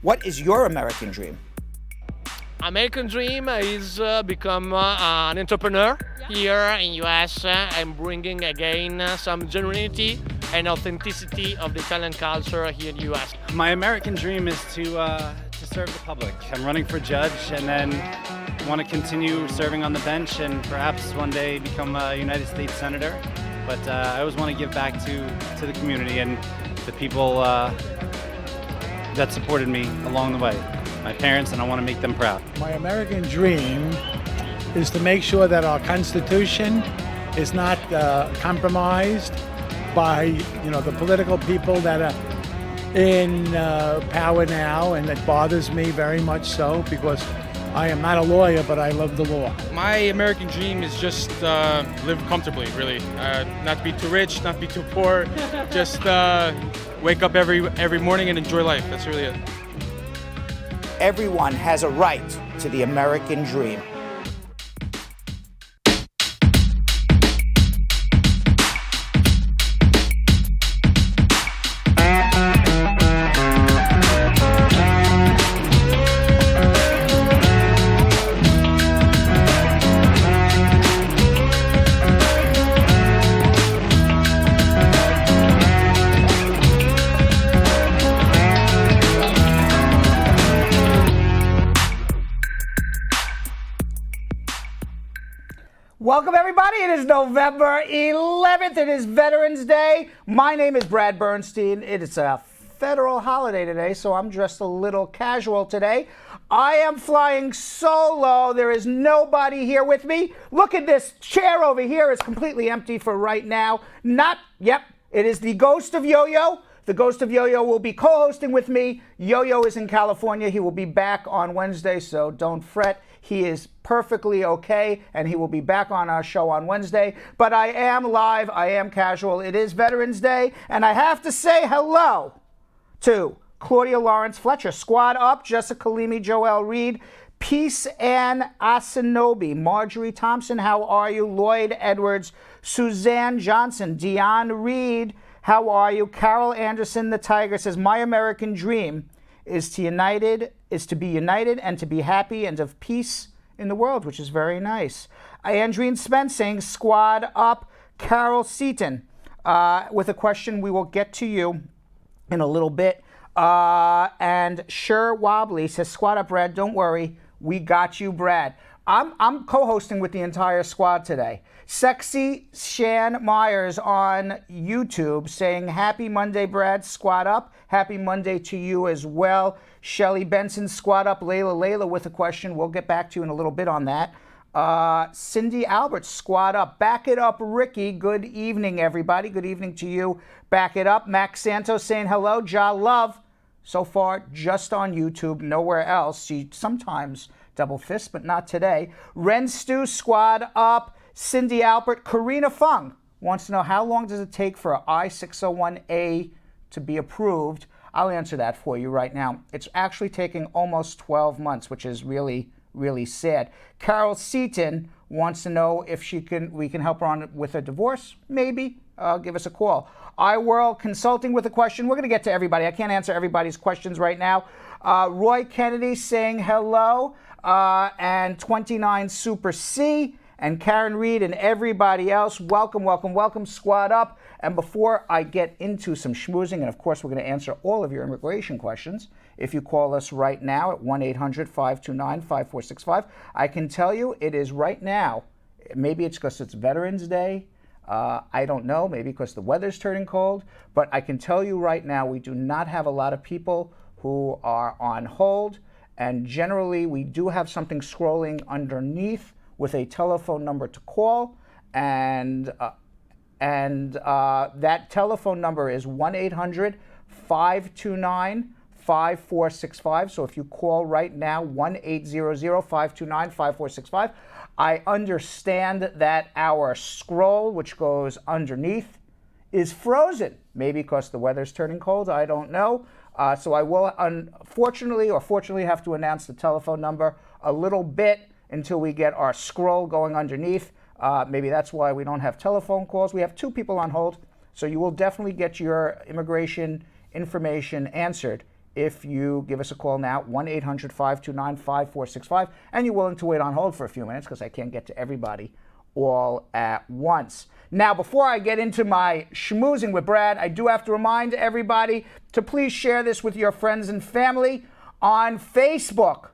What is your American dream? American dream is become an entrepreneur here in US and bringing again some genuinity and authenticity of the Italian culture here in US. My American dream is to serve the public. I'm running for judge and then want to continue serving on the bench and perhaps one day become a United States Senator. But I always want to give back to the community and the people that supported me along the way. My parents, and I want to make them proud. My American dream is to make sure that our Constitution is not compromised by, the political people that are in power now, and it bothers me very much so because I am not a lawyer, but I love the law. My American dream is just live comfortably, really. Not be too rich, not be too poor. Just wake up every morning and enjoy life. That's really it. Everyone has a right to the American dream. Welcome, everybody. It is November 11th. It is Veterans Day. My name is Brad Bernstein. It is a federal holiday today, so I'm dressed a little casual today. I am flying solo. There is nobody here with me. Look at this chair over here. It's completely empty for right now. It is the ghost of Yo-Yo. The ghost of Yo-Yo will be co-hosting with me. Yo-Yo is in California. He will be back on Wednesday, so don't fret. He is perfectly okay, and he will be back on our show on Wednesday. But I am live. I am casual. It is Veterans Day, and I have to say hello to Claudia Lawrence Fletcher, Squad Up, Jessica Leamy, Joelle Reed, Peace Ann Asinobi, Marjorie Thompson, how are you? Lloyd Edwards, Suzanne Johnson, Dion Reed, how are you? Carol Anderson, the Tiger, says, my American dream is to be united and to be happy and of peace in the world, which is very nice. Andreen Spence saying, Squad Up. Carol Seaton with a question. We will get to you in a little bit. And Sure Wobbly says, Squad Up, Brad, don't worry. We got you, Brad. I'm co-hosting with the entire squad today. Sexy Shan Myers on YouTube saying, happy Monday, Brad, Squad Up. Happy Monday to you as well. Shelly Benson, Squad Up. Layla with a question. We'll get back to you in a little bit on that. Cindy Albert, Squad Up. Back it up, Ricky. Good evening, everybody. Good evening to you. Back it up. Max Santos saying hello. Ja Love, so far just on YouTube, nowhere else. She sometimes double fist, but not today. Ren Stu, Squad Up. Cindy Albert. Karina Fung wants to know, how long does it take for I-601A to be approved? I'll answer that for you right now. It's actually taking almost 12 months, which is really, really sad. Carol Seaton wants to know if we can help her on with a divorce. Maybe. Give us a call. iWorld Consulting with a question. We're going to get to everybody. I can't answer everybody's questions right now. Roy Kennedy saying hello. And 29 Super C. And Karen Reed and everybody else, welcome, welcome, welcome, Squad Up. And before I get into some schmoozing, and of course we're going to answer all of your immigration questions, if you call us right now at 1-800-529-5465, I can tell you it is right now. Maybe it's because it's Veterans Day. I don't know, maybe because the weather's turning cold. But I can tell you right now, we do not have a lot of people who are on hold. And generally, we do have something scrolling underneath with a telephone number to call, and that telephone number is 1-800-529-5465. So if you call right now, 1-800-529-5465. I understand that our scroll, which goes underneath, is frozen. Maybe because the weather's turning cold, I don't know. So I will unfortunately or fortunately have to announce the telephone number a little bit until we get our scroll going underneath. Maybe that's why we don't have telephone calls. We have 2 people on hold, so you will definitely get your immigration information answered if you give us a call now, 1-800-529-5465, and you're willing to wait on hold for a few minutes because I can't get to everybody all at once. Now, before I get into my schmoozing with Brad, I do have to remind everybody to please share this with your friends and family on Facebook.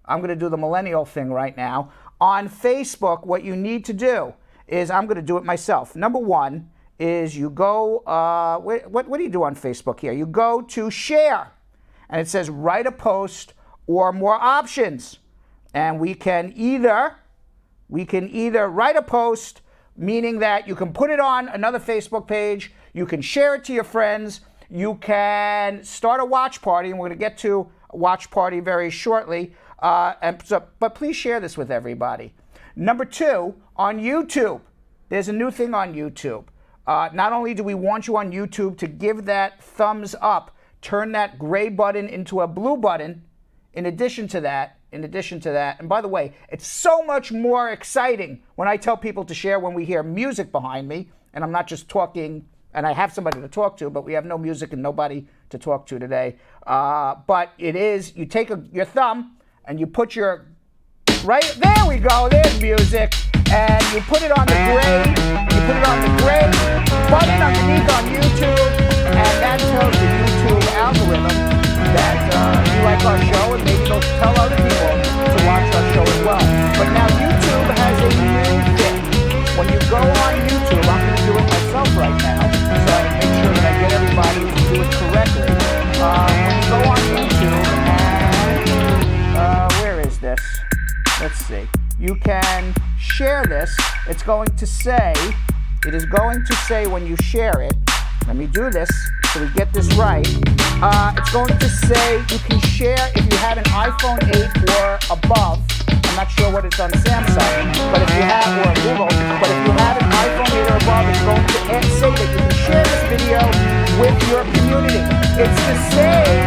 I'm going to do the millennial thing right now. On Facebook, what you need to do is, I'm going to do it myself. Number one is you go, what do you do on Facebook here? You go to share, and it says write a post or more options. And we can either write a post, meaning that you can put it on another Facebook page, you can share it to your friends, you can start a watch party, and we're going to get to a watch party very shortly. But please share this with everybody. Number two, on YouTube, there's a new thing on YouTube. Not only do we want you on YouTube to give that thumbs up, turn that gray button into a blue button. In addition to that, and by the way, it's so much more exciting when I tell people to share when we hear music behind me, and I'm not just talking, and I have somebody to talk to, but we have no music and nobody to talk to today. But it is, you take your thumb and you put your, right, there we go, there's music, and you put it on the gray button underneath on YouTube, and that tells the YouTube algorithm that you like our show, and maybe they'll tell other people to watch our show as well. But now YouTube has a new thing. When you go on YouTube, I'm going to do it myself right now, so I can make sure that I get everybody to do it correctly. When you go on YouTube, and where is this? Let's see. You can share this. It is going to say when you share it, let me do this so we get this right. It's going to say you can share if you have an iPhone 8 or above. I'm not sure what it's on Samsung, but if you have, or Google, but if you have an iPhone 8 or above, it's going to say that you can share this video with your community. It's the same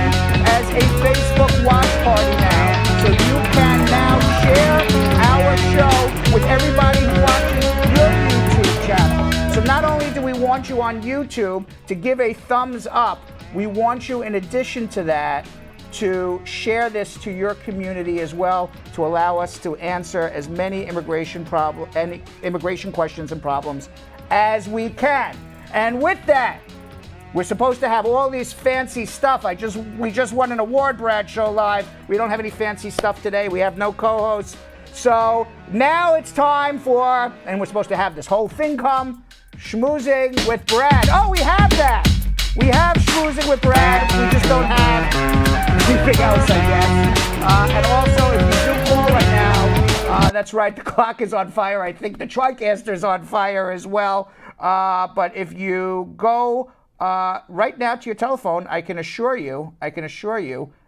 as a Facebook watch party now. So you can now share our show with everybody who watches your YouTube channel. So not only do we want you on YouTube to give a thumbs up, we want you, in addition to that, to share this to your community as well, to allow us to answer as many immigration questions and problems as we can. And with that, we're supposed to have all these fancy stuff. We just won an award, Brad Show Live. We don't have any fancy stuff today. We have no co-hosts. So now it's time for, and we're supposed to have this whole thing come, schmoozing with Brad. Oh, we have that. We have schmoozing with Brad. We just don't have anything else, I guess. And also, if you do call right now, that's right, the clock is on fire. I think the TriCaster's on fire as well. But if you go right now to your telephone, I can assure you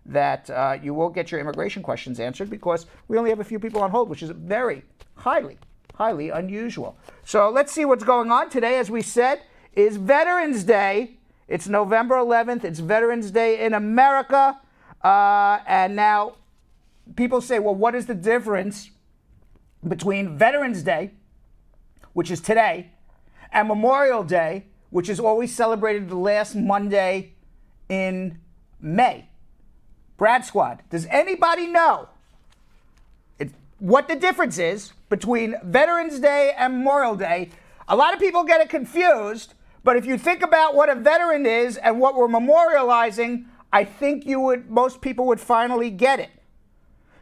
that you will get your immigration questions answered, because we only have a few people on hold, which is very highly unusual. So let's see what's going on today. As we said, is Veterans Day. It's November 11th. It's Veterans Day in America. And now people say, well, what is the difference between Veterans Day, which is today, and Memorial Day, which is always celebrated the last Monday in May? Brad Squad, does anybody know what the difference is between Veterans Day and Memorial Day? A lot of people get it confused, but if you think about what a veteran is and what we're memorializing, I think most people would finally get it.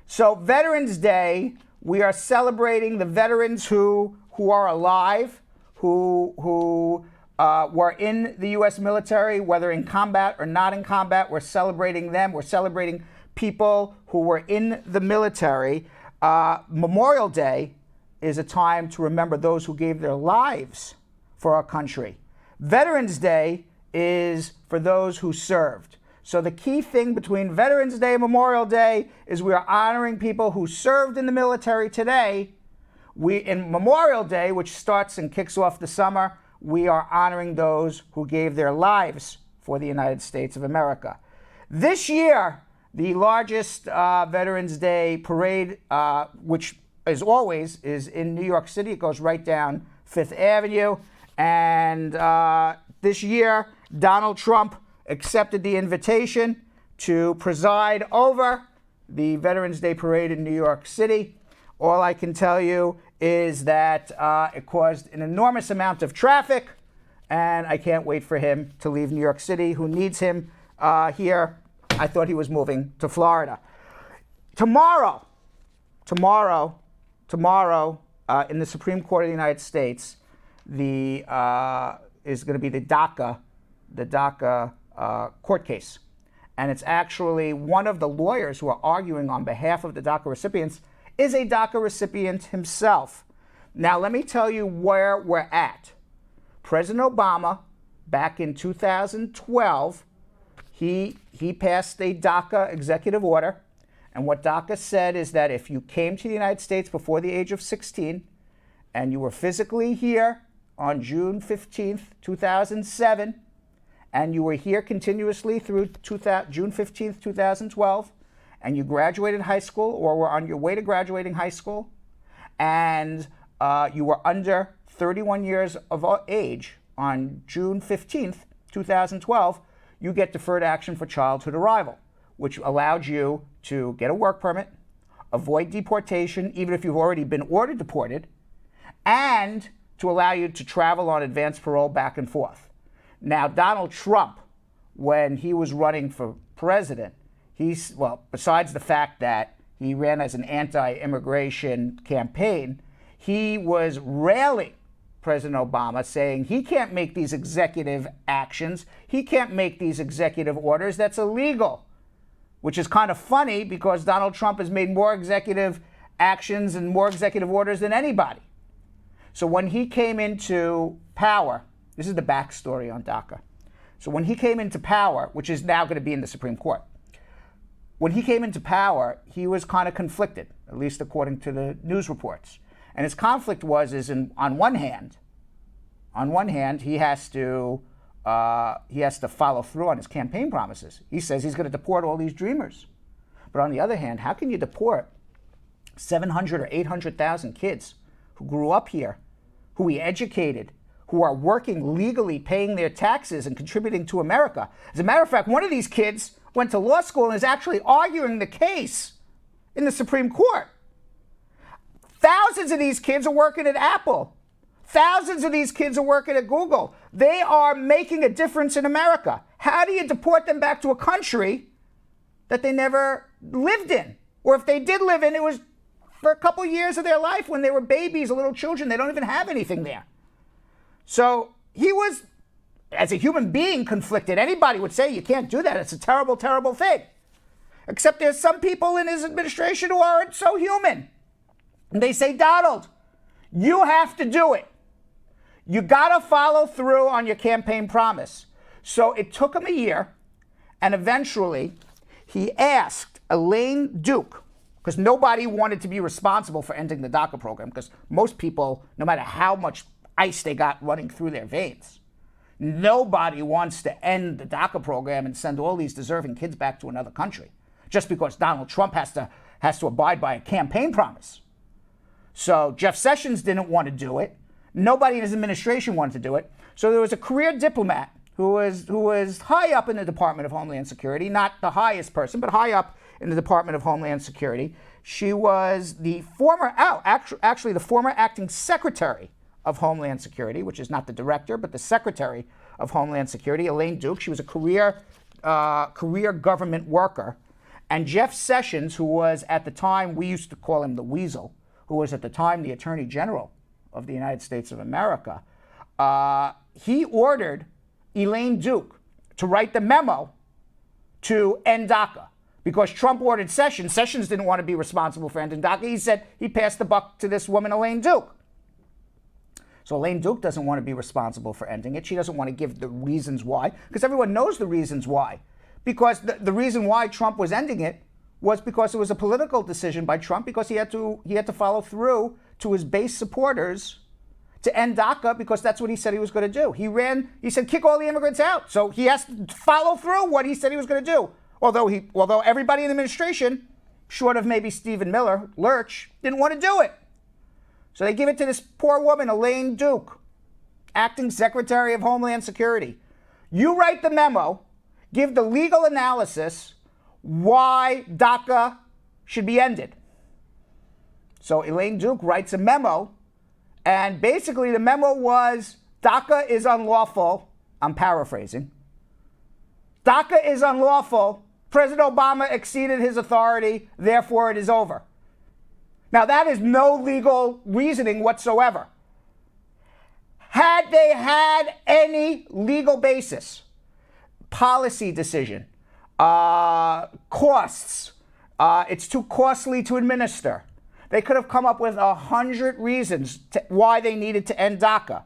So Veterans Day, we are celebrating the veterans who are alive, who were in the U.S. military, whether in combat or not in combat. We're celebrating them. We're celebrating people who were in the military. Memorial Day is a time to remember those who gave their lives for our country. Veterans Day is for those who served. So the key thing between Veterans Day and Memorial Day is we are honoring people who served in the military today. In Memorial Day, which starts and kicks off the summer, we are honoring those who gave their lives for the United States of America. This year, the largest Veterans Day parade, which as always is in New York City. It goes right down Fifth Avenue. And this year, Donald Trump accepted the invitation to preside over the Veterans Day Parade in New York City. All I can tell you is that it caused an enormous amount of traffic, and I can't wait for him to leave New York City. Who needs him here? I thought he was moving to Florida. Tomorrow, in the Supreme Court of the United States, is going to be the DACA court case. And it's actually one of the lawyers who are arguing on behalf of the DACA recipients is a DACA recipient himself. Now, let me tell you where we're at. President Obama, back in 2012, he passed a DACA executive order. And what DACA said is that if you came to the United States before the age of 16 and you were physically here on June 15th, 2007, and you were here continuously through June 15th, 2012, and you graduated high school or were on your way to graduating high school, and you were under 31 years of age on June 15th, 2012, you get deferred action for childhood arrival, which allowed you to get a work permit, avoid deportation, even if you've already been ordered deported, and to allow you to travel on advance parole back and forth. Now, Donald Trump, when he was running for president, besides the fact that he ran as an anti-immigration campaign, he was railing President Obama, saying he can't make these executive actions, he can't make these executive orders, that's illegal. Which is kind of funny because Donald Trump has made more executive actions and more executive orders than anybody. So when he came into power, this is the backstory on DACA. So when he came into power, which is now going to be in the Supreme Court, when he came into power, he was kind of conflicted, at least according to the news reports. And his conflict on one hand, he has to follow through on his campaign promises. He says he's going to deport all these dreamers. But on the other hand, how can you deport 700 or 800,000 kids who grew up here, who he educated, who are working legally, paying their taxes and contributing to America? As a matter of fact, one of these kids went to law school and is actually arguing the case in the Supreme Court. Thousands of these kids are working at Apple. Thousands of these kids are working at Google. They are making a difference in America. How do you deport them back to a country that they never lived in? Or if they did live in, it was for a couple years of their life when they were babies or little children. They don't even have anything there. So he was, as a human being, conflicted. Anybody would say you can't do that. It's a terrible, terrible thing. Except there's some people in his administration who aren't so human. And they say, Donald, you have to do it. You got to follow through on your campaign promise. So it took him a year, and eventually he asked Elaine Duke, because nobody wanted to be responsible for ending the DACA program, because most people, no matter how much ice they got running through their veins, nobody wants to end the DACA program and send all these deserving kids back to another country, just because Donald Trump has to abide by a campaign promise. So Jeff Sessions didn't want to do it. Nobody in his administration wanted to do it. So there was a career diplomat who was high up in the Department of Homeland Security, not the highest person, but high up in the Department of Homeland Security. She was the former acting secretary of Homeland Security, which is not the director, but the secretary of Homeland Security, Elaine Duke. She was a career government worker. And Jeff Sessions, who was at the time, we used to call him the Weasel, who was at the time the Attorney General of the United States of America, he ordered Elaine Duke to write the memo to end DACA. Because Trump ordered Sessions. Sessions didn't want to be responsible for ending DACA. He said he passed the buck to this woman, Elaine Duke. So Elaine Duke doesn't want to be responsible for ending it. She doesn't want to give the reasons why, because everyone knows the reasons why. Because the reason why Trump was ending it was because it was a political decision by Trump, because he had to follow through to his base supporters to end DACA, because that's what he said he was going to do. He said kick all the immigrants out. So he has to follow through what he said he was going to do. Although everybody in the administration, short of maybe Stephen Miller, Lurch, didn't want to do it. So they give it to this poor woman, Elaine Duke, acting Secretary of Homeland Security. You write the memo, give the legal analysis, why DACA should be ended. So Elaine Duke writes a memo, and basically the memo was DACA is unlawful. I'm paraphrasing. DACA is unlawful. President Obama exceeded his authority, therefore it is over. Now that is no legal reasoning whatsoever. Had they had any legal basis, policy decision, costs, it's too costly to administer, they could have come up with 100 reasons why they needed to end DACA.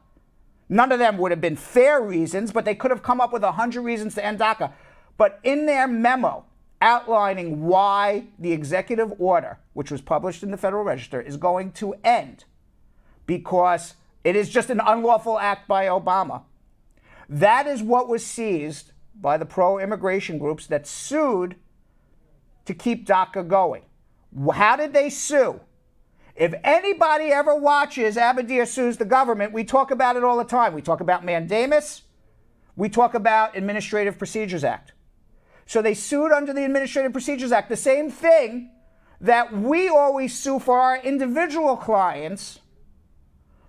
None of them would have been fair reasons, but they could have come up with 100 reasons to end DACA. But in their memo outlining why the executive order, which was published in the Federal Register, is going to end because it is just an unlawful act by Obama, that is what was seized by the pro-immigration groups that sued to keep DACA going. How did they sue? If anybody ever watches Abadir Sues the Government, we talk about it all the time. We talk about mandamus. We talk about Administrative Procedures Act. So they sued under the Administrative Procedures Act, the same thing that we always sue for our individual clients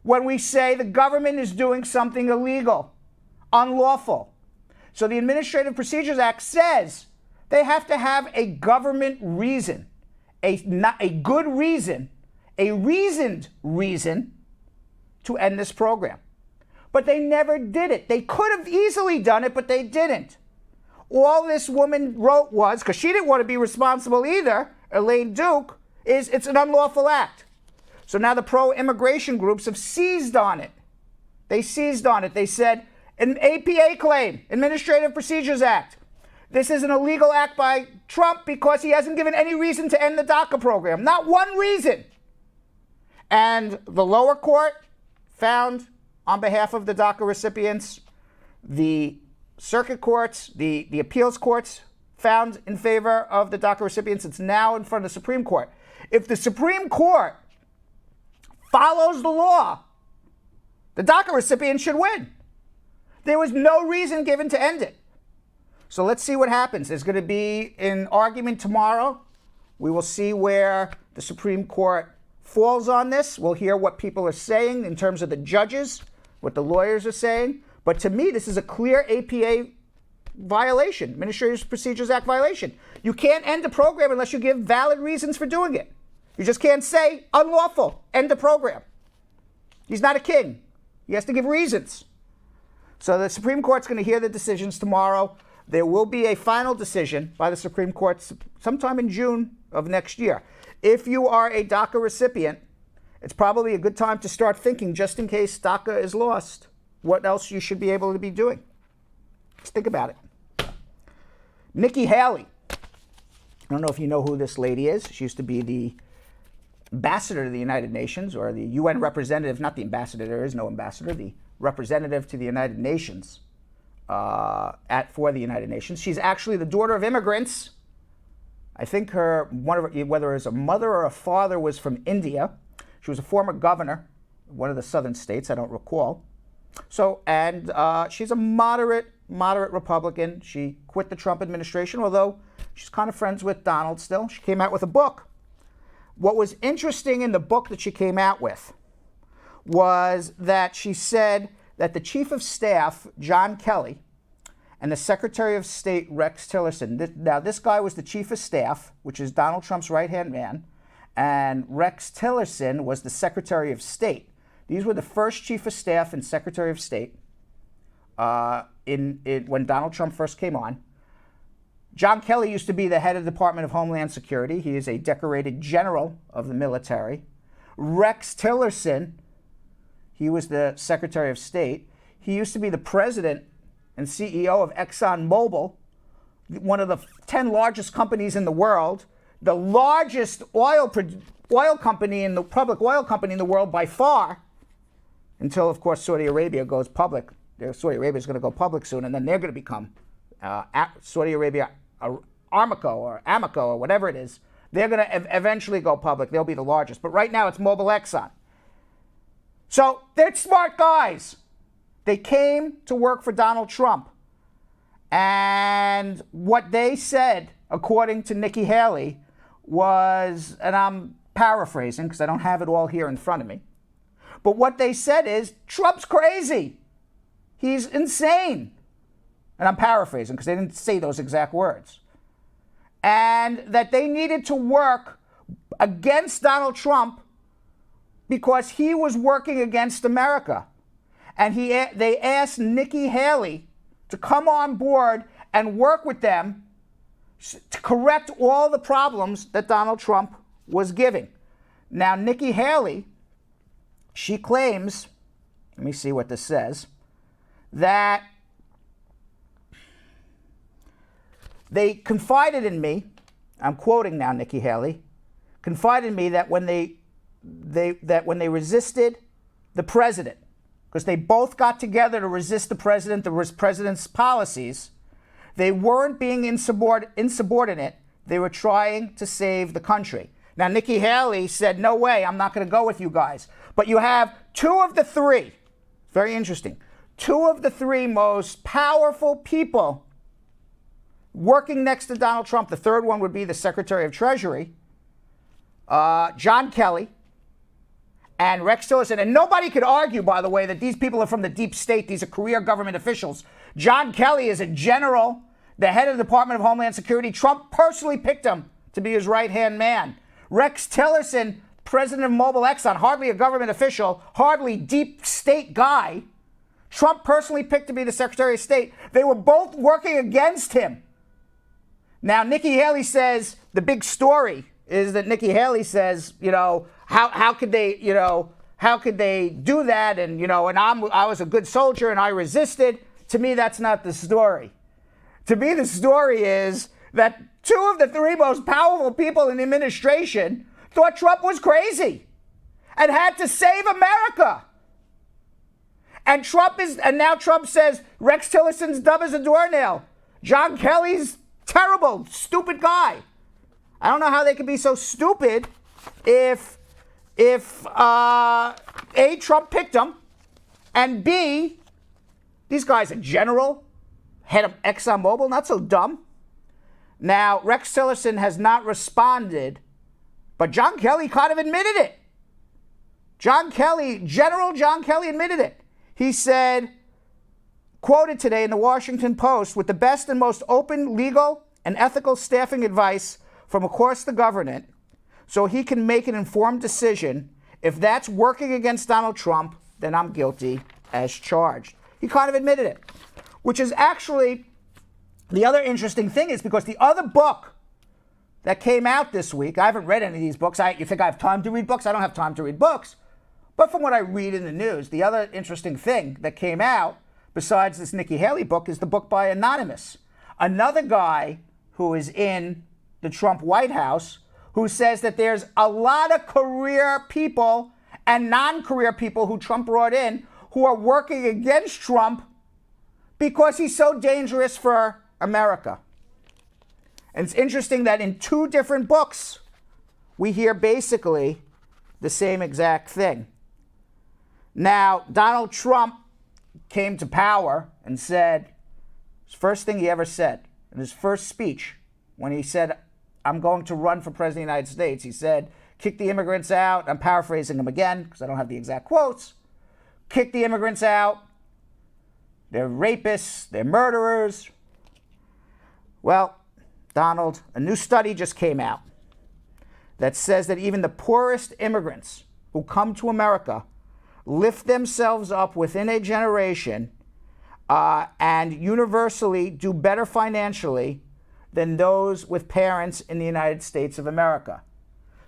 when we say the government is doing something illegal, unlawful. So the Administrative Procedures Act says they have to have a government reason, a good reason, a reasoned reason to end this program. But they never did it. They could have easily done it, but they didn't. All this woman wrote was, because she didn't want to be responsible either, Elaine Duke, is it's an unlawful act. So now the pro-immigration groups have seized on it. They seized on it. They said, an APA claim, Administrative Procedures Act. This is an illegal act by Trump because he hasn't given any reason to end the DACA program. Not one reason. And the lower court found on behalf of the DACA recipients, the circuit courts, the appeals courts found in favor of the DACA recipients. It's now in front of the Supreme Court. If the Supreme Court follows the law, the DACA recipient should win. There was no reason given to end it. So let's see what happens. There's going to be an argument tomorrow. We will see where the Supreme Court falls on this. We'll hear what people are saying in terms of the judges, what the lawyers are saying. But to me, this is a clear APA violation, Administrative Procedures Act violation. You can't end a program unless you give valid reasons for doing it. You just can't say unlawful, end the program. He's not a king. He has to give reasons. So the Supreme Court's going to hear the decisions tomorrow. There will be a final decision by the Supreme Court sometime in June of next year. If you are a DACA recipient, it's probably a good time to start thinking, just in case DACA is lost, what else you should be able to be doing. Let's think about it. Nikki Haley. I don't know if you know who this lady is. She used to be the ambassador to the United Nations, or the UN representative, not the ambassador, there is no ambassador, the representative to the United Nations for the United Nations. She's actually the daughter of immigrants. I think whether it was a mother or a father, was from India. She was a former governor of one of the southern states, I don't recall. So, and she's a moderate Republican. She quit the Trump administration, although she's kind of friends with Donald still. She came out with a book. What was interesting in the book that she came out with was that she said that the Chief of Staff, John Kelly, and the Secretary of State, Rex Tillerson, now this guy was the Chief of Staff, which is Donald Trump's right-hand man, and Rex Tillerson was the Secretary of State. These were the first Chief of Staff and Secretary of State when Donald Trump first came on. John Kelly used to be the head of the Department of Homeland Security. He is a decorated general of the military. Rex Tillerson, he was the Secretary of State. He used to be the president and CEO of ExxonMobil, one of the 10 largest companies in the world, the largest oil company in the public oil company in the world by far, until, of course, Saudi Arabia goes public. Saudi Arabia is going to go public soon, and then they're going to become Saudi Arabia Aramco or whatever it is. They're going to eventually go public. They'll be the largest. But right now, it's Mobil Exxon. So they're smart guys. They came to work for Donald Trump. And what they said according to Nikki Haley, was, and I'm paraphrasing because I don't have it all here in front of me, but what they said is, Trump's crazy. He's insane. And I'm paraphrasing because they didn't say those exact words. And that they needed to work against Donald Trump because he was working against America. And they asked Nikki Haley to come on board and work with them to correct all the problems that Donald Trump was giving. Now, Nikki Haley, she claims, let me see what this says, that they confided in me, I'm quoting now Nikki Haley, confided in me that when they resisted the president, because they both got together to resist the president's policies, they weren't being insubordinate. They were trying to save the country. Now, Nikki Haley said, no way, I'm not going to go with you guys. But you have two of the three, very interesting, two of the three most powerful people working next to Donald Trump. The third one would be the Secretary of Treasury, John Kelly, and Rex Tillerson. And nobody could argue, by the way, that these people are from the deep state. These are career government officials. John Kelly is a general, the head of the Department of Homeland Security. Trump personally picked him to be his right-hand man. Rex Tillerson, president of Mobile Exxon, hardly a government official, hardly deep state guy. Trump personally picked to be the Secretary of State. They were both working against him. Now, Nikki Haley says, the big story is that Nikki Haley says, how could they do that? And, I was a good soldier and I resisted. To me, that's not the story. To me, the story is that two of the three most powerful people in the administration thought Trump was crazy and had to save America. And now Trump says Rex Tillerson's dumb as a doornail. John Kelly's terrible, stupid guy. I don't know how they could be so stupid if A, Trump picked him, and B, these guys are general, head of ExxonMobil, not so dumb. Now, Rex Tillerson has not responded, but John Kelly kind of admitted it. General John Kelly admitted it. He said, quoted today in the Washington Post, with the best and most open legal and ethical staffing advice from across the government, so he can make an informed decision. If that's working against Donald Trump, then I'm guilty as charged. He kind of admitted it, which is actually the other interesting thing, is because the other book that came out this week, I haven't read any of these books. You think I have time to read books? I don't have time to read books. But from what I read in the news, the other interesting thing that came out, besides this Nikki Haley book, is the book by Anonymous, another guy who is in the Trump White House, who says that there's a lot of career people and non-career people who Trump brought in who are working against Trump because he's so dangerous for America. And it's interesting that in two different books, we hear basically the same exact thing. Now, Donald Trump came to power and said, his first thing he ever said, in his first speech, when he said, I'm going to run for president of the United States, he said, kick the immigrants out. I'm paraphrasing him again because I don't have the exact quotes. Kick the immigrants out. They're rapists. They're murderers. Well, Donald, a new study just came out that says that even the poorest immigrants who come to America lift themselves up within a generation and universally do better financially than those with parents in the United States of America.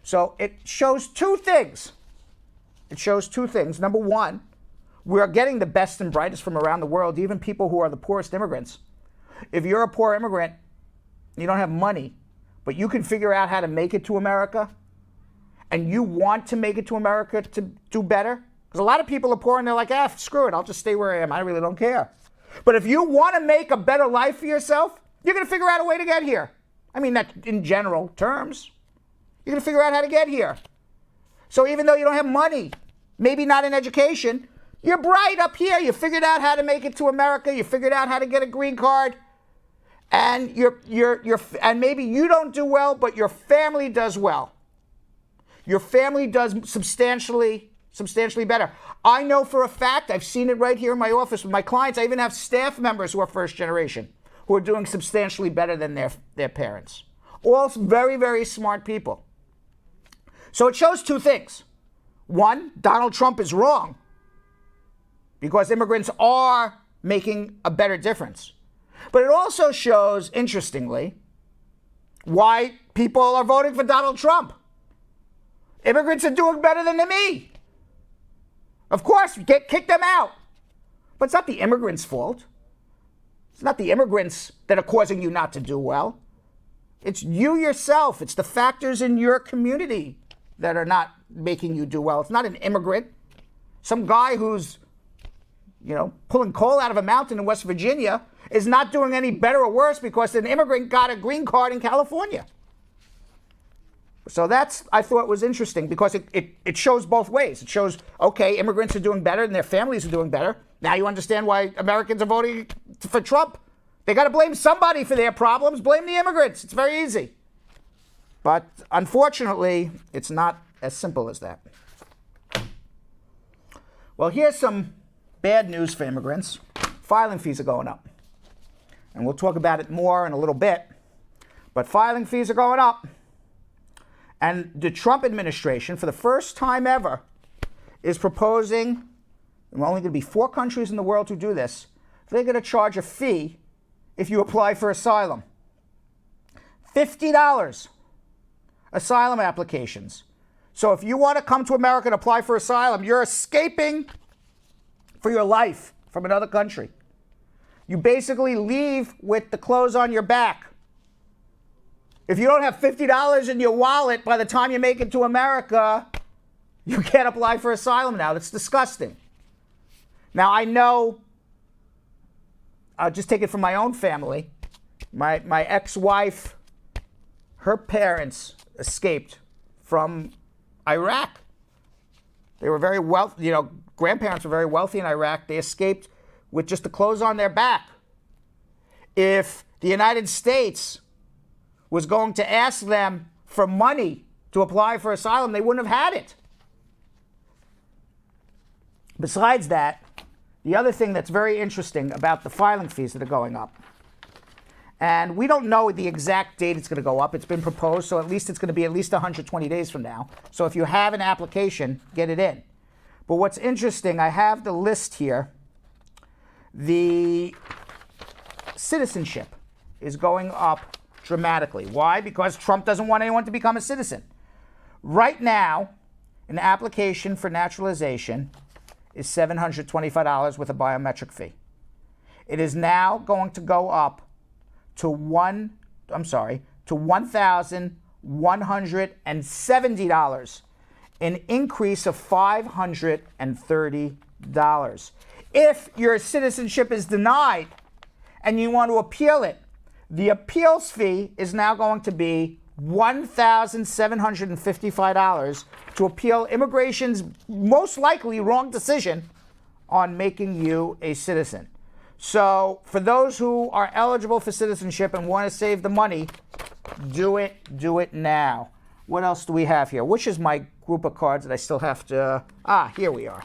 So it shows two things. Number one, we're getting the best and brightest from around the world, even people who are the poorest immigrants. If you're a poor immigrant, you don't have money, but you can figure out how to make it to America, and you want to make it to America to do better, because a lot of people are poor and they're like, screw it, I'll just stay where I am. I really don't care. But if you want to make a better life for yourself, you're going to figure out a way to get here. I mean, that in general terms. You're going to figure out how to get here. So even though you don't have money, maybe not in education, you're bright up here. You figured out how to make it to America. You figured out how to get a green card. and and maybe you don't do well, but your family does well. Your family does substantially better. I know for a fact, I've seen it right here in my office with my clients. I even have staff members who are first generation who are doing substantially better than their parents. All very, very smart people. So it shows two things. One, Donald Trump is wrong because immigrants are making a better difference. But it also shows, interestingly, why people are voting for Donald Trump. Immigrants are doing better than me. Of course, kick them out. But it's not the immigrants' fault. It's not the immigrants that are causing you not to do well. It's you yourself. It's the factors in your community that are not making you do well. It's not an immigrant. Some guy who's, pulling coal out of a mountain in West Virginia is not doing any better or worse because an immigrant got a green card in California. So I thought was interesting because it shows both ways. It shows, okay, immigrants are doing better and their families are doing better. Now you understand why Americans are voting for Trump. They got to blame somebody for their problems. Blame the immigrants. It's very easy. But unfortunately, it's not as simple as that. Well, here's some bad news for immigrants. Filing fees are going up. And we'll talk about it more in a little bit. But filing fees are going up. And the Trump administration, for the first time ever, is proposing, and only going to be 4 countries in the world who do this, they're going to charge a fee if you apply for asylum. $50 asylum applications. So if you want to come to America and apply for asylum, you're escaping for your life from another country. You basically leave with the clothes on your back. If you don't have $50 in your wallet by the time you make it to America, you can't apply for asylum now. That's disgusting. Now, I know, I'll just take it from my own family. My ex-wife, her parents escaped from Iraq. They were very wealthy, grandparents were very wealthy in Iraq. They escaped with just the clothes on their back. If the United States was going to ask them for money to apply for asylum, they wouldn't have had it. Besides that, the other thing that's very interesting about the filing fees that are going up, and we don't know the exact date it's going to go up. It's been proposed, so at least it's going to be at least 120 days from now. So if you have an application, get it in. But what's interesting, I have the list here. The citizenship is going up dramatically. Why? Because Trump doesn't want anyone to become a citizen. Right now, an application for naturalization is $725 with a biometric fee. It is now going to go up to $1,170, an increase of $530. If your citizenship is denied and you want to appeal it, the appeals fee is now going to be $1,755 to appeal immigration's most likely wrong decision on making you a citizen. So for those who are eligible for citizenship and want to save the money, do it now. What else do we have here? Which is my group of cards that I still have to... here we are.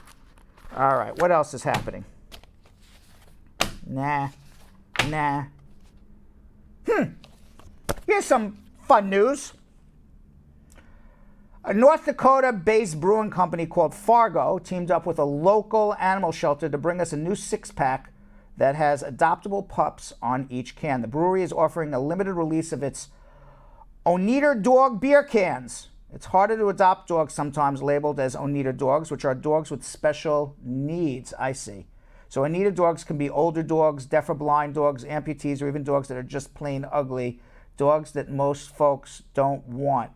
All right, what else is happening? Nah. Here's some fun news. A North Dakota-based brewing company called Fargo teamed up with a local animal shelter to bring us a new 6-pack that has adoptable pups on each can. The brewery is offering a limited release of its Oneida dog beer cans. It's harder to adopt dogs sometimes labeled as Oneida dogs, which are dogs with special needs, I see. So Oneida dogs can be older dogs, deaf or blind dogs, amputees, or even dogs that are just plain ugly, dogs that most folks don't want.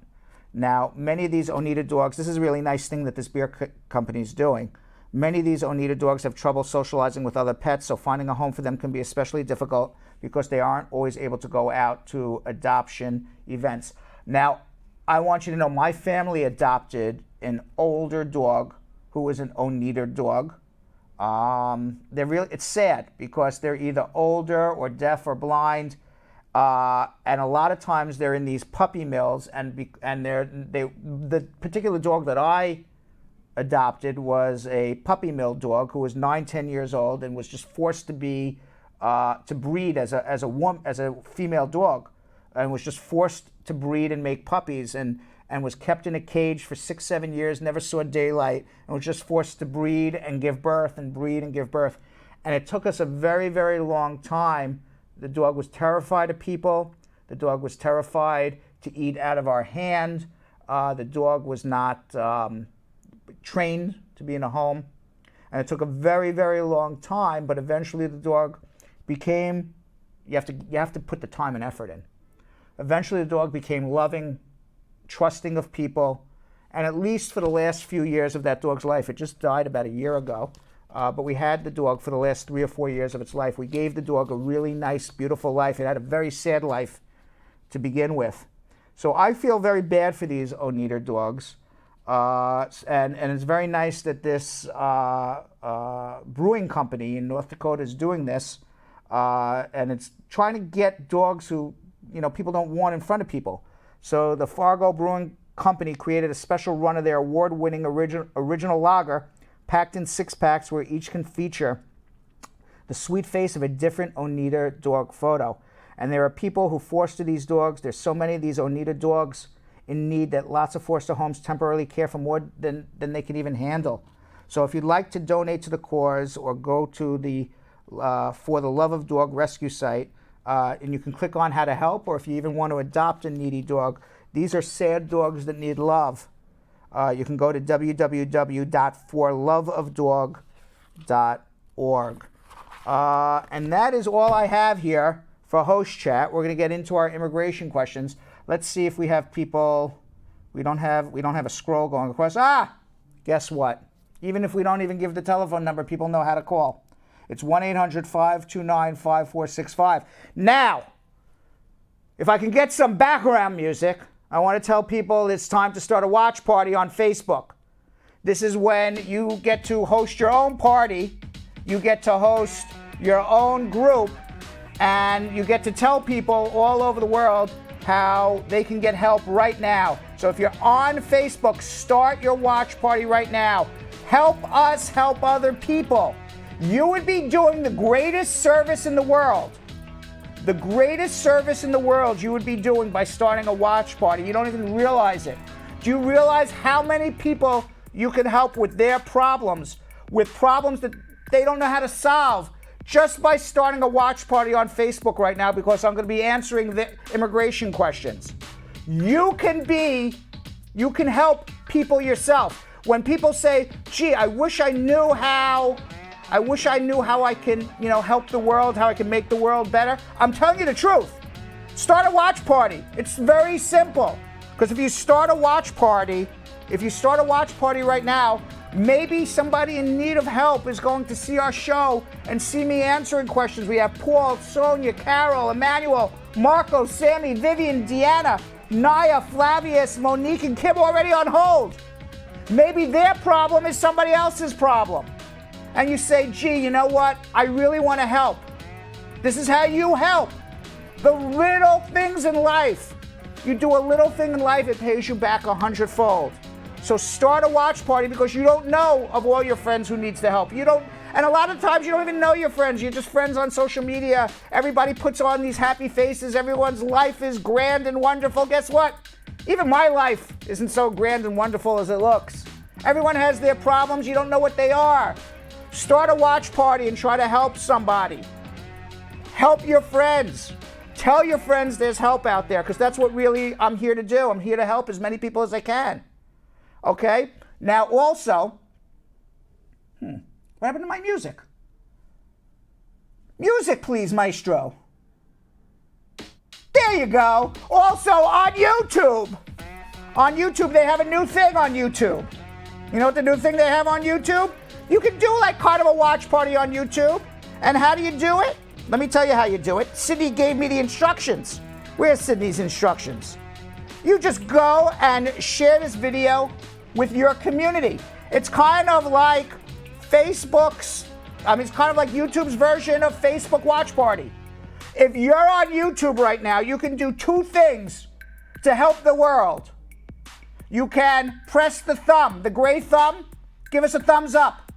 Now, many of these Oneida dogs, this is a really nice thing that this beer company is doing. Many of these Oneida dogs have trouble socializing with other pets, so finding a home for them can be especially difficult because they aren't always able to go out to adoption events. Now, I want you to know my family adopted an older dog who was an Oneida dog. It's sad because they're either older or deaf or blind. And a lot of times they're in these puppy mills, and the particular dog that I adopted was a puppy mill dog who was 9-10 years old and was just forced to breed as a female dog, and was just forced to breed and make puppies, and was kept in a cage for 6-7 years, never saw daylight, and was just forced to breed and give birth and breed and give birth. And it took us a very, very long time. The dog was terrified of people. The dog was terrified to eat out of our hand. The dog was not trained to be in a home. And it took a very, very long time, but eventually the dog became, you have to put the time and effort in. Eventually the dog became loving, trusting of people, and at least for the last few years of that dog's life, it just died about a year ago, but we had the dog for the last 3 or 4 years of its life. We gave the dog a really nice, beautiful life. It had a very sad life to begin with. So I feel very bad for these Oneida dogs, and it's very nice that this brewing company in North Dakota is doing this, and it's trying to get dogs who, people don't want in front of people. So the Fargo Brewing Company created a special run of their award-winning original lager, packed in 6-packs, where each can feature the sweet face of a different Oneida dog photo. And there are people who foster these dogs. There's so many of these Oneida dogs in need that lots of foster homes temporarily care for more than they can even handle. So if you'd like to donate to the cause, or go to the For the Love of Dog rescue site, and you can click on how to help, or if you even want to adopt a needy dog, these are sad dogs that need love. You can go to www.forloveofdog.org. And that is all I have here for host chat. We're going to get into our immigration questions. Let's see if we have people. We don't have a scroll going across. Guess what? Even if we don't even give the telephone number, people know how to call. It's 1-800-529-5465. Now, if I can get some background music, I want to tell people it's time to start a watch party on Facebook. This is when you get to host your own party, you get to host your own group, and you get to tell people all over the world how they can get help right now. So if you're on Facebook, start your watch party right now. Help us help other people. You would be doing the greatest service in the world. The greatest service in the world you would be doing by starting a watch party. You don't even realize it. Do you realize how many people you can help with their problems, with problems that they don't know how to solve, just by starting a watch party on Facebook right now, because I'm going to be answering the immigration questions. You can help people yourself. When people say, gee, I wish I knew how I can, help the world, how I can make the world better. I'm telling you the truth. Start a watch party. It's very simple. Because if you start a watch party right now, maybe somebody in need of help is going to see our show and see me answering questions. We have Paul, Sonia, Carol, Emmanuel, Marco, Sammy, Vivian, Deanna, Naya, Flavius, Monique, and Kim already on hold. Maybe their problem is somebody else's problem. And you say, gee, you know what? I really want to help. This is how you help. The little things in life. You do a little thing in life, it pays you back 100-fold. So start a watch party, because you don't know of all your friends who needs the help. And a lot of times you don't even know your friends. You're just friends on social media. Everybody puts on these happy faces. Everyone's life is grand and wonderful. Guess what? Even my life isn't so grand and wonderful as it looks. Everyone has their problems. You don't know what they are. Start a watch party and try to help somebody. Help your friends. Tell your friends there's help out there, because that's what really I'm here to do. I'm here to help as many people as I can. Okay? Now also, what happened to my music? Music, please, maestro. There you go. Also on YouTube. On YouTube, they have a new thing on YouTube. You know what the new thing they have on YouTube? You can do like kind of a watch party on YouTube. And how do you do it? Let me tell you how you do it. Sydney gave me the instructions. Where's Sydney's instructions? You just go and share this video with your community. It's kind of like YouTube's version of Facebook Watch Party. If you're on YouTube right now, you can do two things to help the world. You can press the thumb, the gray thumb, give us a thumbs up.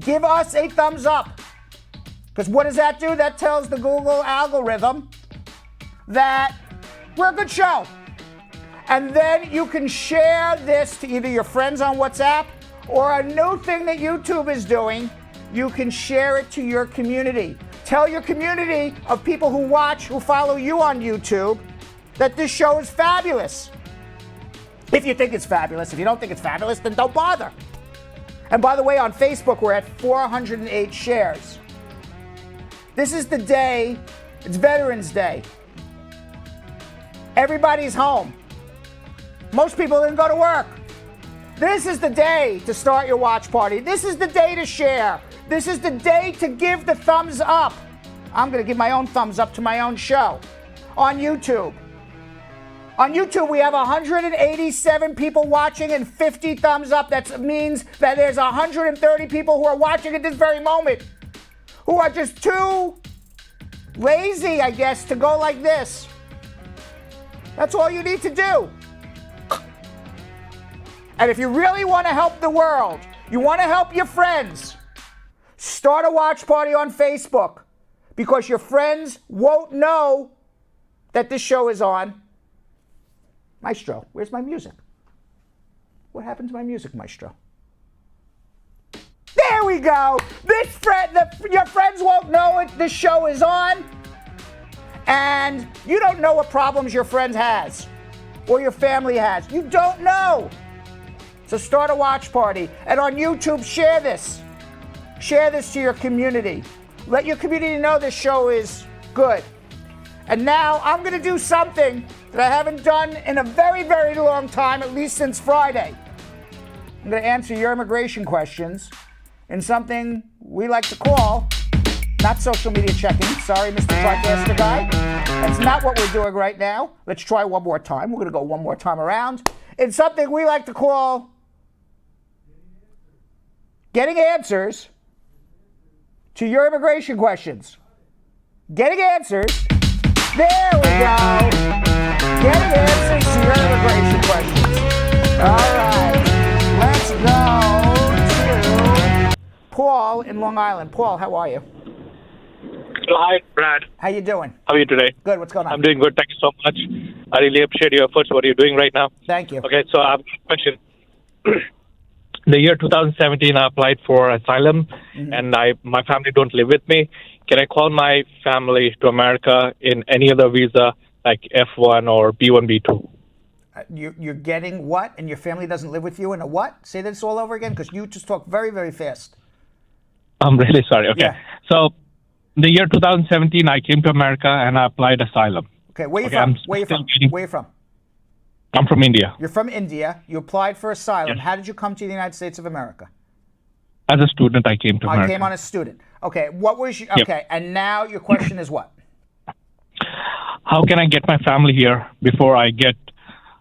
Give us a thumbs up. Because what does that do? That tells the Google algorithm that we're a good show. And then you can share this to either your friends on WhatsApp or a new thing that YouTube is doing. You can share it to your community. Tell your community of people who watch, who follow you on YouTube, that this show is fabulous. If you think it's fabulous. If you don't think it's fabulous, then don't bother. And by the way, on Facebook, we're at 408 shares. This is the day, it's Veterans Day. Everybody's home. Most people didn't go to work. This is the day to start your watch party. This is the day to share. This is the day to give the thumbs up. I'm going to give my own thumbs up to my own show on YouTube. On YouTube, we have 187 people watching and 50 thumbs up. That means that there's 130 people who are watching at this very moment who are just too lazy, I guess, to go like this. That's all you need to do. And if you really want to help the world, you want to help your friends, start a watch party on Facebook because your friends won't know that this show is on. Maestro, where's my music? What happened to my music, Maestro? There we go. Your friends won't know this show is on, and you don't know what problems your friend has or your family has. You don't know. So start a watch party. And on YouTube, share this. Share this to your community. Let your community know this show is good. And now I'm going to do something that I haven't done in a very, very long time, at least since Friday. I'm going to answer your immigration questions in something we like to call, not social media checking. Sorry, Mr. Broadcaster Guy. That's not what we're doing right now. Let's try one more time. We're going to go one more time around. It's something we like to call getting answers to your immigration questions. Getting answers. There we go. Getting answers to your immigration questions. All right. Let's go to Paul in Long Island. Paul, how are you? Hi, Brad. How you doing? How are you today? Good. What's going on? I'm doing good. Thank you so much. I really appreciate your efforts, what you're doing right now. Thank you. Okay, so I have a question. The year 2017, I applied for asylum, and my family don't live with me. Can I call my family to America in any other visa, like F1 or B1, B2? You're getting what? And your family doesn't live with you in a what? Say this all over again, because you just talk very, very fast. I'm really sorry. Okay. Yeah. So the year 2017, I came to America and I applied asylum. Okay, where you from? Where you from? Where you from? I'm from India. You're from India. You applied for asylum. Yes. How did you come to the United States of America? As a student, I came to America. I came on as a student. Okay, what was your, Yep. okay, and now your question is what? How can I get my family here before I get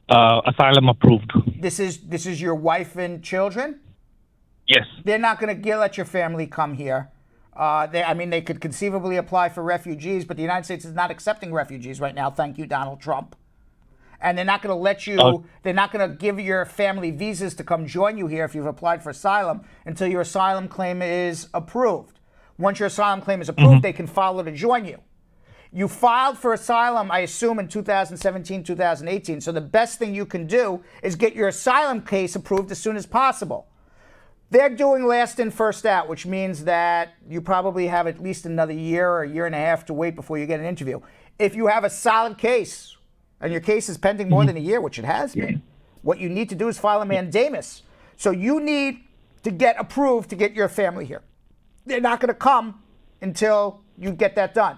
asylum approved? This is your wife and children? Yes. They're not going to let your family come here. They could conceivably apply for refugees, but the United States is not accepting refugees right now. Thank you, Donald Trump. And they're not going to let you, they're not going to give your family visas to come join you here if you've applied for asylum until your asylum claim is approved. Once your asylum claim is approved, they can follow to join you. You filed for asylum, I assume, in 2017, 2018. So the best thing you can do is get your asylum case approved as soon as possible. They're doing last in, first out, which means that you probably have at least another year or a year and a half to wait before you get an interview. If you have a solid case, and your case is pending more than a year, which it has been, what you need to do is file a mandamus. So you need to get approved to get your family here. They're not going to come until you get that done.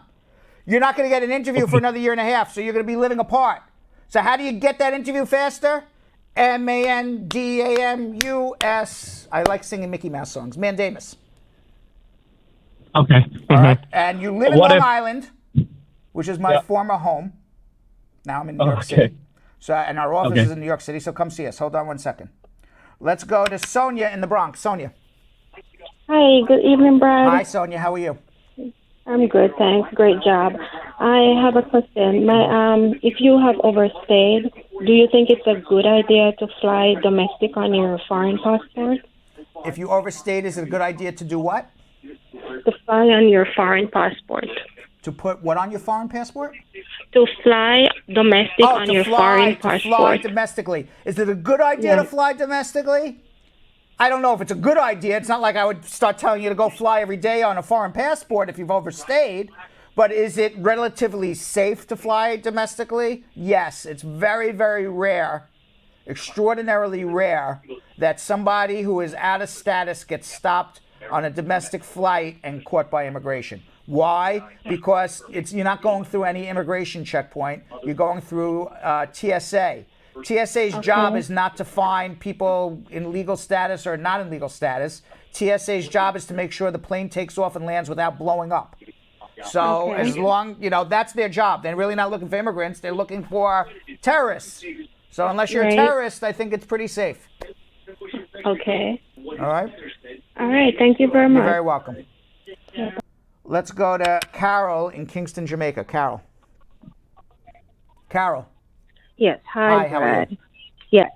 You're not going to get an interview for another year and a half, so you're going to be living apart. So how do you get that interview faster? mandamus. I like singing Mickey Mouse songs. Mandamus. Okay. All right. And you live in Long Island, which is my former home. Now I'm in New York City. So, and our office is in New York City, so come see us. Hold on one second. Let's go to Sonia in the Bronx. Sonia. Hi, good evening, Brad. Hi, Sonia. How are you? I'm good, thanks. Great job. I have a question. If you have overstayed, do you think it's a good idea to fly domestic on your foreign passport? If you overstayed, is it a good idea to do what? To fly on your foreign passport. To put what on your foreign passport? To fly domestic on your foreign to fly passport. domestically. Is it a good idea to fly domestically? I don't know if it's a good idea. It's not like I would start telling you to go fly every day on a foreign passport if you've overstayed. But is it relatively safe to fly domestically? Yes, it's very, very rare, extraordinarily rare, that somebody who is out of status gets stopped on a domestic flight and caught by immigration. Why? Because you're not going through any immigration checkpoint. You're going through TSA. TSA's job is not to find people in legal status or not in legal status. TSA's job is to make sure the plane takes off and lands without blowing up. So as long, that's their job. They're really not looking for immigrants. They're looking for terrorists. So unless you're a terrorist, I think it's pretty safe. Okay. All right? All right. Thank you very much. You're very welcome. Let's go to Carol in Kingston, Jamaica. Carol. Yes. Hi, how Brad. are you? Yes.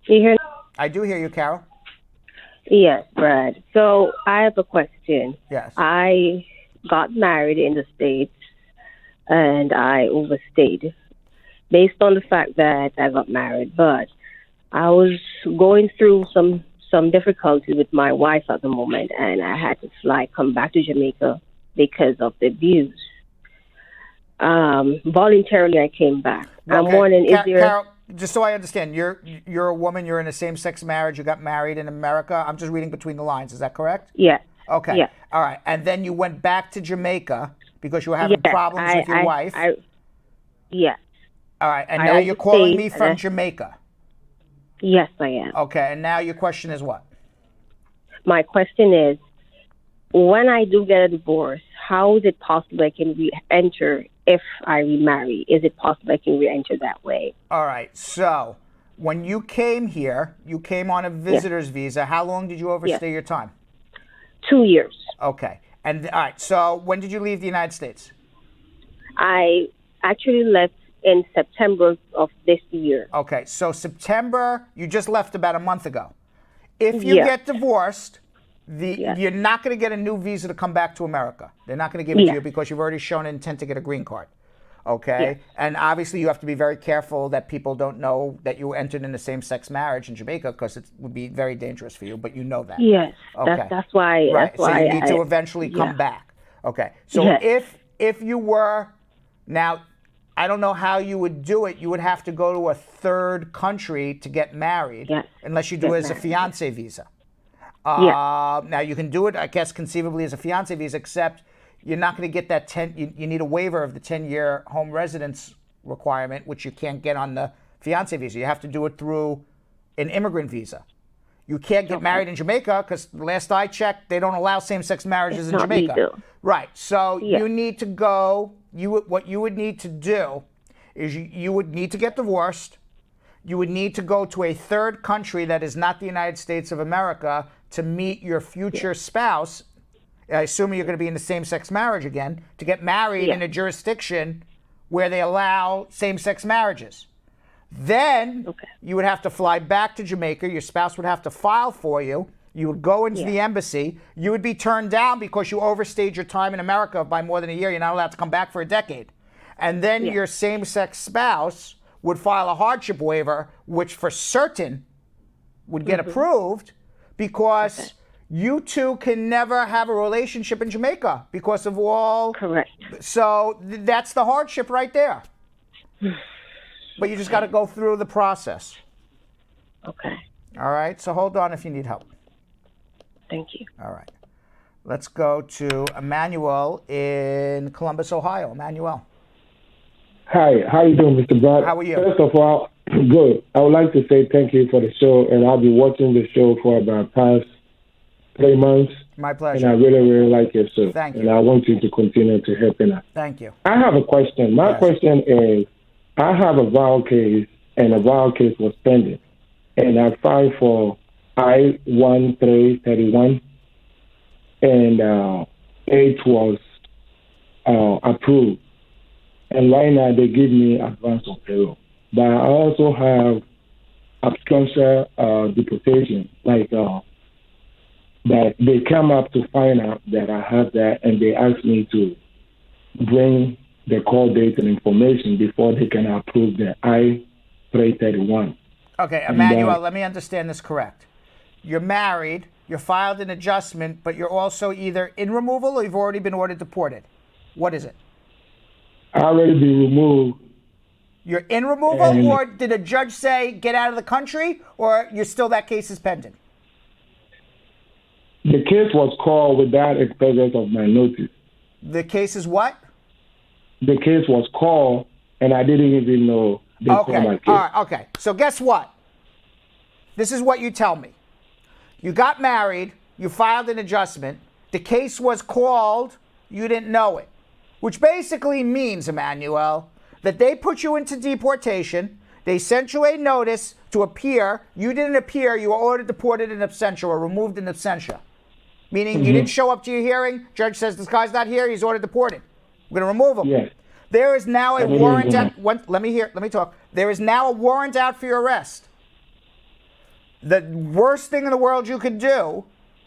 You hear? I do hear you, Carol. Yes, Brad. So I have a question. Yes. I got married in the States and I overstayed based on the fact that I got married. But I was going through some difficulty with my wife at the moment, and I had to come back to Jamaica because of the abuse. Voluntarily, I came back. I'm wondering, is there... Carol, just so I understand, you're a woman, you're in a same-sex marriage, you got married in America. I'm just reading between the lines. Is that correct? Yes. Okay. Yes. All right. And then you went back to Jamaica because you were having problems with your wife. Yes. All right. And now you're calling me from Jamaica. Yes, I am. Okay. And now your question is what? My question is, when I do get a divorce, how is it possible I can re-enter if I remarry? Is it possible I can re-enter that way? All right. So when you came here, you came on a visitor's visa. How long did you overstay your time? 2 years. Okay. And all right. So when did you leave the United States? I actually left in September of this year. Okay. So September, you just left about a month ago. If you get divorced, you're not going to get a new visa to come back to America. They're not going to give it to you because you've already shown intent to get a green card. Okay? Yes. And obviously you have to be very careful that people don't know that you entered in a same-sex marriage in Jamaica because it would be very dangerous for you, but you know that. Yes. Okay. That's why. Right. That's why so you need to eventually come back. Okay. So if you were, now, I don't know how you would do it. You would have to go to a third country to get married unless you do it as a fiancé visa. Now, you can do it, I guess, conceivably as a fiancé visa, except you're not going to get that you need a waiver of the 10-year home residence requirement, which you can't get on the fiancé visa. You have to do it through an immigrant visa. You can't get married in Jamaica because last I checked, they don't allow same-sex marriages in Jamaica. Legal. Right. So you need to go. What you would need to do is you would need to get divorced. You would need to go to a third country that is not the United States of America to meet your future spouse. I assume you're going to be in the same-sex marriage again, to get married in a jurisdiction where they allow same-sex marriages. Then you would have to fly back to Jamaica. Your spouse would have to file for you. You would go into the embassy. You would be turned down because you overstayed your time in America by more than a year. You're not allowed to come back for a decade. And then your same-sex spouse would file a hardship waiver, which for certain would get approved because you two can never have a relationship in Jamaica because of all... Correct. So that's the hardship right there. But you just got to go through the process. Okay. All right? So hold on if you need help. Thank you. All right. Let's go to Emmanuel in Columbus, Ohio. Emmanuel. Hi, how you doing, Mr. Brad? How are you? First of all, good. I would like to say thank you for the show, and I've been watching the show for about past 3 months. My pleasure. And I really, really like your show. Thank you. And I want you to continue to help me out. Thank you. I have a question. My question is, I have a viol case, and a viol case was pending, and I filed for I-1331, and 8 was approved. And right now they give me advance of payroll. But I also have absentia deportation, like that they come up to find out that I have that, and they ask me to bring the call date and information before they can approve the I-331. Okay, Emmanuel, let me understand this correct. You're married, you filed an adjustment, but you're also either in removal or you've already been ordered deported. What is it? I already been removed. You're in removal, or did a judge say get out of the country, or you're still that case is pending? The case was called without express of my notice. The case is what? The case was called, and I didn't even know they called my case. All right, okay. So guess what? This is what you tell me. You got married, you filed an adjustment, the case was called, you didn't know it. Which basically means, Emmanuel, that they put you into deportation, they sent you a notice to appear, you didn't appear, you were ordered deported in absentia or removed in absentia. Meaning you didn't show up to your hearing, judge says this guy's not here, he's ordered deported. We're going to remove him. Yes. There is now a warrant out. Let me talk. There is now a warrant out for your arrest. The worst thing in the world you could do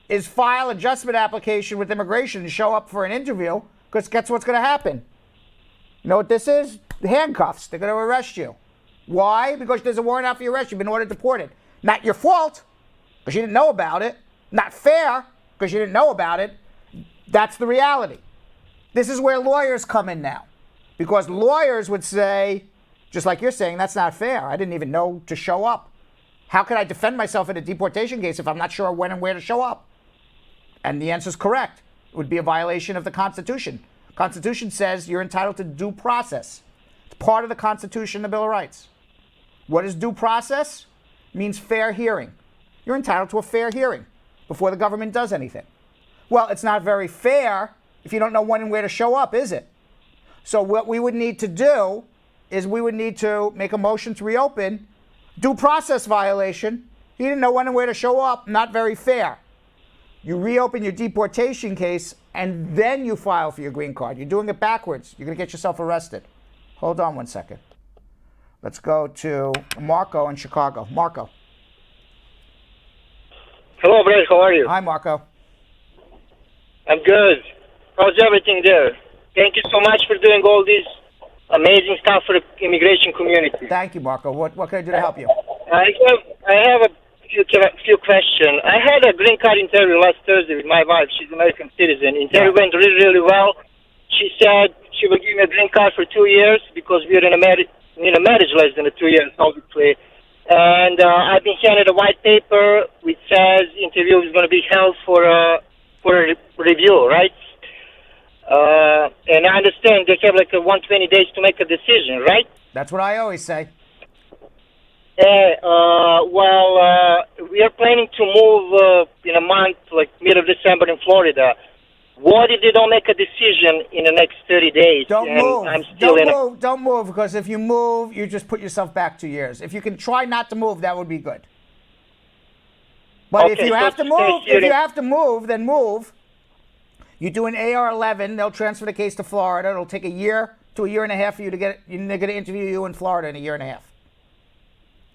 is file adjustment application with immigration and show up for an interview, because guess what's going to happen? You know what this is? The handcuffs. They're going to arrest you. Why? Because there's a warrant out for your arrest. You've been ordered deported. Not your fault, because you didn't know about it. Not fair, because you didn't know about it. That's the reality. This is where lawyers come in now. Because lawyers would say, just like you're saying, that's not fair. I didn't even know to show up. How could I defend myself in a deportation case if I'm not sure when and where to show up? And the answer is correct. It would be a violation of the Constitution. Constitution says you're entitled to due process. It's part of the Constitution, the Bill of Rights. What is due process? It means fair hearing. You're entitled to a fair hearing before the government does anything. Well, it's not very fair if you don't know when and where to show up, is it? So what we would need to do is we would need to make a motion to reopen. Due process violation. He didn't know when and where to show up. Not very fair. You reopen your deportation case and then you file for your green card. You're doing it backwards. You're going to get yourself arrested. Hold on one second. Let's go to Marco in Chicago. Marco. Hello, Brad. How are you? Hi, Marco. I'm good. How's everything there? Thank you so much for doing all this amazing stuff for the immigration community. Thank you, Marco. What can I do to help you? I have a few questions. I had a green card interview last Thursday with my wife. She's an American citizen. Interview went really, really well. She said she will give me a green card for 2 years because we're in a marriage less than 2 years, obviously. And I've been handed a white paper which says interview is going to be held for a review, right? And I understand they have like 120 days to make a decision, right? That's what I always say. We are planning to move in a month, like mid of December in Florida. What if they don't make a decision in the next 30 days? Don't move. Don't move, because if you move, you just put yourself back 2 years. If you can try not to move, that would be good. But okay, if you have to move, then move. You do an AR-11, they'll transfer the case to Florida. It'll take a year to a year and a half for you to get it. They're going to interview you in Florida in a year and a half.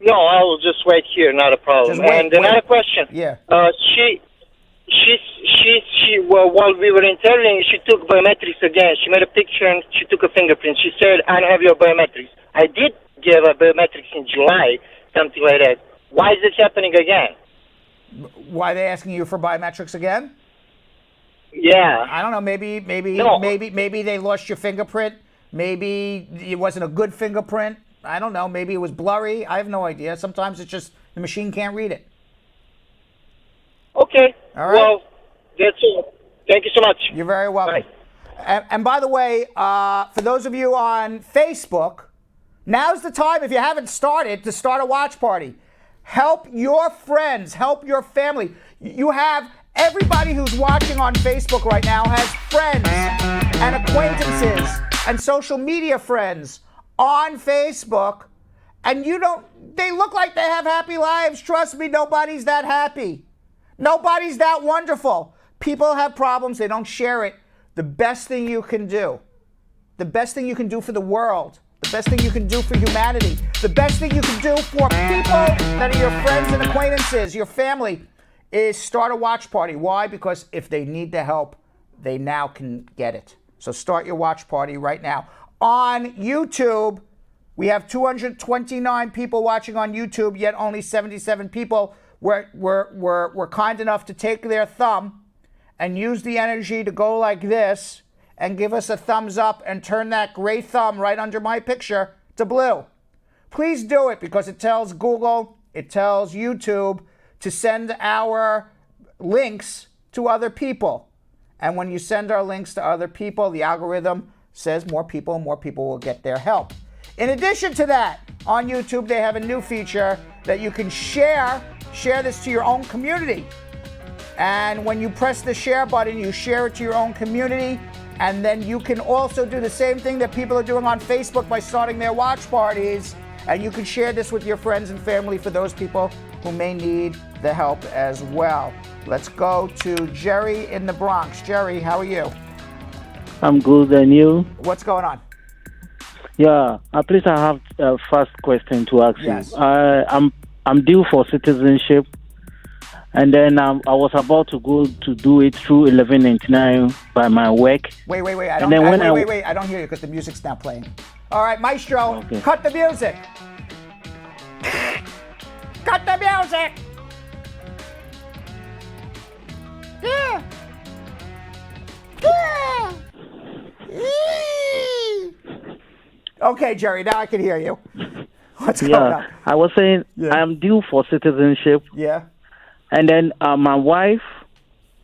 No, I will just wait here, not a problem. Another question. Yeah. While we were interviewing, she took biometrics again. She made a picture and she took a fingerprint. She said, I don't have your biometrics. I did give her biometrics in July, something like that. Why is this happening again? Why are they asking you for biometrics again? Yeah. I don't know. Maybe they lost your fingerprint. Maybe it wasn't a good fingerprint. I don't know. Maybe it was blurry. I have no idea. Sometimes it's just the machine can't read it. Okay. All right. Well, that's all. Thank you so much. You're very welcome. And by the way, for those of you on Facebook, now's the time, if you haven't started, to start a watch party. Help your friends. Help your family. You have everybody who's watching on Facebook right now has friends and acquaintances and social media friends on Facebook, and they look like they have happy lives. Trust me, nobody's that happy. Nobody's that wonderful. People have problems, they don't share it. the best thing you can do, the best thing you can do for the world, the best thing you can do for humanity, the best thing you can do for people that are your friends and acquaintances, your family, is start a watch party. Why? Because if they need the help, they now can get it. So start your watch party right now. On YouTube, we have 229 people watching on YouTube, yet only 77 people were kind enough to take their thumb and use the energy to go like this and give us a thumbs up and turn that gray thumb right under my picture to blue. Please do it, because it tells Google, it tells YouTube to send our links to other people. And when you send our links to other people, the algorithm says more people will get their help. In addition to that, on YouTube, they have a new feature that you can share this to your own community. And when you press the share button, you share it to your own community. And then you can also do the same thing that people are doing on Facebook by starting their watch parties. And you can share this with your friends and family for those people who may need the help as well. Let's go to Jerry in the Bronx. Jerry, how are you? I'm good, and you? What's going on? Yeah, please, I have a first question to ask Yes. you. I'm due for citizenship, and then I was about to go to do it through 1199 by my work. Wait. I And then don't, when wait. I don't hear you because the music's not playing. All right, Maestro, Okay. cut the music. Cut the music. Yeah. Okay, Jerry, now I can hear you. What's going on? Yeah, I was saying Yeah. I'm due for citizenship, Yeah. and then my wife,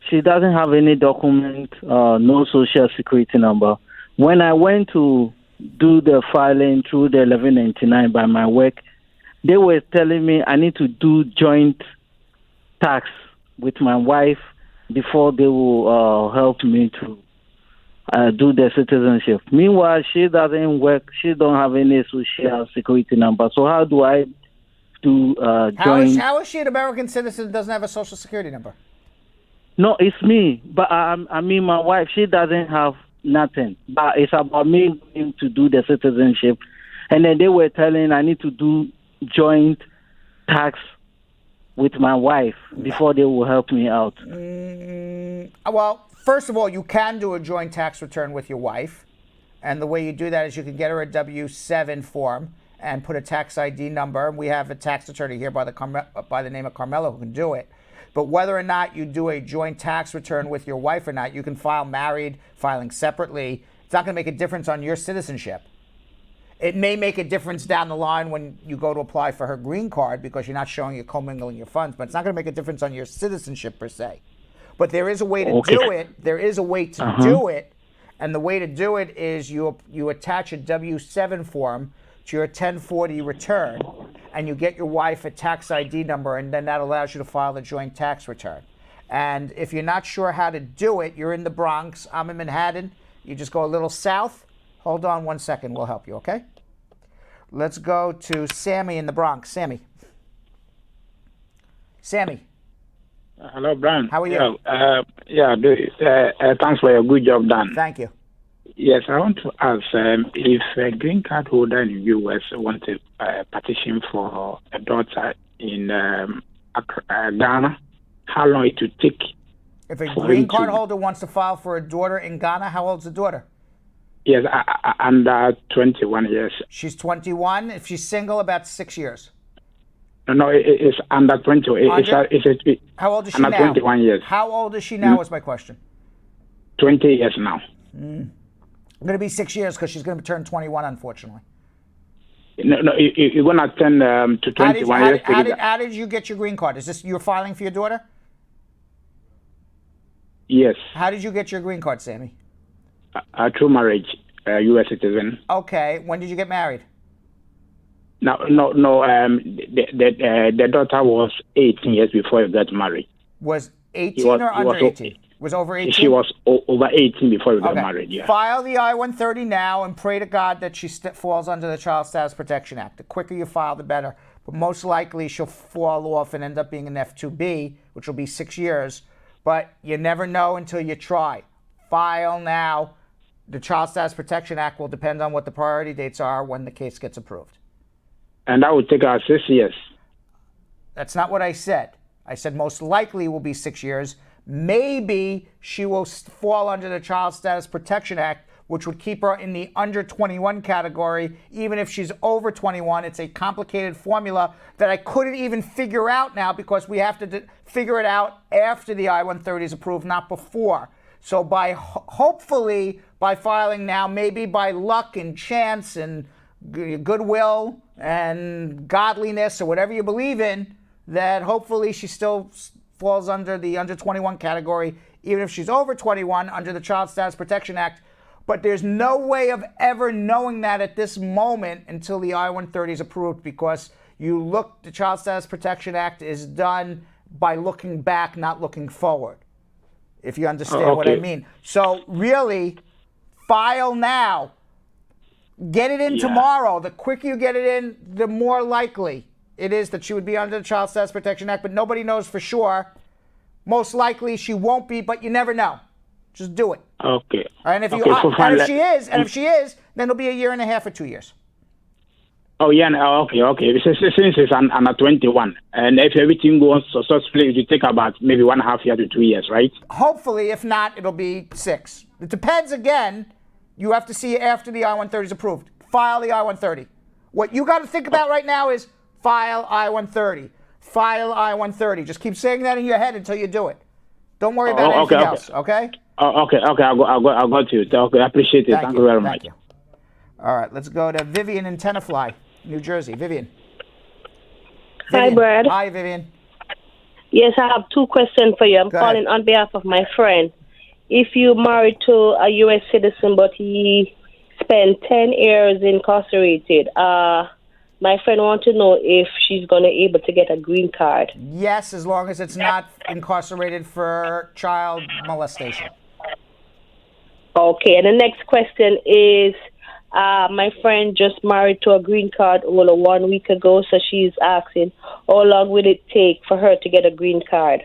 she doesn't have any document, no social security number. When I went to do the filing through the 1199 by my work, they were telling me I need to do joint tax with my wife before they will help me to do the citizenship. Meanwhile, she doesn't work. She don't have any social security number. So how do I do joint? How is she an American citizen and doesn't have a social security number? No, it's me. But I mean, my wife, she doesn't have nothing. But it's about me going to do the citizenship. And then they were telling I need to do joint tax with my wife before they will help me out. Well, first of all, you can do a joint tax return with your wife. And the way you do that is you can get her a W-7 form and put a tax ID number. We have a tax attorney here by the name of Carmelo who can do it. But whether or not you do a joint tax return with your wife or not, you can file married, filing separately. It's not going to make a difference on your citizenship. It may make a difference down the line when you go to apply for her green card because you're not showing you're commingling your funds, but it's not going to make a difference on your citizenship per se. But there is a way to do it. There is a way to do it. And the way to do it is you attach a W-7 form to your 1040 return, and you get your wife a tax ID number, and then that allows you to file the joint tax return. And if you're not sure how to do it, you're in the Bronx, I'm in Manhattan, you just go a little south. Hold on 1 second, we'll help you, okay? Let's go to Sammy in the Bronx. Sammy. Hello, Brian. How are you? Thanks for your good job done. Thank you. Yes, I want to ask if a green card holder in the U.S. wants to petition for a daughter in Ghana, how long it will take? If a green card holder wants to file for a daughter in Ghana, how old's the daughter? Yes, under 21 years. She's 21. If she's single, about 6 years. No, it's under 20. How old is she under now? 21 years. How old is she now is my question. 20 years now. I'm going to be 6 years because she's going to turn 21, unfortunately. No, you're going to turn to 21 years. How did you get your green card? Is this you're filing for your daughter? Yes. How did you get your green card, Sammy? Through marriage, U.S. citizen. Okay. When did you get married? No. The daughter was 18 years before you got married. Was 18 or under 18? Was over 18? She was over 18 before we got married, yeah. File the I-130 now and pray to God that she falls under the Child Status Protection Act. The quicker you file, the better. But most likely she'll fall off and end up being an F2B, which will be 6 years. But you never know until you try. File now. The Child Status Protection Act will depend on what the priority dates are when the case gets approved. And that would take us 6 years. That's not what I said. I said most likely will be 6 years. Maybe she will fall under the Child Status Protection Act, which would keep her in the under 21 category. Even if she's over 21, it's a complicated formula that I couldn't even figure out now because we have to figure it out after the I-130 is approved, not before. So hopefully by filing now, maybe by luck and chance and goodwill and godliness or whatever you believe in, that hopefully she still falls under the under 21 category, even if she's over 21 under the Child Status Protection Act. But there's no way of ever knowing that at this moment until the I-130 is approved, because the Child Status Protection Act is done by looking back, not looking forward, if you understand what I mean. So really, file now. Get it in tomorrow. The quicker you get it in, the more likely it is that she would be under the Child Status Protection Act, but nobody knows for sure. Most likely she won't be, but you never know. Just do it. Okay. And if she is, then it'll be a year and a half or 2 years. Oh, yeah. Okay. Since it's under 21, and if everything goes successfully, it will take about maybe 1.5 years to 2 years, right? Hopefully, if not, it'll be 6. It depends again. You have to see after the I-130 is approved. File the I-130. What you got to think about right now is file I-130. File I-130. Just keep saying that in your head until you do it. Don't worry about anything else, okay? Okay. I'll got you. Okay, I appreciate it. Thank you very much. You. All right, let's go to Vivian in Tenafly, New Jersey. Vivian. Hi, Brad. Hi, Vivian. Yes, I have 2 questions for you. I'm calling on behalf of my friend. If you're married to a U.S. citizen, but he spent 10 years incarcerated, my friend wants to know if she's going to be able to get a green card. Yes, as long as it's not incarcerated for child molestation. Okay, and the next question is, my friend just married to a green card holder 1 week ago, so she's asking, how long will it take for her to get a green card?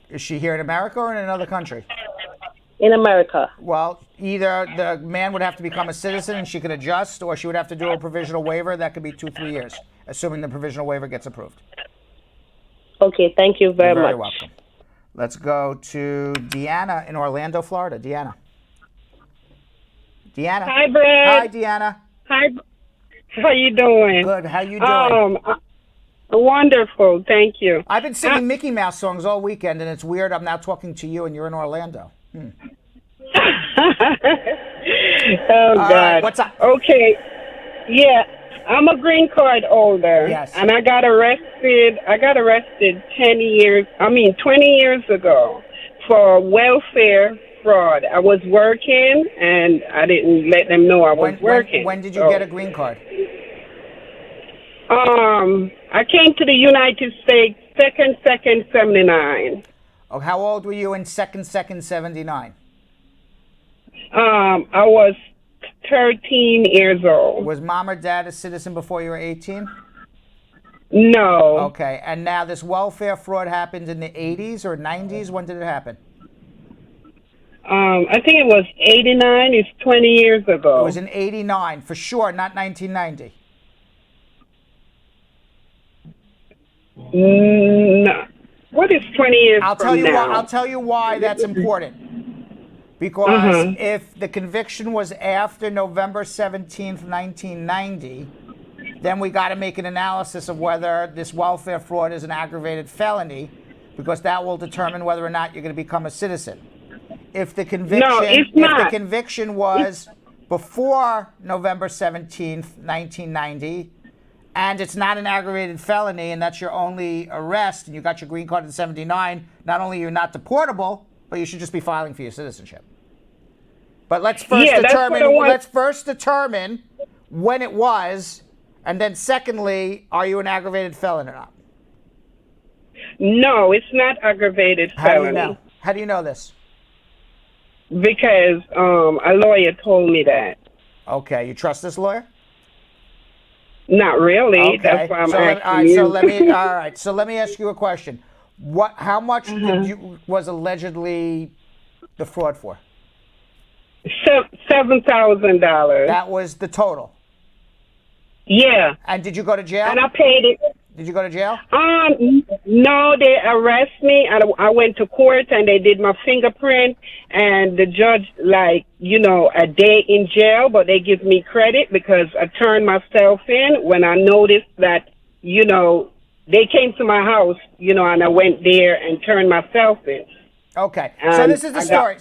Is she here in America or in another country? In America. Well, either the man would have to become a citizen and she could adjust, or she would have to do a provisional waiver. That could be 2-3 years, assuming the provisional waiver gets approved. Okay, thank you very much. You're very welcome. Let's go to Deanna in Orlando, Florida. Deanna. Hi, Brad. Hi, Deanna. Hi. How you doing? Good. How you doing? Wonderful. Thank you. I've been singing Mickey Mouse songs all weekend, and it's weird. I'm now talking to you, and you're in Orlando. Oh, God. Right, what's up? Okay. Yeah, I'm a green card holder. Yes. And I got arrested 20 years ago for welfare fraud. I was working, and I didn't let them know I was working. When did you get a green card? I came to the United States 2/2/79. Oh, how old were you in 2/2/79? I was 13 years old. Was mom or dad a citizen before you were 18? No. Okay, and now this welfare fraud happened in the 80s or 90s? When did it happen? I think it was 89. It's 20 years ago. It was in 89, for sure, not 1990. No. What is 20 years I'll tell you why that's important. Because if the conviction was after November 17th, 1990, then we got to make an analysis of whether this welfare fraud is an aggravated felony, because that will determine whether or not you're going to become a citizen. If the conviction was before November 17th, 1990, and it's not an aggravated felony, and that's your only arrest, and you got your green card in 79, not only you're not deportable, but you should just be filing for your citizenship. But let's first determine when it was, and then secondly, are you an aggravated felon or not? No, it's not aggravated felony. How do you know this? Because a lawyer told me that. Okay, you trust this lawyer? Not really. Okay. That's why I'm asking you. So let me ask you a question. How much was allegedly the fraud for? $7,000. That was the total. Yeah. And did you go to jail? And I paid it. Did you go to jail? No, they arrested me. I went to court and they did my fingerprint. And the judge, like, a day in jail, but they give me credit because I turned myself in when I noticed that, they came to my house, and I went there and turned myself in. Okay. So this is the story.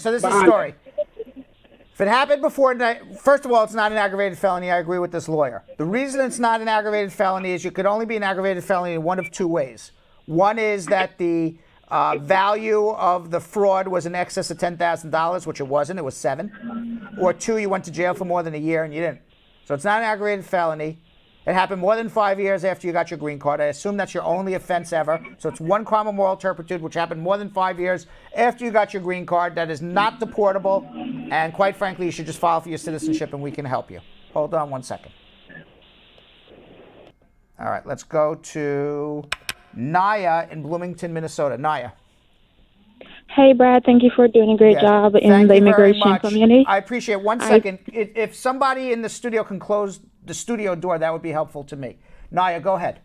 If it happened before, first of all, it's not an aggravated felony. I agree with this lawyer. The reason it's not an aggravated felony is you could only be an aggravated felony in one of two ways. One is that the value of the fraud was in excess of $10,000, which it wasn't. It was $7,000. Or two, you went to jail for more than a year and you didn't. So it's not an aggravated felony. It happened more than 5 years after you got your green card. I assume that's your only offense ever. So it's one crime of moral turpitude, which happened more than 5 years after you got your green card. That is not deportable. And quite frankly, you should just file for your citizenship and we can help you. Hold on one second. All right, let's go to Naya in Bloomington, Minnesota. Naya. Hey, Brad. Thank you for doing a great job in the immigration community. I appreciate it. 1 second. If somebody in the studio can close the studio door, that would be helpful to me. Naya, go ahead.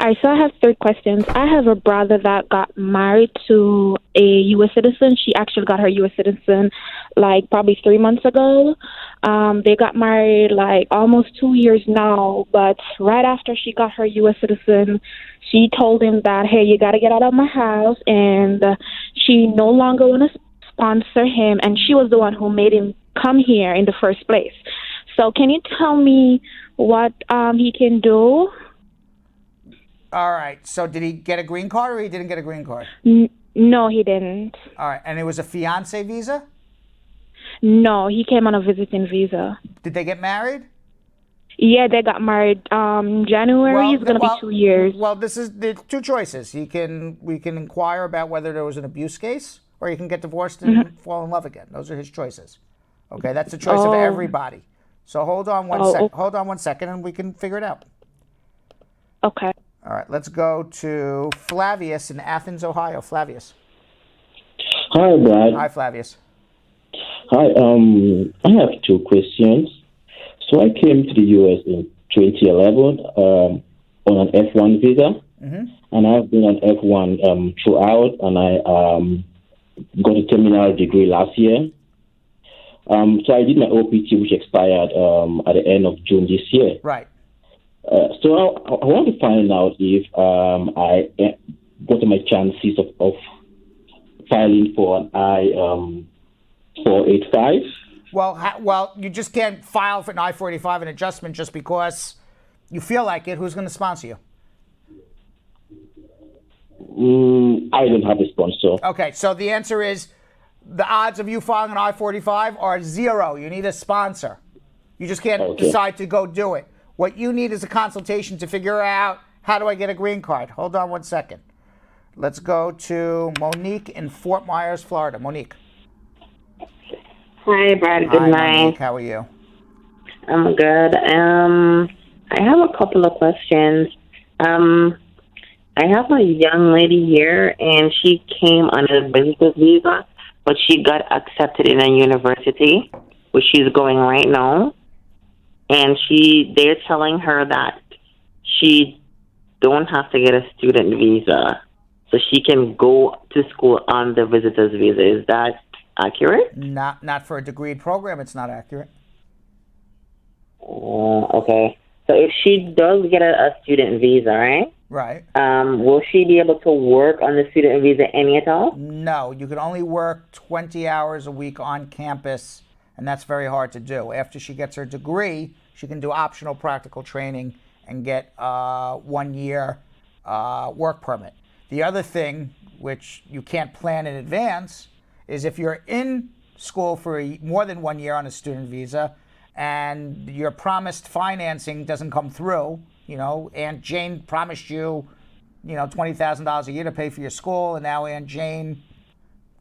All right, so I have 3 questions. I have a brother that got married to a U.S. citizen. She actually got her U.S. citizen probably 3 months ago. They got married almost 2 years now, but right after she got her U.S. citizen, she told him that, hey, you got to get out of my house, and she no longer want to sponsor him, and she was the one who made him come here in the first place. So can you tell me what he can do? All right. So did he get a green card or he didn't get a green card? No, he didn't. All right. And it was a fiancé visa? No, he came on a visiting visa. Did they get married? Yeah, they got married January. It's going to be 2 years. Well, there's 2 choices. We can inquire about whether there was an abuse case, or you can get divorced and fall in love again. Those are his choices. Okay, that's the choice of everybody. So hold on one second. Hold on 1 second, and we can figure it out. Okay. All right, let's go to Flavius in Athens, Ohio. Flavius. Hi, Brad. Hi, Flavius. Hi. I have 2 questions. So I came to the U.S. in 2011 on an F1 visa, and I've been on F1 throughout, and I got a terminal degree last year. So I did my OPT, which expired at the end of June this year. Right. So I want to find out if what are my chances of filing for an I-485. Well, you just can't file for an I-485 an adjustment just because you feel like it. Who's going to sponsor you? I don't have a sponsor. Okay, so the answer is the odds of you filing an I-485 are 0. You need a sponsor. You just can't decide to go do it. What you need is a consultation to figure out, how do I get a green card? Hold on 1 second. Let's go to Monique in Fort Myers, Florida. Monique. Hi, Brad. Good night. Monique, how are you? I'm good. I have a couple of questions. I have a young lady here, and she came on a visitor's visa, but she got accepted in a university, where she's going right now. And they're telling her that she don't have to get a student visa, so she can go to school on the visitor's visa. Is that accurate? Not for a degreed program. It's not accurate. Okay. So if she does get a student visa, right? Right. Will she be able to work on the student visa any at all? No, you can only work 20 hours a week on campus, and that's very hard to do. After she gets her degree, she can do optional practical training and get a 1-year work permit. The other thing, which you can't plan in advance, is if you're in school for more than 1 year on a student visa and your promised financing doesn't come through, Aunt Jane promised you, $20,000 a year to pay for your school, and now Aunt Jane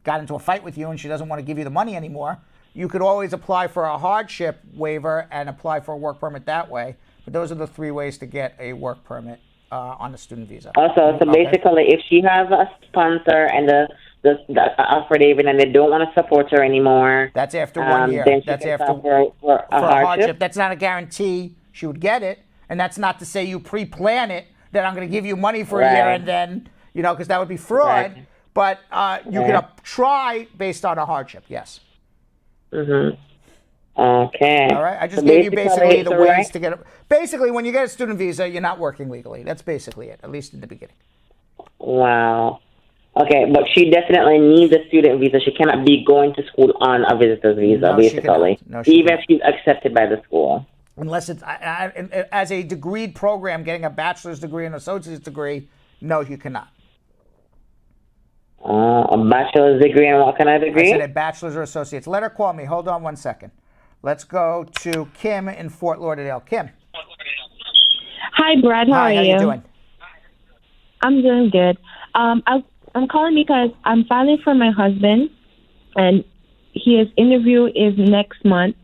got into a fight with you and she doesn't want to give you the money anymore, you could always apply for a hardship waiver and apply for a work permit that way. But those are the 3 ways to get a work permit on a student visa. Also, so basically, if she has a sponsor and the the affidavit and they don't want to support her anymore. That's after 1 year. Then she That's can after file for a hardship. That's not a guarantee she would get it, and that's not to say you pre-plan it that I'm going to give you money for a year and then because that would be fraud. Right. But you can try based on a hardship. Yes. Mhm. Okay. All right. I just So gave you basically the ways right? to get it. Basically, when you get a student visa, you're not working legally. That's basically it, at least in the beginning. Wow. Okay, but she definitely needs a student visa. She cannot be going to school on a visitor's visa, No, she basically. cannot. No, she even if she's accepted by the school. Unless it's as a degreed program, getting a bachelor's degree and an associate's degree, no, you cannot. A bachelor's degree and what kind of degree? I said a bachelor's or associate's. Let her call me. Hold on 1 second. Let's go to Kim in Fort Lauderdale. Kim. Hi, Brad. How are you? How you doing? I'm doing good. I'm calling because I'm filing for my husband, and his interview is next month,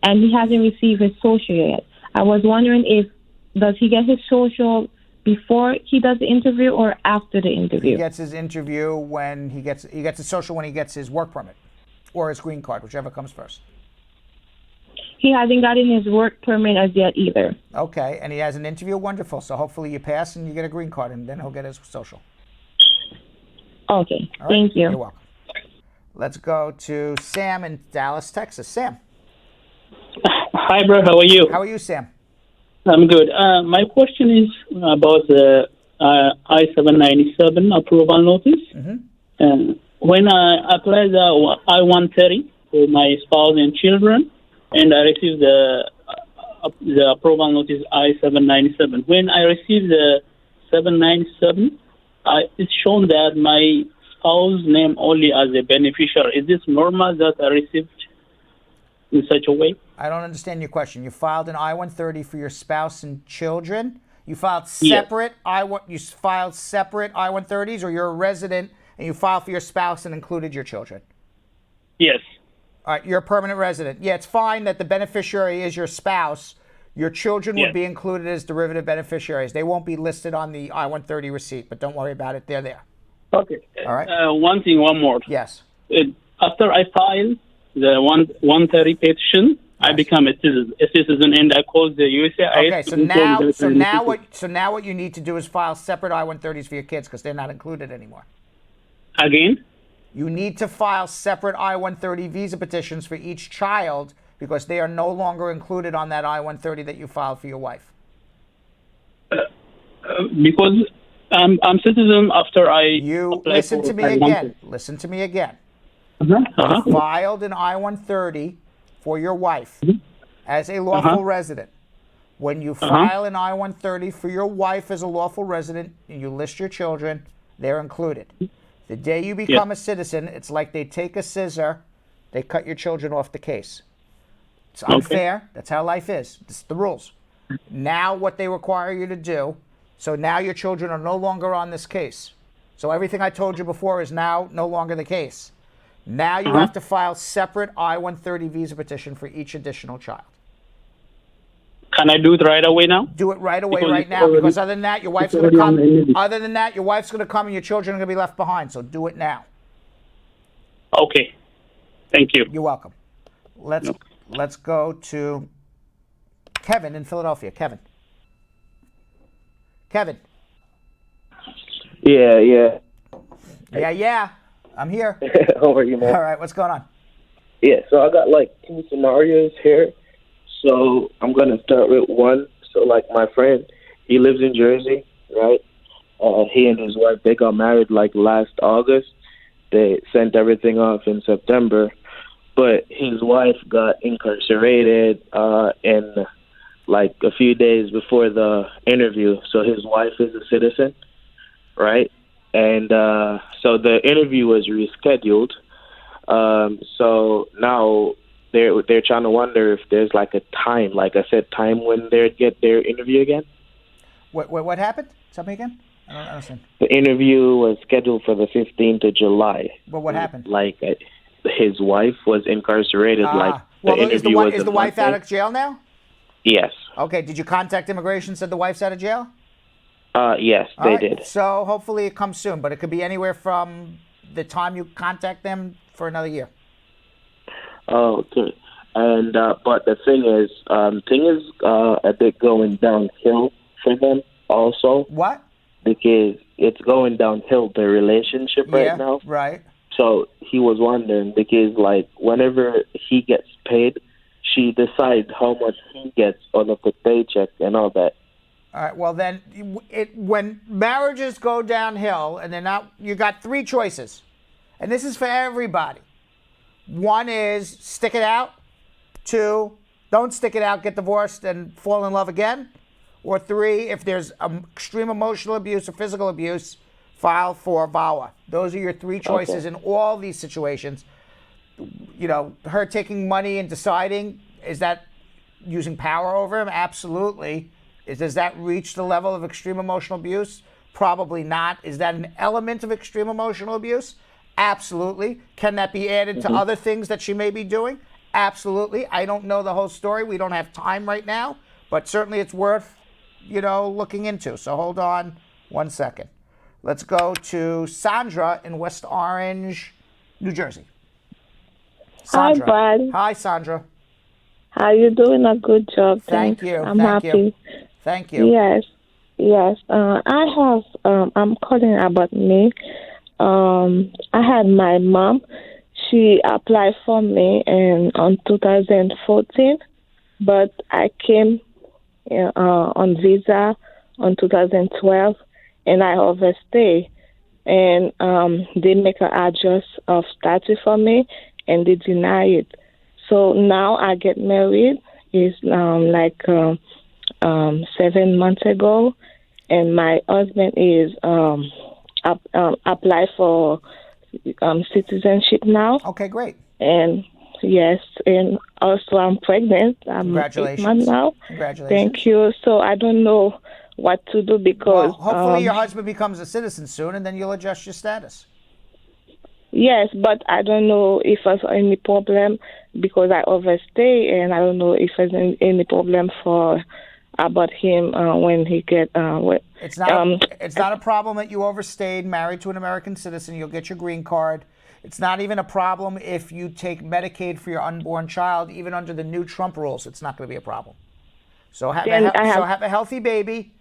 and he hasn't received his social yet. I was wondering does he get his social before he does the interview or after the interview? He gets his interview when he gets his social when he gets his work permit or his green card, whichever comes first. He hasn't gotten his work permit as yet either. Okay, and he has an interview. Wonderful. So hopefully you pass and you get a green card, and then he'll get his social. Okay, All right? thank you. You're welcome. Let's go to Sam in Dallas, Texas. Sam. Hi, bro. How are you? How are you, Sam? I'm good. My question is about the I-797 approval notice. When I applied the I-130 for my spouse and children, and I received the approval notice I-797. When I received the 797, it's shown that my spouse name only as a beneficiary. Is this normal that I received in such a way? I don't understand your question. You filed an I-130 for your spouse and children. You filed separate I-130s, or you're a resident and you filed for your spouse and included your children? Yes. All right, you're a permanent resident. Yeah, it's fine that the beneficiary is your spouse. Your children would be included as derivative beneficiaries. They won't be listed on the I-130 receipt, but don't worry about it. They're there. Okay. All right. One more. Yes. After I filed the 130 petition, I become a citizen, and I called the USCIS. Okay, so now what you need to do is file separate I-130s for your kids because they're not included anymore. Again? You need to file separate I-130 visa petitions for each child because they are no longer included on that I-130 that you filed for your wife. Because I'm citizen after Listen to me again. Listen to me again. You filed an I-130 for your wife as a lawful resident. When you file an I-130 for your wife as a lawful resident and you list your children, they're included. The day you become a citizen, it's like they take a scissor, they cut your children off the case. It's unfair. That's how life is. It's the rules. Now what they require you to do, so now your children are no longer on this case. So everything I told you before is now no longer the case. Now you have to file separate I-130 visa petition for each additional child. Can I do it right away now? Do it right away, right now, because other than that, your wife's going to come. Other than that, your wife's going to come and your children are going to be left behind. So do it now. Okay. Thank you. You're welcome. Let's go to Kevin in Philadelphia. Kevin. Yeah. Yeah. I'm here. How are you, man? All right. What's going on? Yeah. So I got like two scenarios here. So I'm gonna start with one. So like my friend, he lives in Jersey, right? He and his wife, they got married like last August. They sent everything off in September, but his wife got incarcerated in like a few days before the interview. So his wife is a citizen, right? And so the interview was rescheduled. So now they're trying to wonder if there's like a time, like I said, time when they get their interview again. What happened? Tell me again. I don't understand. The interview was scheduled for the 15th of July. But what happened? Like his wife was incarcerated. Is the wife out of jail now? Yes. Okay. Did you contact immigration? Said the wife's out of jail? Yes, they did. So hopefully it comes soon, but it could be anywhere from the time you contact them for another year. Oh, okay. And but the thing is a bit going downhill for them also. What? Because it's going downhill, the relationship right now. Right. So he was wondering because, like, whenever he gets paid, she decides how much he gets on the paycheck and all that. All right. Well, then, when marriages go downhill and they're not, you got three choices, and this is for everybody. One is stick it out. Two, don't stick it out, get divorced, and fall in love again. Or three, if there's extreme emotional abuse or physical abuse, file for VAWA. Those are your three choices in all these situations. You know, her taking money and deciding, is that using power over him? Absolutely. Does that reach the level of extreme emotional abuse? Probably not. Is that an element of extreme emotional abuse? Absolutely. Can that be added to other things that she may be doing? Absolutely. I don't know the whole story. We don't have time right now, but certainly it's worth, you know, looking into. So hold on one second. Let's go to Sandra in West Orange, New Jersey. Sandra. Hi, Brad. Hi, Sandra. How you doing? A good job. Thank Thanks. you. I'm Thank happy. you. Thank you. Yes. I have. I'm calling about me. I had my mom. She applied for me on 2014, but I came on visa on 2012, and I overstayed. And they make an address of status for me, and they deny it. So now I get married. It's 7 months ago, and my husband is apply for citizenship now. Okay, great. And yes, and also I'm pregnant. I'm 8 months now. Congratulations. Thank you. So I don't know what to do because hopefully your husband becomes a citizen soon, and then you'll adjust your status. Yes, but I don't know if there's any problem because I overstay, and I don't know if there's any problem about him when he get. It's not a problem that you overstayed, married to an American citizen. You'll get your green card. It's not even a problem if you take Medicaid for your unborn child, even under the new Trump rules. It's not going to be a problem. So have a healthy baby.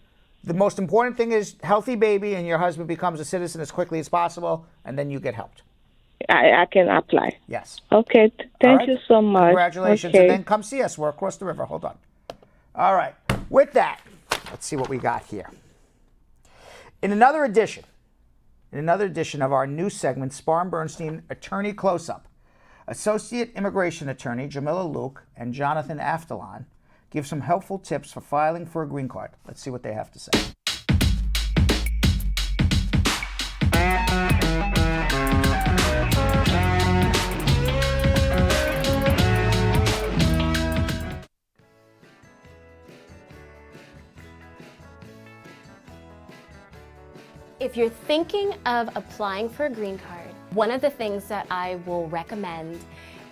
The most important thing is healthy baby, and your husband becomes a citizen as quickly as possible, and then you get helped. I can apply. Yes. Okay. Thank you so much. Congratulations. Okay. And then come see us. We're across the river. Hold on. All right. With that, let's see what we got here. In another edition of our new segment, Spar and Bernstein Attorney Close-Up, Associate Immigration Attorney Jamila Luke and Jonathan Aftalan give some helpful tips for filing for a green card. Let's see what they have to say. If you're thinking of applying for a green card, one of the things that I will recommend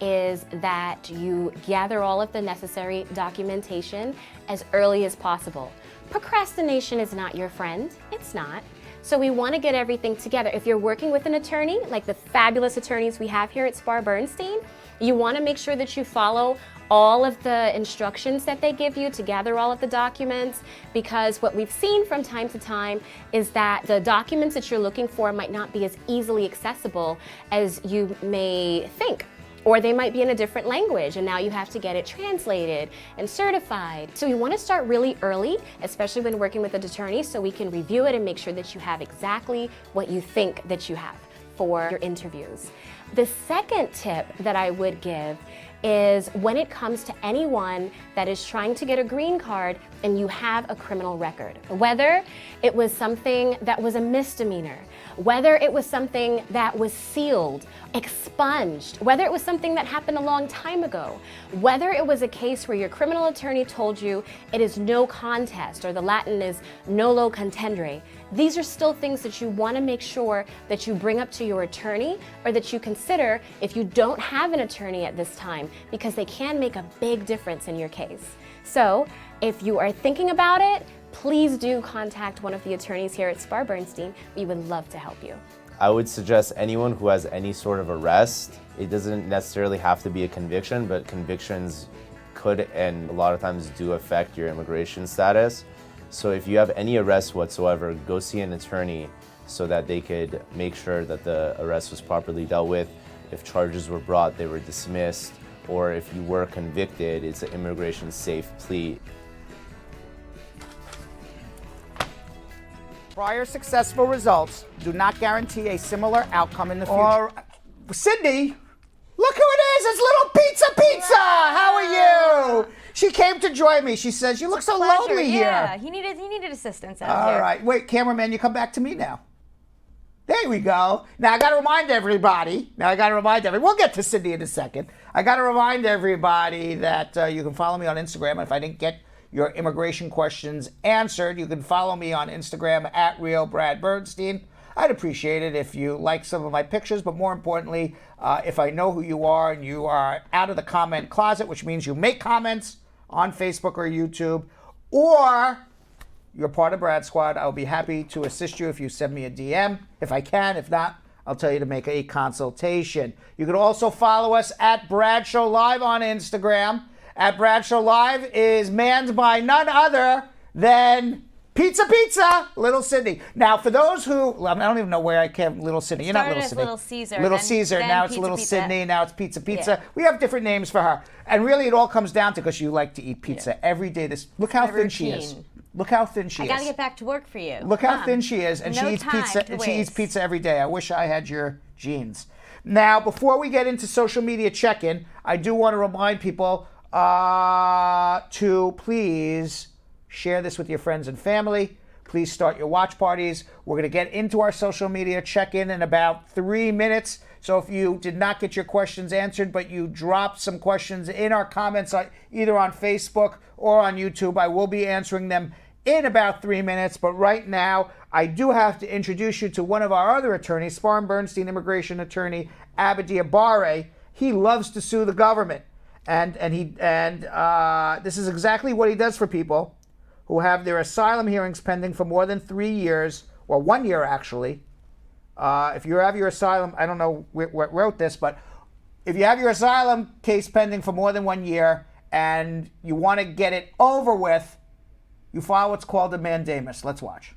is that you gather all of the necessary documentation as early as possible. Procrastination is not your friend. It's not. So we want to get everything together. If you're working with an attorney, like the fabulous attorneys we have here at Spar Bernstein, you want to make sure that you follow all of the instructions that they give you to gather all of the documents, because what we've seen from time to time is that the documents that you're looking for might not be as easily accessible as you may think. Or they might be in a different language, and now you have to get it translated and certified. So you want to start really early, especially when working with an attorney, so we can review it and make sure that you have exactly what you think that you have for your interviews. The second tip that I would give is when it comes to anyone that is trying to get a green card and you have a criminal record, whether it was something that was a misdemeanor, whether it was something that was sealed, expunged, whether it was something that happened a long time ago, whether it was a case where your criminal attorney told you it is no contest, or the Latin is nolo contendere, these are still things that you want to make sure that you bring up to your attorney, or that you consider if you don't have an attorney at this time, because they can make a big difference in your case. So if you are thinking about it, please do contact one of the attorneys here at Spar Bernstein. We would love to help you. I would suggest anyone who has any sort of arrest, it doesn't necessarily have to be a conviction, but convictions could and a lot of times do affect your immigration status. So if you have any arrests whatsoever, go see an attorney so that they could make sure that the arrest was properly dealt with. If charges were brought, they were dismissed, or if you were convicted, it's an immigration safe plea. Prior successful results do not guarantee a similar outcome in the future. Sydney, look who it is! It's Little Pizza! How are you? She came to join me. She says, "You look so lonely Yeah, here." he needed assistance out All here. right, wait, cameraman, you come back to me now. There we go. Now I got to remind everybody. We'll get to Sydney in a second. I got to remind everybody that you can follow me on Instagram. If I didn't get your immigration questions answered, you can follow me on Instagram at @RealBradBernstein. I'd appreciate it if you like some of my pictures, but more importantly, if I know who you are and you are out of the comment closet, which means you make comments on Facebook or YouTube, or you're part of Brad Squad, I'll be happy to assist you if you send me a DM, if I can. If not, I'll tell you to make a consultation. You can also follow us at Bradshaw Live on Instagram. At Bradshaw Live is manned by none other than Pizza, Little Sydney. Now, for those who, I don't even know where I came, Little Sydney. You're not Little Started as Sydney. Little Caesar, Little then- Caesar. then Now it's Pizza Little Pizza. Sydney. Now it's Pizza. Yeah. We have different names for her. And really, it all comes down to because you like to eat pizza every day. Look how My thin she is. routine. Look how thin she I is. got to get back to work for you. Look how thin she is, and No she eats time pizza. to And she eats waste. pizza every day. I wish I had your genes. Now, before we get into social media check-in, I do want to remind people to please share this with your friends and family. Please start your watch parties. We're going to get into our social media check-in in about 3 minutes. So if you did not get your questions answered, but you dropped some questions in our comments, either on Facebook or on YouTube, I will be answering them in about 3 minutes. But right now, I do have to introduce you to one of our other attorneys, Bernstein immigration attorney Abadi Abare. He loves to sue the government, and this is exactly what he does for people who have their asylum hearings pending for more than 3 years, or 1 year actually. If you have your asylum, I don't know what wrote this, but if you have your asylum case pending for more than 1 year and you want to get it over with, you file what's called a mandamus. Let's watch.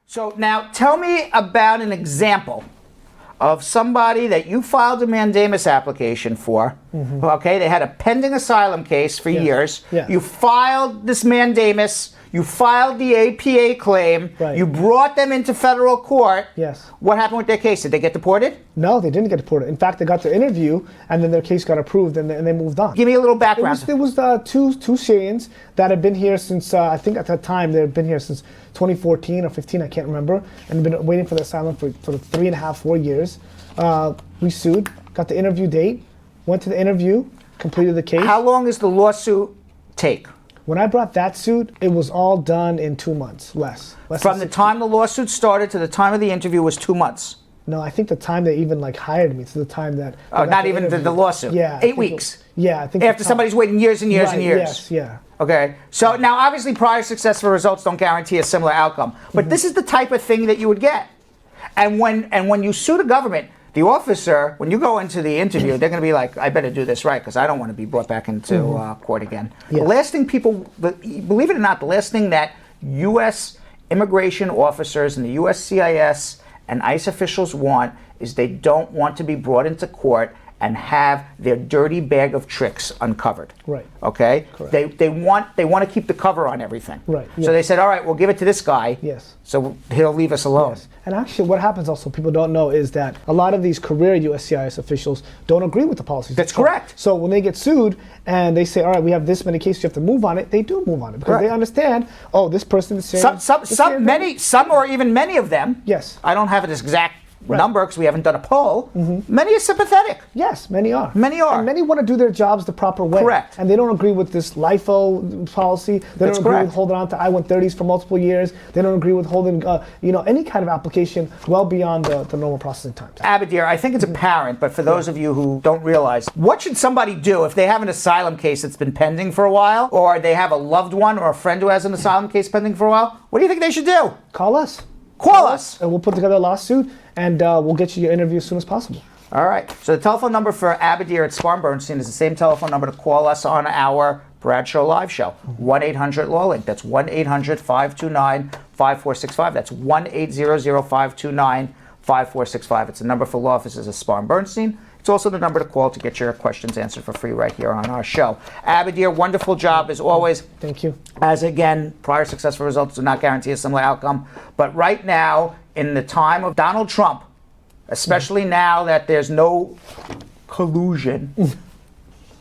So now tell me about an example of somebody that you filed a mandamus application for. Okay, they had a pending asylum case for years. Yeah. You filed this mandamus, you filed the APA claim, you brought them into federal court. Yes. What happened with their case? Did they get deported? No, they didn't get deported. In fact, they got their interview, and then their case got approved, and they moved on. Give me a little background. It was two Syrians that had been here since, I think at that time, they had been here since 2014 or 15, I can't remember, and been waiting for the asylum for 3.5, 4 years. We sued, got the interview date, went to the interview, completed the case. How long does the lawsuit take? When I brought that suit, it was all done in 2 months, less From the time the lawsuit started to the time of the interview was 2 months. No, I think the time they even hired me to the time that. Oh, not even the lawsuit. Yeah. 8 weeks. Yeah, I think. After somebody's waiting years and years and years. Yes, yeah. Okay, so now obviously prior successful results don't guarantee a similar outcome, but this is the type of thing that you would get. And when you sue the government, the officer, when you go into the interview, they're going to be like, I better do this right because I don't want to be brought back into court again. The last thing people, believe it or not, the last thing that U.S. immigration officers and the USCIS and ICE officials want is they don't want to be brought into court and have their dirty bag of tricks uncovered. Right. Okay? They want to keep the cover on everything. Right. So they said, all right, we'll give it to this guy. Yes. So he'll leave us alone. Yes. And actually what happens also, people don't know, is that a lot of these career USCIS officials don't agree with the policies. That's correct. So when they get sued and they say, all right, we have this many cases, you have to move on it, they do move on it because they understand, oh, this person is Syrian. Some or even many of them. Yes. I don't have this exact number, because we haven't done a poll, many are sympathetic. Yes, many are. Many are. And many want to do their jobs the proper way. Correct. And they don't agree with this LIFO policy. They don't agree with holding on to I-130s for multiple years. They don't agree with holding, any kind of application well beyond the normal processing times. Abadir, I think it's apparent, but for those of you who don't realize, what should somebody do if they have an asylum case that's been pending for a while, or they have a loved one or a friend who has an asylum case pending for a while? What do you think they should do? Call us. Call us. And we'll put together a lawsuit, and we'll get you your interview as soon as possible. All right. So the telephone number for Abadir at Sparm Bernstein is the same telephone number to call us on our Bradshaw Live show. 1-800-LAW-LINK. That's 1-800-529-5465. That's 1-800-529-5465. It's the number for law offices at Sparm Bernstein. It's also the number to call to get your questions answered for free right here on our show. Abadir, wonderful job as always. Thank you. As again, prior successful results do not guarantee a similar outcome. But right now, in the time of Donald Trump, especially now that there's no collusion,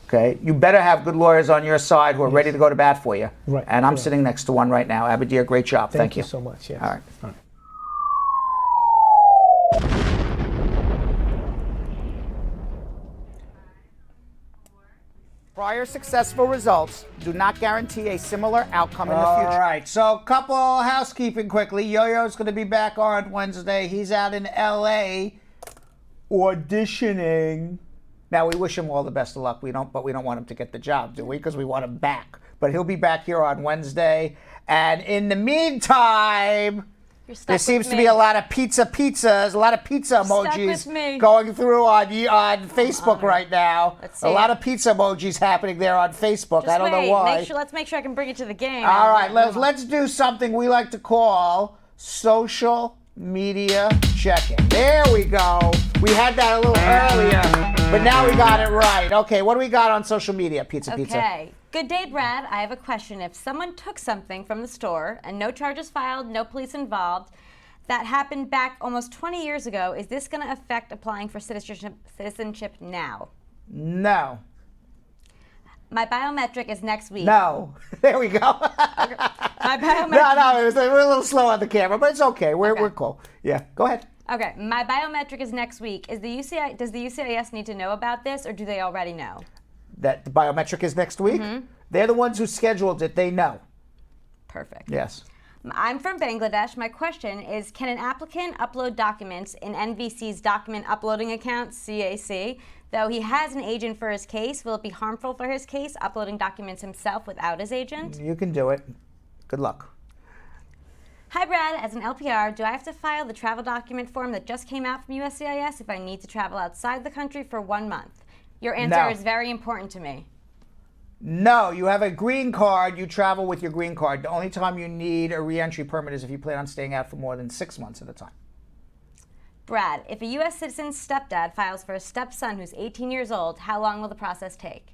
okay, you better have good lawyers on your side who are ready to go to bat for you. Right. And I'm sitting next to one right now. Abadir, great job. Thank you. Thank you so much. Yes. All right. Prior successful results do not guarantee a similar outcome in the future. All right, so a couple housekeeping quickly. Yo-Yo's going to be back on Wednesday. He's out in L.A. auditioning. Now, we wish him all the best of luck. But we don't want him to get the job, do we? Because we want him back. But he'll be back here on Wednesday. And in the meantime, there seems to be a lot of pizzas, a lot of pizza emojis going through on Facebook right now. A lot of pizza emojis happening there on Facebook. I don't know why. Let's make sure I can bring it to the game. All right, let's do something we like to call social media check-in. There we go. We had that a little earlier, but now we got it right. Okay, what do we got on social media? Pizza. Okay. Good day, Brad. I have a question. If someone took something from the store and no charges filed, no police involved, that happened back almost 20 years ago, is this going to affect applying for citizenship now? No. My biometric is next week. No. There we go. My biometric. We're a little slow on the camera, but it's okay. We're cool. Yeah, go ahead. Okay, my biometric is next week. Does the UCIS need to know about this, or do they already know? That the biometric is next week? They're the ones who scheduled it. They know. Perfect. Yes. I'm from Bangladesh. My question is, can an applicant upload documents in NVC's document uploading account, CAC? Though he has an agent for his case, will it be harmful for his case, uploading documents himself without his agent? You can do it. Good luck. Hi, Brad. As an LPR, do I have to file the travel document form that just came out from USCIS if I need to travel outside the country for 1 month? Your answer is very important to me. No, you have a green card, you travel with your green card. The only time you need a re-entry permit is if you plan on staying out for more than 6 months at a time. Brad, if a U.S. citizen's stepdad files for a stepson who's 18 years old, how long will the process take?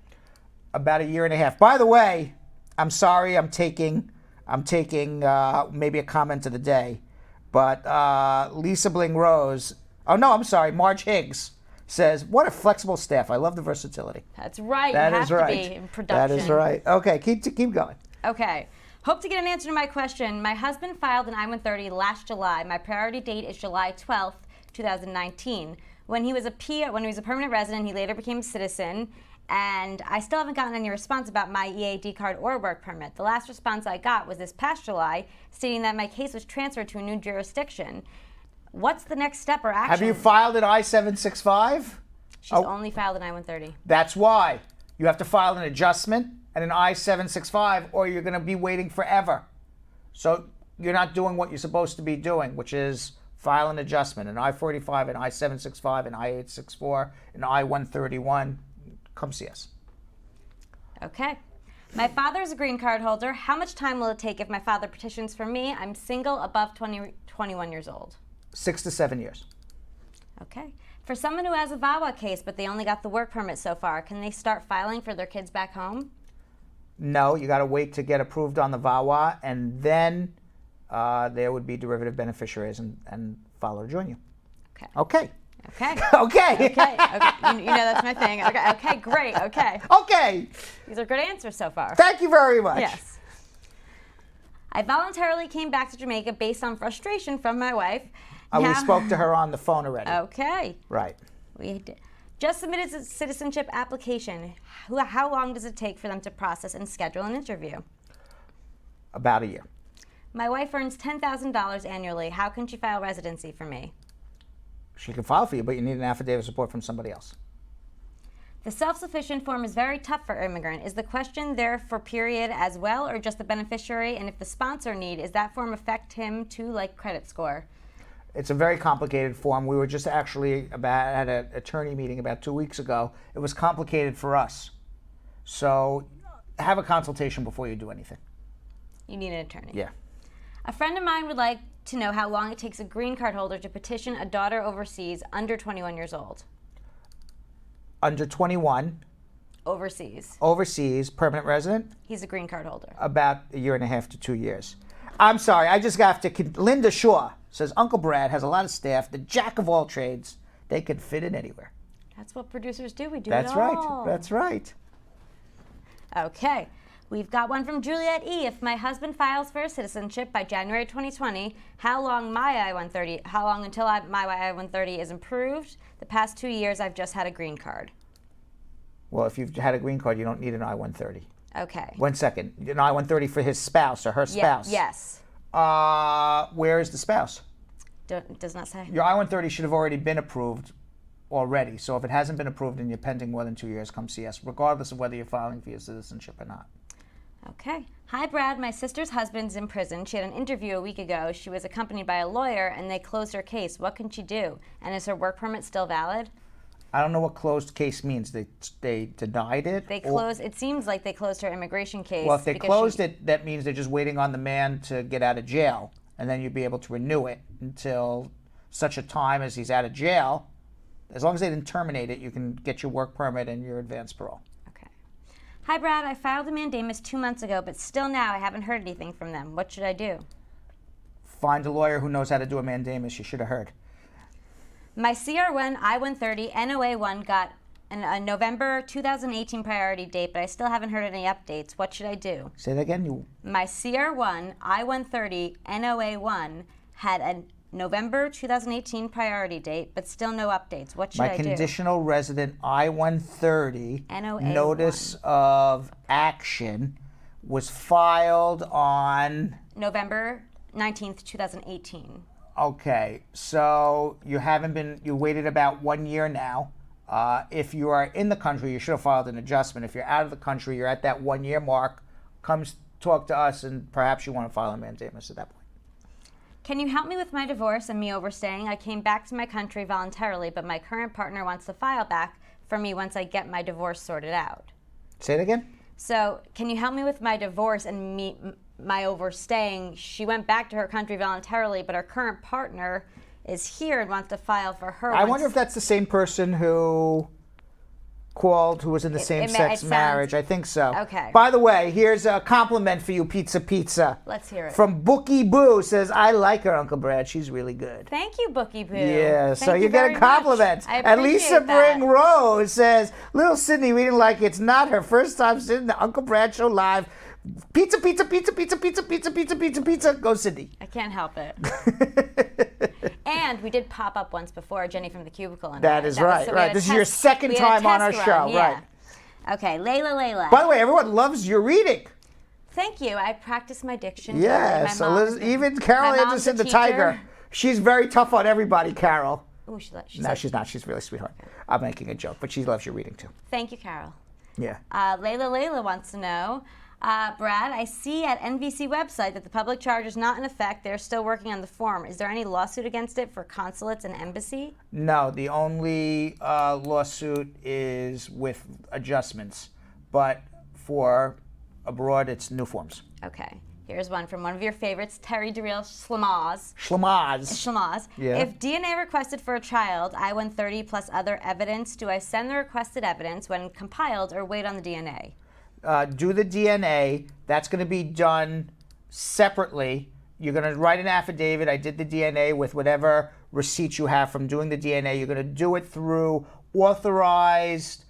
About 1.5 years. By the way, I'm sorry, I'm taking maybe a comment of the day, but Lisa Bling Rose, Marge Higgs says, what a flexible staff. I love the versatility. That's right. That you is have right. to be in production. That is right. Okay, keep going. Okay. Hope to get an answer to my question. My husband filed an I-130 last July. My priority date is July 12th, 2019. When he was a permanent resident, he later became a citizen, and I still haven't gotten any response about my EAD card or work permit. The last response I got was this past July, stating that my case was transferred to a new jurisdiction. What's the next step or action? Have you filed an I-765? She's only filed an I-130. That's why. You have to file an adjustment and an I-765, or you're going to be waiting forever. So you're not doing what you're supposed to be doing, which is file an adjustment, an I-45, an I-765, an I-864, an I-131. Come see us. Okay. My father's a green card holder. How much time will it take if my father petitions for me? I'm single, above 21 years old. 6 to 7 years. Okay. For someone who has a VAWA case, but they only got the work permit so far, can they start filing for their kids back home? No, you got to wait to get approved on the VAWA, and then there would be derivative beneficiaries and follow to join you. Okay. Okay. Okay. Okay. Okay. You know that's my thing. Okay. Okay. Great. Okay. Okay. These are good answers so far. Thank you very much. Yes. I voluntarily came back to Jamaica based on frustration from my wife. We spoke to her on the phone already. Okay. Right. We just submitted a citizenship application. How long does it take for them to process and schedule an interview? About a year. My wife earns $10,000 annually. How can she file residency for me? She can file for you, but you need an affidavit of support from somebody else. The self-sufficient form is very tough for immigrant. Is the question there for period as well, or just the beneficiary? And if the sponsor need, does that form affect him too, like credit score? It's a very complicated form. We were just actually at an attorney meeting about 2 weeks ago. It was complicated for us. So have a consultation before you do anything. You need an attorney. Yeah. A friend of mine would like to know how long it takes a green card holder to petition a daughter overseas under 21 years old. Under 21. Overseas. Overseas, permanent resident. He's a green card holder. About a year and a half to 2 years. I'm sorry, I just have to. Linda Shaw says Uncle Brad has a lot of staff, the jack of all trades. They could fit in anywhere. That's what producers do. We do That's it all. right. That's right. Okay. We've got one from Juliet E. If my husband files for citizenship by January 2020, how long until my I-130 is approved? The past 2 years, I've just had a green card. Well, if you've had a green card, you don't need an I-130. Okay. 1 second. An I-130 for his spouse or her spouse? Yes. Where is the spouse? Does not say. Your I-130 should have already been approved already. So if it hasn't been approved and you're pending more than 2 years, come see us, regardless of whether you're filing for your citizenship or not. Okay. Hi, Brad. My sister's husband's in prison. She had an interview a week ago. She was accompanied by a lawyer, and they closed her case. What can she do? And is her work permit still valid? I don't know what closed case means. They denied it? They closed. It seems like they closed her immigration case. Well, if they closed it, that means they're just waiting on the man to get out of jail, and then you'd be able to renew it until such a time as he's out of jail. As long as they didn't terminate it, you can get your work permit and your advance parole. Hi, Brad. I filed a mandamus 2 months ago, but still now I haven't heard anything from them. What should I do? Find a lawyer who knows how to do a mandamus. You should have heard. My CR1 I-130 NOA1 got a November 2018 priority date, but I still haven't heard any updates. What should I do? Say that again. My CR1 I-130 NOA1 had a November 2018 priority date, but still no updates. What should I do? My conditional resident I-130 NOA1. notice of action was filed on November 19th, 2018. Okay, so you waited about 1 year now. If you are in the country, you should have filed an adjustment. If you're out of the country, you're at that 1 year mark, come talk to us and perhaps you want to file a mandamus at that point. Can you help me with my divorce and me overstaying? I came back to my country voluntarily, but my current partner wants to file back for me once I get my divorce sorted out. Say it again? So, can you help me with my divorce and my overstaying? She went back to her country voluntarily, but her current partner is here and wants to file for her. I wonder if that's the same person who called, who was in the same-sex marriage. I think so. Okay. By the way, here's a compliment for you, Pizza. Let's hear it. From Bookie Boo, says, I like her, Uncle Brad. She's really good. Thank you, Bookie Boo. Yeah, so Thank you get very a compliment. much. I And Lisa appreciate that. Bring Rose says, little Sydney reading like it's not her first time sitting the Uncle Brad Show live. Pizza. Go, Sydney. I can't help it. And we did pop up once before, Jenny from the Cubicle. And That is right, right. This is your second time on our show, right. Okay, Layla. By the way, everyone loves your reading. Thank you. I practice my diction. Yes, even Carol my mom's Anderson, a the teacher. Tiger. She's very tough on everybody, Carol. Ooh, No, she's not. She's a really sweetheart. I'm making a joke, but she loves your reading too. Thank you, Carol. Yeah. Layla wants to know, Brad, I see at NVC website that the public charge is not in effect. They're still working on the form. Is there any lawsuit against it for consulates and embassy? No, the only lawsuit is with adjustments, but for abroad, it's new forms. Okay. Here's one from one of your favorites, Terry DeReal Schlamaz. Schlamaz. Yeah. If DNA requested for a child, I-130 plus other evidence, do I send the requested evidence when compiled or wait on the DNA? Do the DNA. That's going to be done separately. You're going to write an affidavit. I did the DNA with whatever receipts you have from doing the DNA. You're going to do it through authorized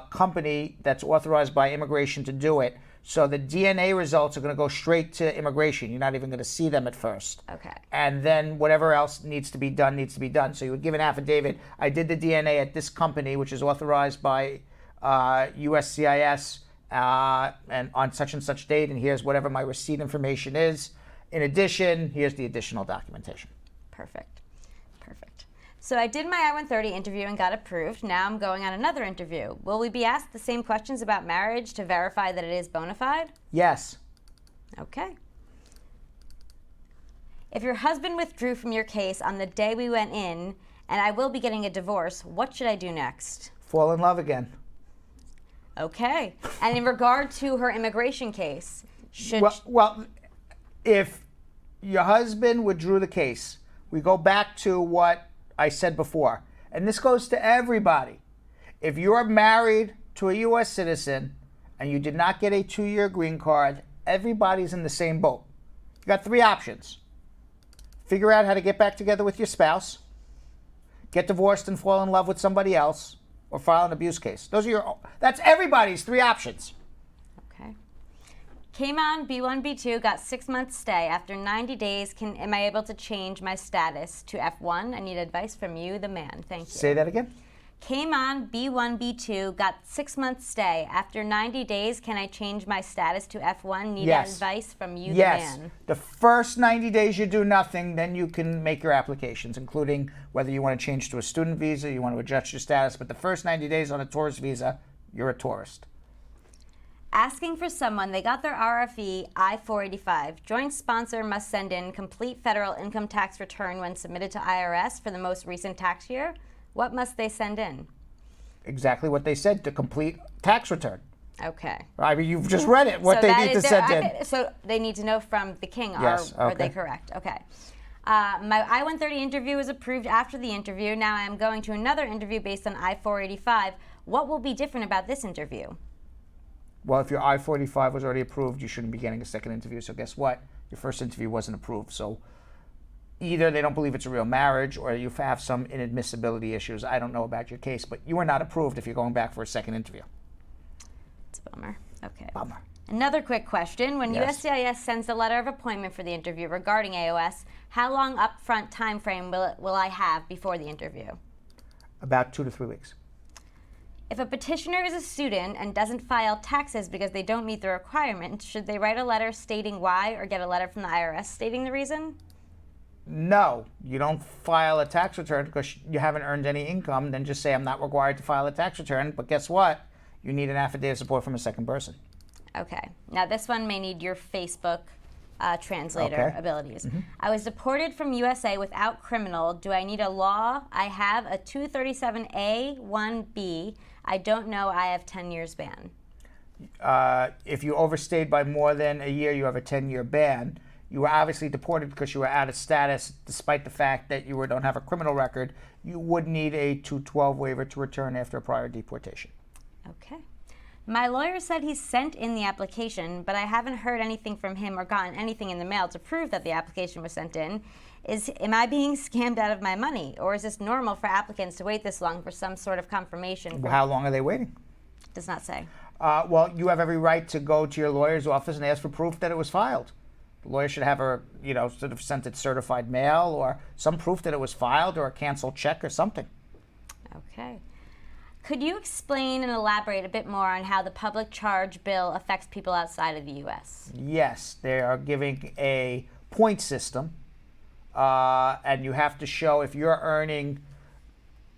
company that's authorized by immigration to do it. So the DNA results are going to go straight to immigration. You're not even going to see them at first. Okay. And then whatever else needs to be done, needs to be done. So you would give an affidavit. I did the DNA at this company, which is authorized by USCIS, and on such and such date, and here's whatever my receipt information is. In addition, here's the additional documentation. Perfect. So I did my I-130 interview and got approved. Now I'm going on another interview. Will we be asked the same questions about marriage to verify that it is bona fide? Yes. Okay. If your husband withdrew from your case on the day we went in, and I will be getting a divorce, what should I do next? Fall in love again. Okay. And in regard to her immigration case, should... Well, if your husband withdrew the case, we go back to what I said before, and this goes to everybody. If you're married to a U.S. citizen and you did not get a 2-year green card, everybody's in the same boat. You got 3 options. Figure out how to get back together with your spouse, get divorced and fall in love with somebody else, or file an abuse case. That's everybody's 3 options. Okay. Came on B1, B2, got 6 months stay. After 90 days, am I able to change my status to F1? I need advice from you, the man. Thank you. Say that again. Came on B1, B2, got 6 months stay. After 90 days, can I change my status to F1? Need advice from you, the man. The first 90 days you do nothing, then you can make your applications, including whether you want to change to a student visa, you want to adjust your status. But the first 90 days on a tourist visa, you're a tourist. Asking for someone, they got their RFE I-485. Joint sponsor must send in complete federal income tax return when submitted to IRS for the most recent tax year. What must they send in? Exactly what they said, to complete tax return. Okay. I mean, you've just read it, what they need to send in. So they need to know from the king, yes, are they correct? Okay. My I-130 interview was approved after the interview. Now I am going to another interview based on I-485. What will be different about this interview? Well, if your I-45 was already approved, you shouldn't be getting a second interview. So guess what? Your first interview wasn't approved. So either they don't believe it's a real marriage or you have some inadmissibility issues. I don't know about your case, but you are not approved if you're going back for a second interview. It's a bummer. Okay. Bummer. Another quick question. When USCIS sends a letter of appointment for the interview regarding AOS, how long upfront time frame will I have before the interview? About 2 to 3 weeks. If a petitioner is a student and doesn't file taxes because they don't meet the requirements, should they write a letter stating why or get a letter from the IRS stating the reason? No, you don't file a tax return because you haven't earned any income. Then just say, I'm not required to file a tax return. But guess what? You need an affidavit of support from a second person. Okay. Now this one may need your Facebook translator abilities. I was deported from USA without criminal. Do I need a law? I have a 237A1B. I don't know. I have 10 years ban. If you overstayed by more than a year, you have a 10-year ban. You were obviously deported because you were out of status, despite the fact that you don't have a criminal record. You would need a 212 waiver to return after a prior deportation. Okay. My lawyer said he sent in the application, but I haven't heard anything from him or gotten anything in the mail to prove that the application was sent in. Am I being scammed out of my money, or is this normal for applicants to wait this long for some sort of confirmation? How long are they waiting? Does not say. Well, you have every right to go to your lawyer's office and ask for proof that it was filed. The lawyer should have sort of sent it certified mail or some proof that it was filed or a canceled check or something. Okay. Could you explain and elaborate a bit more on how the public charge bill affects people outside of the U.S.? Yes, they are giving a point system, and you have to show if you're earning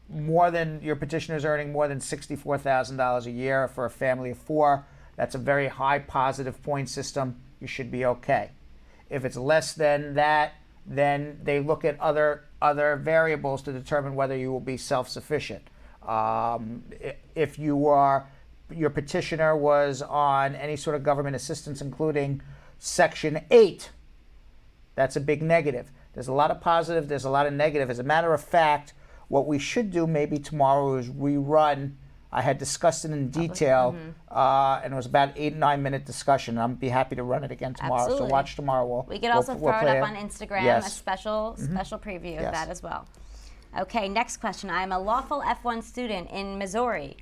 your petitioner's earning more than $64,000 a year for a family of 4. That's a very high positive point system. You should be okay. If it's less than that, then they look at other variables to determine whether you will be self-sufficient. If your petitioner was on any sort of government assistance, including Section 8, that's a big negative. There's a lot of positive, there's a lot of negative. As a matter of fact, what we should do maybe tomorrow is rerun. I had discussed it in detail, and it was about 8-9 minute discussion. I'll be happy to run it again tomorrow. Absolutely. So watch tomorrow. We could also throw it up on Instagram, yes. a special preview of Yes. that as well. Okay, next question. I'm a lawful F1 student in Missouri.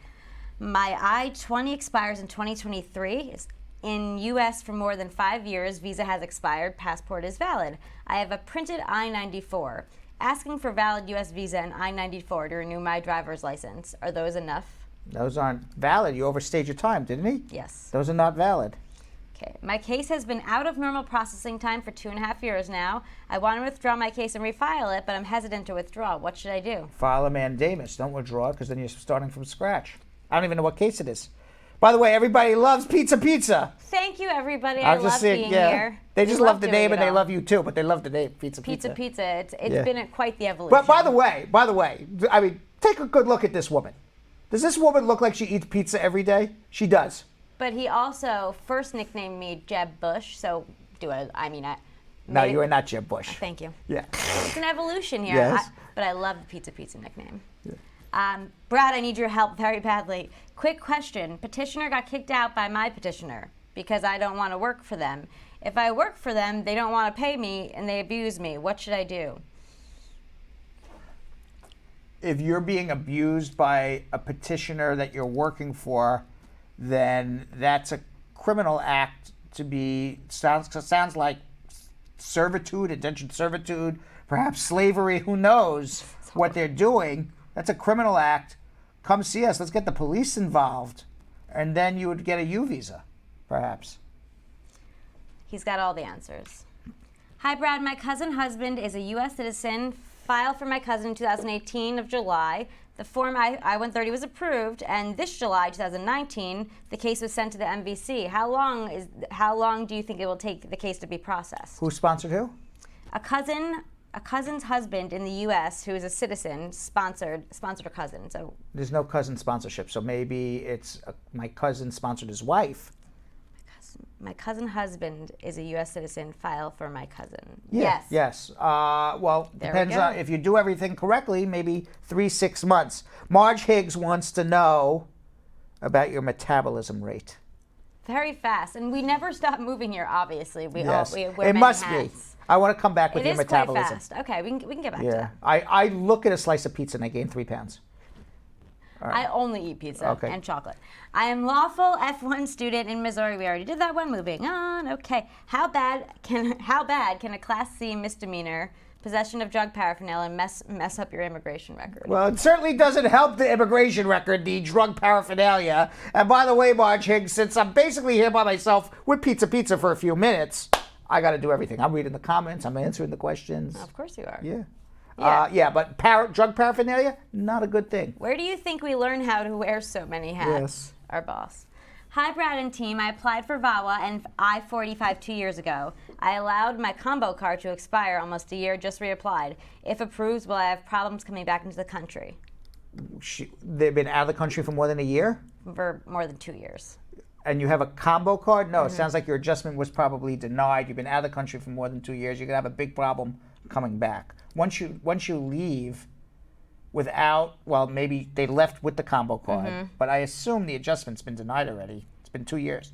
My I-20 expires in 2023. In U.S. for more than 5 years, visa has expired, passport is valid. I have a printed I-94. Asking for valid U.S. visa and I-94 to renew my driver's license. Are those enough? Those aren't valid. You overstayed your time, didn't he? Yes. Those are not valid. Okay. My case has been out of normal processing time for 2.5 years now. I want to withdraw my case and refile it, but I'm hesitant to withdraw. What should I do? File a mandamus. Don't withdraw, because then you're starting from scratch. I don't even know what case it is. By the way, everybody loves pizza. Thank you, everybody. I love being here. They just love the name, and they love you too. But they love the name, pizza. It's been quite the evolution. But by the way, I mean, take a good look at this woman. Does this woman look like she eats pizza every day? She does. But he also first nicknamed me Jeb Bush. So No, you are not Jeb Bush. Thank you. Yeah. It's an evolution here. Yes. But I love the pizza nickname. Yeah. Brad, I need your help very badly. Quick question. Petitioner got kicked out by my petitioner because I don't want to work for them. If I work for them, they don't want to pay me and they abuse me. What should I do? If you're being abused by a petitioner that you're working for, then that's a criminal act to be, sounds like servitude, indentured servitude, perhaps slavery, who knows what they're doing. That's a criminal act. Come see us. Let's get the police involved. And then you would get a U visa, perhaps. He's got all the answers. Hi, Brad. My cousin husband is a U.S. citizen. Filed for my cousin in 2018 of July. The form I-130 was approved, and this July 2019, the case was sent to the MVC. How long do you think it will take the case to be processed? Who sponsored who? A cousin's husband in the U.S. who is a citizen sponsored a cousin. So there's no cousin sponsorship. So maybe it's my cousin sponsored his wife. My cousin husband is a U.S. citizen. File for my cousin. Yeah, yes. Well, There depends we go. on if you do everything correctly. Maybe 3-6 months. Marge Higgs wants to know about your metabolism rate. Very fast, and we never stop moving here. Obviously, we Yes, wear it many must hats. be. I want to come back with It your is metabolism. quite fast. Okay, we can get back to Yeah, that. I look at a slice of pizza and I gain 3 pounds. All right. I only eat pizza Okay. and chocolate. I am lawful F1 student in Missouri. We already did that one. Moving on. Okay. How bad can a Class C misdemeanor, possession of drug paraphernalia, mess up your immigration record? Well, it certainly doesn't help the immigration record, the drug paraphernalia. And by the way, Marge Higgs, since I'm basically here by myself with pizza for a few minutes, I got to do everything. I'm reading the comments. I'm answering the questions. Of course you are. Yeah. Yeah. But drug paraphernalia, not a good thing. Where do you think we learn how to wear so many hats? Yes. Our boss. Hi, Brad and team. I applied for VAWA and I-45 2 years ago. I allowed my combo card to expire almost a year, just reapplied. If approved, will I have problems coming back into the country? They've been out of the country for more than a year? For more than 2 years. And you have a combo card? No, Mhm. It sounds like your adjustment was probably denied. You've been out of the country for more than 2 years. You're going to have a big problem coming back. Once you leave without, well, maybe they left with the combo card, Mhm. but I assume the adjustment's been denied already. It's been 2 years.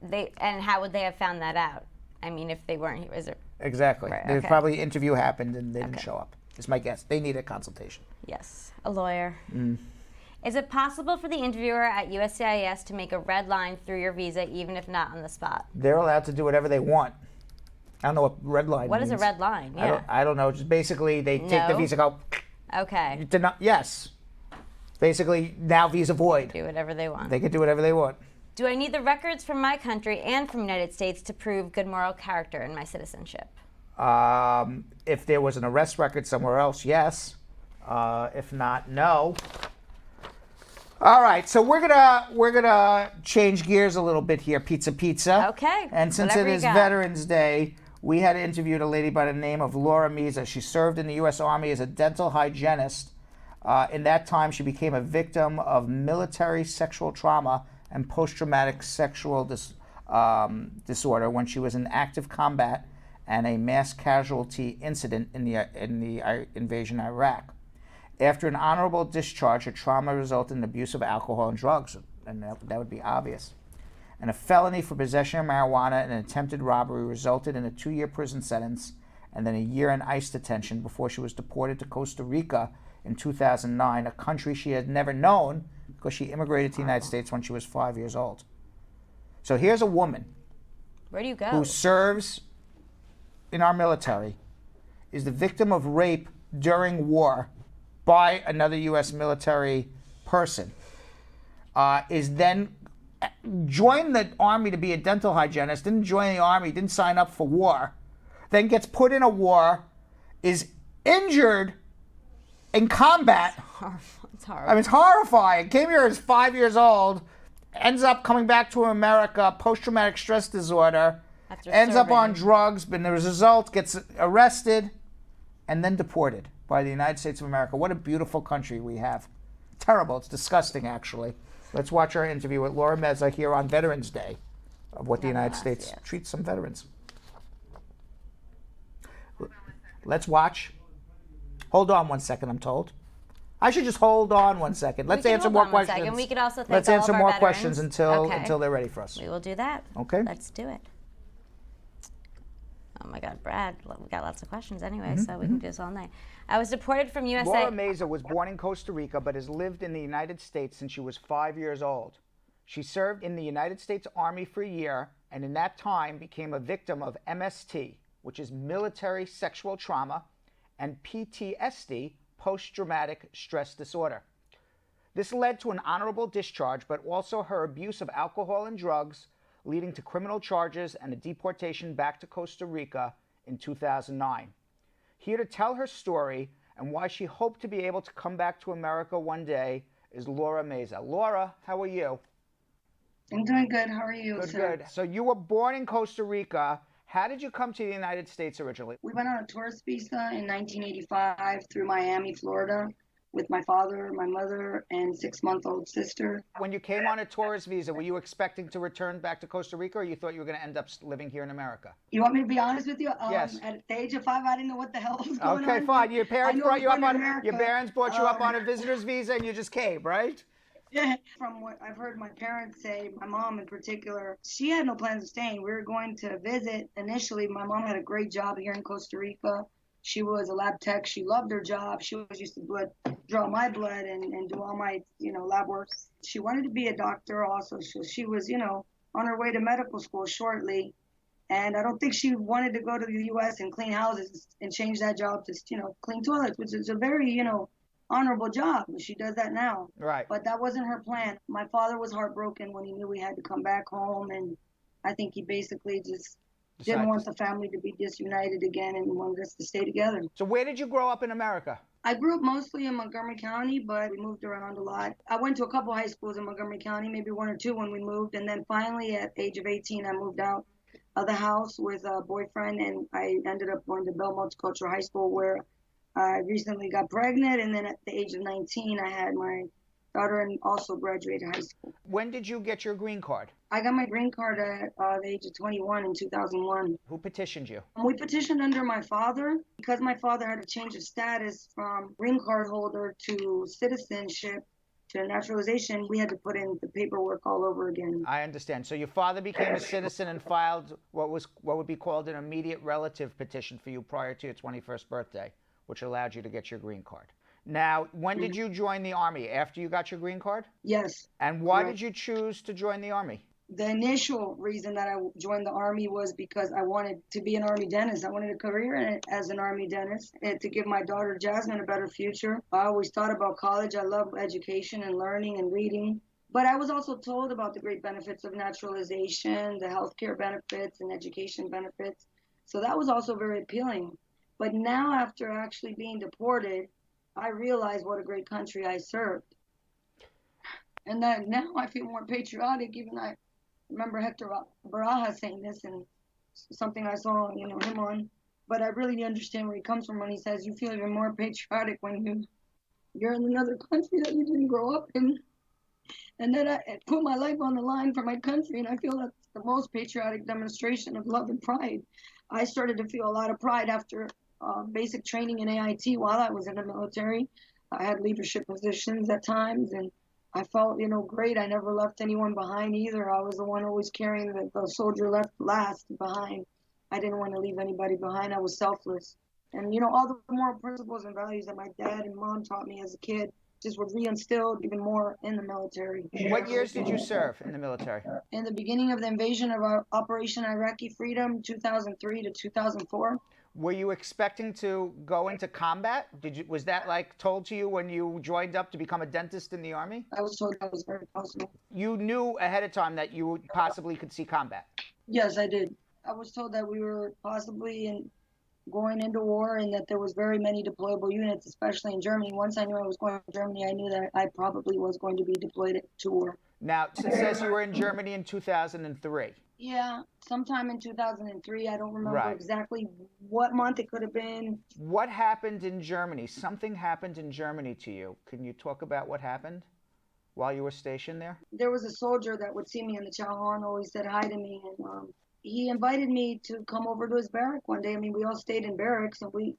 And how would they have found that out? I mean, if they weren't here, is it? Exactly. Right, There's okay. probably an interview happened and they didn't Okay. show up. Is my guess. They need a consultation. Yes, a lawyer. Mm. Is it possible for the interviewer at USCIS to make a red line through your visa, even if not on the spot? They're allowed to do whatever they want. I don't know what red line What is means. a red line? Yeah. I don't know. Just basically they take the No. visa, go, Okay. yes. Basically, now visa void. Do whatever they want. They can do whatever they want. Do I need the records from my country and from the United States to prove good moral character in my citizenship? If there was an arrest record somewhere else, yes. If not, no. All right, so we're gonna change gears a little bit here, pizza. Okay. And since whatever it you is got. Veterans Day, we had interviewed a lady by the name of Laura Meza. She served in the U.S. Army as a dental hygienist. In that time, she became a victim of military sexual trauma and post-traumatic sexual disorder when she was in active combat and a mass casualty incident in the invasion of Iraq. After an honorable discharge, her trauma resulted in abuse of alcohol and drugs, and that would be obvious. And a felony for possession of marijuana and an attempted robbery resulted in a 2-year prison sentence and then a year in ICE detention before she was deported to Costa Rica in 2009, a country she had never known because she immigrated to the United States when she was 5 years old. So here's a woman Where do you go? who serves in our military, is the victim of rape during war by another U.S. military person, is then joined the Army to be a dental hygienist, didn't join the Army, didn't sign up for war, then gets put in a war, is injured in combat. It's horrible. I mean, it's horrifying. Came here as 5 years old, ends up coming back to America, post-traumatic stress disorder, After ends up on serving. drugs, but as a result gets arrested and then deported by the United States of America. What a beautiful country we have. Terrible. It's disgusting, actually. Let's watch our interview with Laura Meza here on Veterans Day of what the United States treats some veterans. Let's watch. Hold on one second, I'm told. I should just hold on one second. Let's We can answer hold more on one questions. second. We could also thank Let's all answer of our more veterans. questions until Okay. they're ready for us. We will do that. Okay. Let's do it. Oh my God, Brad, we got lots of questions anyway, Mhm, so we can do this all night. I was deported from USA. Laura Meza was born in Costa Rica but has lived in the United States since she was 5 years old. She served in the United States Army for a year and in that time became a victim of MST, which is military sexual trauma, and PTSD, post-traumatic stress disorder. This led to an honorable discharge, but also her abuse of alcohol and drugs, leading to criminal charges and a deportation back to Costa Rica in 2009. Here to tell her story and why she hoped to be able to come back to America one day is Laura Meza. Laura, how are you? I'm doing good. How are you, Good, sir? good. So you were born in Costa Rica. How did you come to the United States originally? We went on a tourist visa in 1985 through Miami, Florida, with my father, my mother, and 6-month-old sister. When you came on a tourist visa, were you expecting to return back to Costa Rica, or you thought you were going to end up living here in America? You want me to be honest with you? Yes. At the age of 5, I didn't know what the hell was going on. Okay, fine. Your I parents knew I brought was you up going to on America. your parents brought you up on a visitor's visa, and you just came, right? Yeah. From what I've heard my parents say, my mom in particular, she had no plans of staying. We were going to visit. Initially, my mom had a great job here in Costa Rica. She was a lab tech. She loved her job. She was used to draw my blood and do all my, lab work. She wanted to be a doctor also. So she was, on her way to medical school shortly. And I don't think she wanted to go to the U.S. and clean houses and change that job to, clean toilets, which is a very, honorable job. She does that now. Right. But that wasn't her plan. My father was heartbroken when he knew we had to come back home. And I think he basically just didn't want the family to be disunited again and wanted us to stay together. So where did you grow up in America? I grew up mostly in Montgomery County, but we moved around a lot. I went to a couple high schools in Montgomery County, maybe 1 or 2 when we moved. And then finally at the age of 18, I moved out of the house with a boyfriend, and I ended up going to Bell Multicultural High School, where I recently got pregnant. And then at the age of 19, I had my daughter and also graduated high school. When did you get your green card? I got my green card at the age of 21 in 2001. Who petitioned you? We petitioned under my father because my father had a change of status from green card holder to citizenship to naturalization. We had to put in the paperwork all over again. I understand. So your father became a citizen and filed what would be called an immediate relative petition for you prior to your 21st birthday, which allowed you to get your green card. Now, when did you join the Army? After you got your green card? Yes. And why Correct. did you choose to join the Army? The initial reason that I joined the Army was because I wanted to be an Army dentist. I wanted a career in it as an Army dentist and to give my daughter Jasmine a better future. I always thought about college. I love education and learning and reading. But I was also told about the great benefits of naturalization, the healthcare benefits and education benefits. So that was also very appealing. But now, after actually being deported, I realized what a great country I served. And that now I feel more patriotic. Even I remember Hector Baraja saying this, and something I saw him on. But I really understand where he comes from when he says you feel even more patriotic when you're in another country that you didn't grow up in. And then I put my life on the line for my country, and I feel that's the most patriotic demonstration of love and pride. I started to feel a lot of pride after basic training in AIT while I was in the military. I had leadership positions at times, and I felt, great. I never left anyone behind either. I was the one always carrying the soldier left last behind. I didn't want to leave anybody behind. I was selfless. And, all the moral principles and values that my dad and mom taught me as a kid, just were reinstilled even more in the military. What years did you serve in the military? In the beginning of the invasion of our Operation Iraqi Freedom, 2003 to 2004. Were you expecting to go into combat? Was that like told to you when you joined up to become a dentist in the Army? I was told that was very possible. You knew ahead of time that you possibly could see combat? Yes, I did. I was told that we were possibly going into war and that there was very many deployable units, especially in Germany. Once I knew I was going to Germany, I knew that I probably was going to be deployed to war. Now, it says you were in Germany in 2003. Yeah, sometime in 2003. I don't remember exactly what month it could have been. What happened in Germany? Something happened in Germany to you. Can you talk about what happened while you were stationed there? There was a soldier that would see me in the chow hall and always said hi to me. And he invited me to come over to his barrack one day. I mean, we all stayed in barracks, and we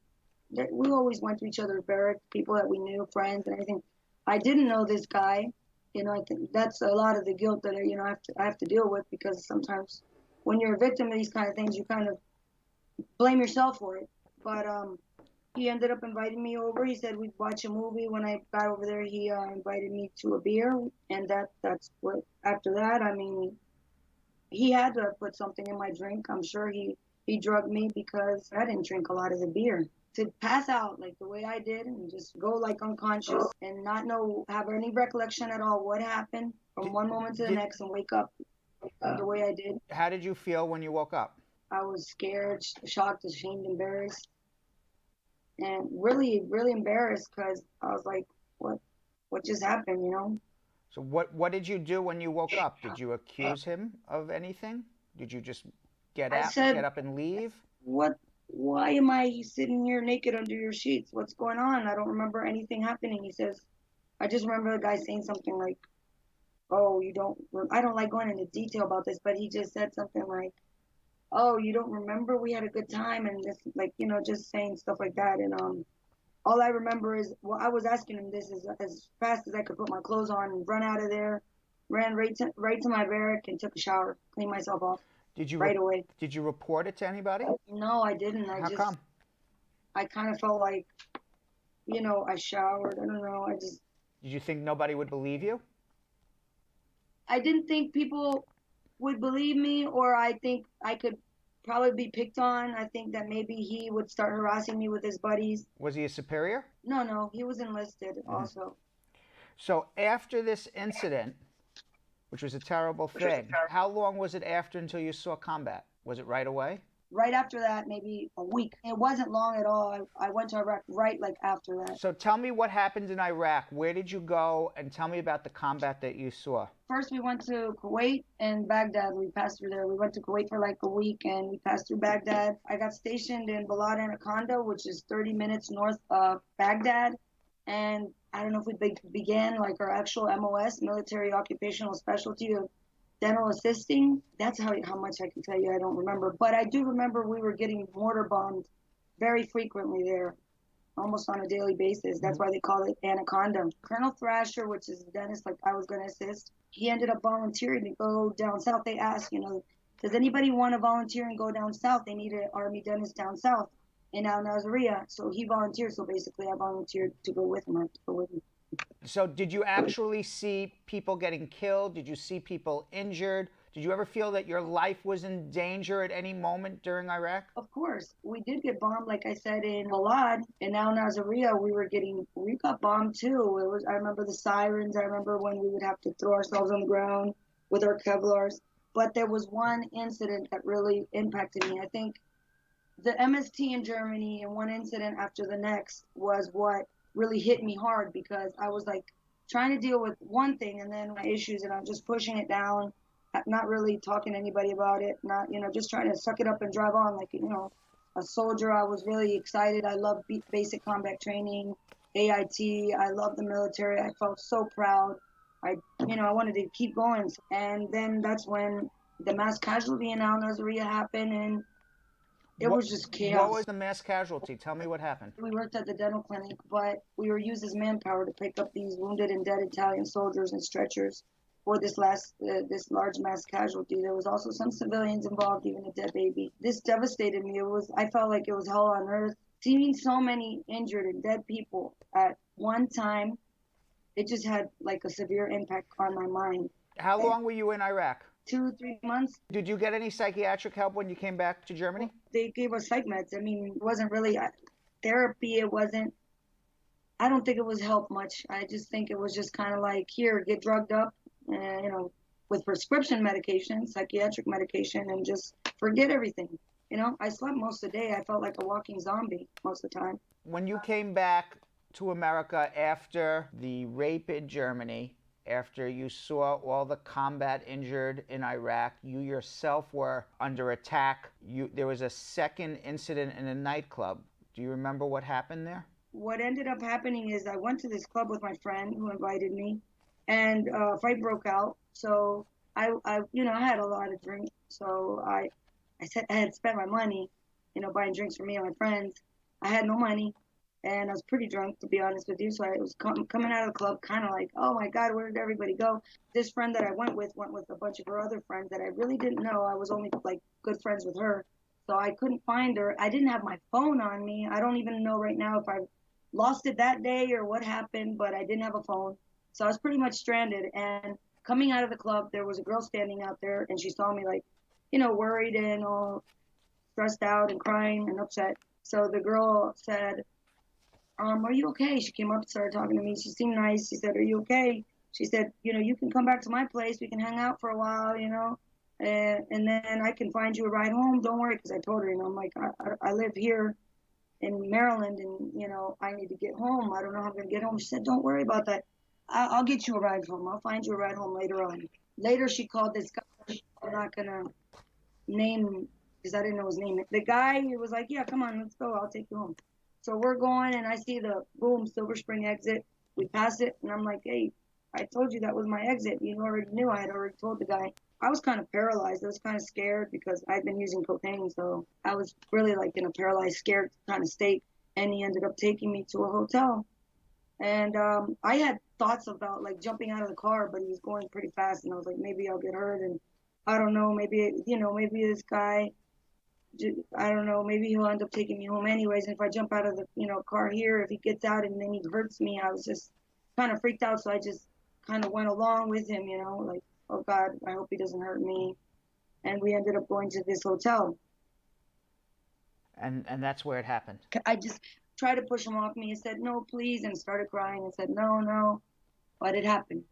always went to each other's barracks, people that we knew, friends and everything. I didn't know this guy. You know, I think that's a lot of the guilt that I have to deal with, because sometimes when you're a victim of these kind of things, you kind of blame yourself for it. But he ended up inviting me over. He said we'd watch a movie. When I got over there, he invited me to a beer, and that's what. After that, I mean, he had to have put something in my drink. I'm sure he drugged me, because I didn't drink a lot of the beer. To pass out like the way I did and just go like unconscious and not have any recollection at all what happened from one moment to the next and wake up the way I did. How did you feel when you woke up? I was scared, shocked, ashamed, embarrassed, and really, really embarrassed, because I was like, what just happened, you know? So what did you do when you woke up? Did you accuse him of anything? Did you just get up and leave? Why am I sitting here naked under your sheets? What's going on? I don't remember anything happening. He says, I just remember the guy saying something like, oh, I don't like going into detail about this, but he just said something like, oh, you don't remember? We had a good time, and this, like, you know, just saying stuff like that. And all I remember is, well, I was asking him this as fast as I could put my clothes on and run out of there, ran right to my barrack and took a shower, cleaned myself off. Right away. Did you report it to anybody? No, I didn't. How come? I kind of felt like, you know, I showered. I don't know. Did you think nobody would believe you? I didn't think people would believe me, or I think I could probably be picked on. I think that maybe he would start harassing me with his buddies. Was he a superior? No, he was enlisted also. So after this incident, which was a terrible thing, how long was it after until you saw combat? Was it right away? Right after that, maybe a week. It wasn't long at all. I went to Iraq right after that. So tell me what happened in Iraq. Where did you go? And tell me about the combat that you saw. First, we went to Kuwait and Baghdad. We passed through there. We went to Kuwait for like a week, and we passed through Baghdad. I got stationed in Balad Anaconda, which is 30 minutes north of Baghdad. And I don't know if we began like our actual MOS, military occupational specialty of dental assisting. That's how much I can tell you. I don't remember. But I do remember we were getting mortar bombed very frequently there, almost on a daily basis. That's why they call it Anaconda. Colonel Thrasher, which is the dentist like I was going to assist, he ended up volunteering to go down south. They asked, you know, does anybody want to volunteer and go down south? They needed an Army dentist down south in Al Nazariya. So he volunteered. So basically I volunteered to go with him. So did you actually see people getting killed? Did you see people injured? Did you ever feel that your life was in danger at any moment during Iraq? Of course. We did get bombed, like I said, in Balad. In Al Nazariya, we got bombed too. I remember the sirens. I remember when we would have to throw ourselves on the ground with our Kevlars. But there was one incident that really impacted me. I think the MST in Germany and one incident after the next was what really hit me hard, because I was like trying to deal with one thing and then my issues, and I'm just pushing it down, not really talking to anybody about it, not, you know, just trying to suck it up and drive on like, you know, a soldier. I was really excited. I love basic combat training, AIT. I love the military. I felt so proud. I wanted to keep going. And then that's when the mass casualty in Al Nazariya happened, and it was just chaos. What was the mass casualty? Tell me what happened. We worked at the dental clinic, but we were used as manpower to pick up these wounded and dead Italian soldiers and stretchers for this large mass casualty. There was also some civilians involved, even a dead baby. This devastated me. I felt like it was hell on earth. Seeing so many injured and dead people at one time it just had like a severe impact on my mind. How long were you in Iraq? 2-3 months. Did you get any psychiatric help when you came back to Germany? They gave us psych meds. I mean, it wasn't really therapy. It wasn't, I don't think it was help much. I just think it was just kind of like, here, get drugged up, you know, with prescription medication, psychiatric medication, and just forget everything. You know, I slept most of the day. I felt like a walking zombie most of the time. When you came back to America after the rape in Germany, after you saw all the combat injured in Iraq, you yourself were under attack. There was a second incident in a nightclub. Do you remember what happened there? What ended up happening is I went to this club with my friend who invited me, and a fight broke out. So I had a lot of drink. So I had spent my money, buying drinks for me and my friends. I had no money, and I was pretty drunk, to be honest with you. So I was coming out of the club kind of like, oh my God, where did everybody go? This friend that I went with a bunch of her other friends that I really didn't know. I was only like good friends with her. So I couldn't find her. I didn't have my phone on me. I don't even know right now if I lost it that day or what happened, but I didn't have a phone. So I was pretty much stranded. And coming out of the club, there was a girl standing out there, and she saw me like, worried and all stressed out and crying and upset. So the girl said, are you okay? She came up and started talking to me. She seemed nice. She said, are you okay? She said, you can come back to my place. We can hang out for a while, and then I can find you a ride home. Don't worry, because I told her, I'm like, I live here in Maryland, and, I need to get home. I don't know how I'm going to get home. She said, don't worry about that. I'll get you a ride home. I'll find you a ride home later on. Later, she called this guy. I'm not going to name him because I didn't know his name. The guy was like, yeah, come on, let's go. I'll take you home. So we're going, and I see the Silver Spring exit. We pass it, and I'm like, hey, I told you that was my exit. You already knew. I had already told the guy. I was kind of paralyzed. I was kind of scared because I'd been using cocaine. So I was really like in a paralyzed, scared kind of state. And he ended up taking me to a hotel. And I had thoughts about like jumping out of the car, but he was going pretty fast. And I was like, maybe I'll get hurt. And I don't know, maybe this guy, I don't know, maybe he'll end up taking me home anyways. And if I jump out of the, car here, if he gets out and then he hurts me, I was just kind of freaked out. So I just kind of went along with him, like, oh God, I hope he doesn't hurt me. And we ended up going to this hotel. And that's where it happened. I just tried to push him off me and said, no, please, and started crying and said, no, but it happened.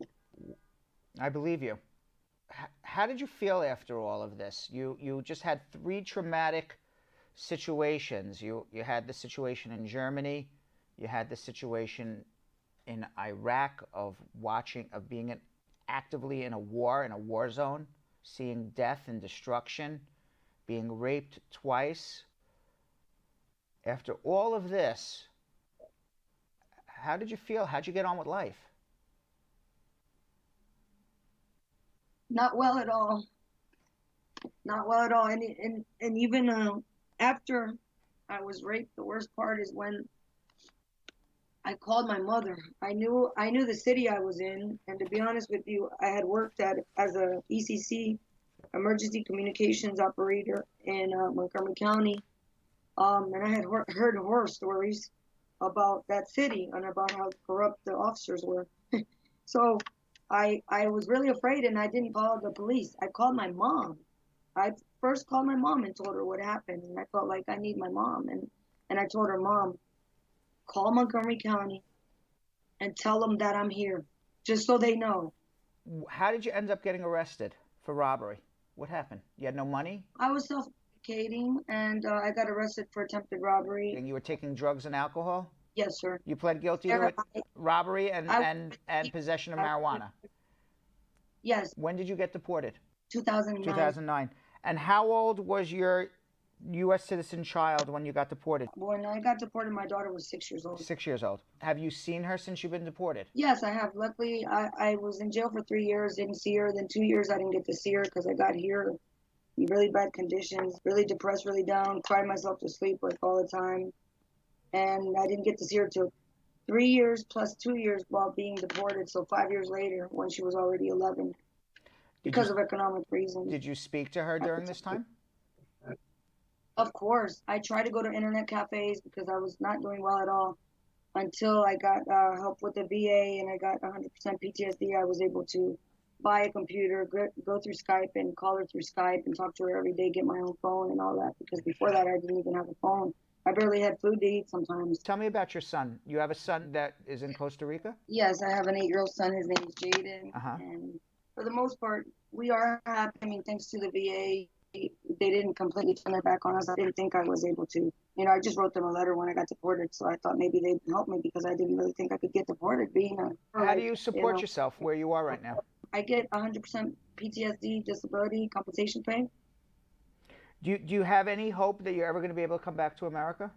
I believe you. How did you feel after all of this? You just had 3 traumatic situations. You had the situation in Germany. You had the situation in Iraq of being actively in a war zone, seeing death and destruction, being raped twice. After all of this, how did you feel? How'd you get on with life? Not well at all. Not well at all. And even after I was raped, the worst part is when I called my mother. I knew the city I was in, and to be honest with you, I had worked as a ECC, emergency communications operator in Montgomery County, and I had heard horror stories about that city and about how corrupt the officers were. So I was really afraid, and I didn't call the police. I called my mom. I first called my mom and told her what happened, and I felt like I need my mom, and I told her, Mom, call Montgomery County and tell them that I'm here, just so they know. How did you end up getting arrested for robbery? What happened? You had no money? I was self-medicating, and I got arrested for attempted robbery. And you were taking drugs and alcohol? Yes, sir. You pled guilty to robbery and possession of marijuana? Yes. When did you get deported? 2009. 2009. And how old was your U.S. citizen child when you got deported? When I got deported, my daughter was 6 years old. 6 years old. Have you seen her since you've been deported? Yes, I have. Luckily, I was in jail for 3 years, didn't see her. Then 2 years, I didn't get to see her because I got here in really bad conditions, really depressed, really down, cried myself to sleep like all the time. And I didn't get to see her till 3 years plus 2 years while being deported. So 5 years later, when she was already 11, because of economic reasons. Did you speak to her during this time? Of course. I tried to go to internet cafes because I was not doing well at all. until I got help with the VA and I got 100% PTSD, I was able to buy a computer, go through Skype and call her through Skype and talk to her every day, get my own phone and all that, because before that I didn't even have a phone. I barely had food to eat sometimes. Tell me about your son. You have a son that is in Costa Rica? Yes, I have an 8-year-old son. His name is Jaden. And for the most part, we are happy. I mean, thanks to the VA, they didn't completely turn their back on us. I didn't think I was able to. You know, I just wrote them a letter when I got deported, so I thought maybe they'd help me because I didn't really think I could get deported being a... How do you support yourself where you are right now? I get 100% PTSD disability compensation pay. Do you have any hope that you're ever going to be able to come back to America?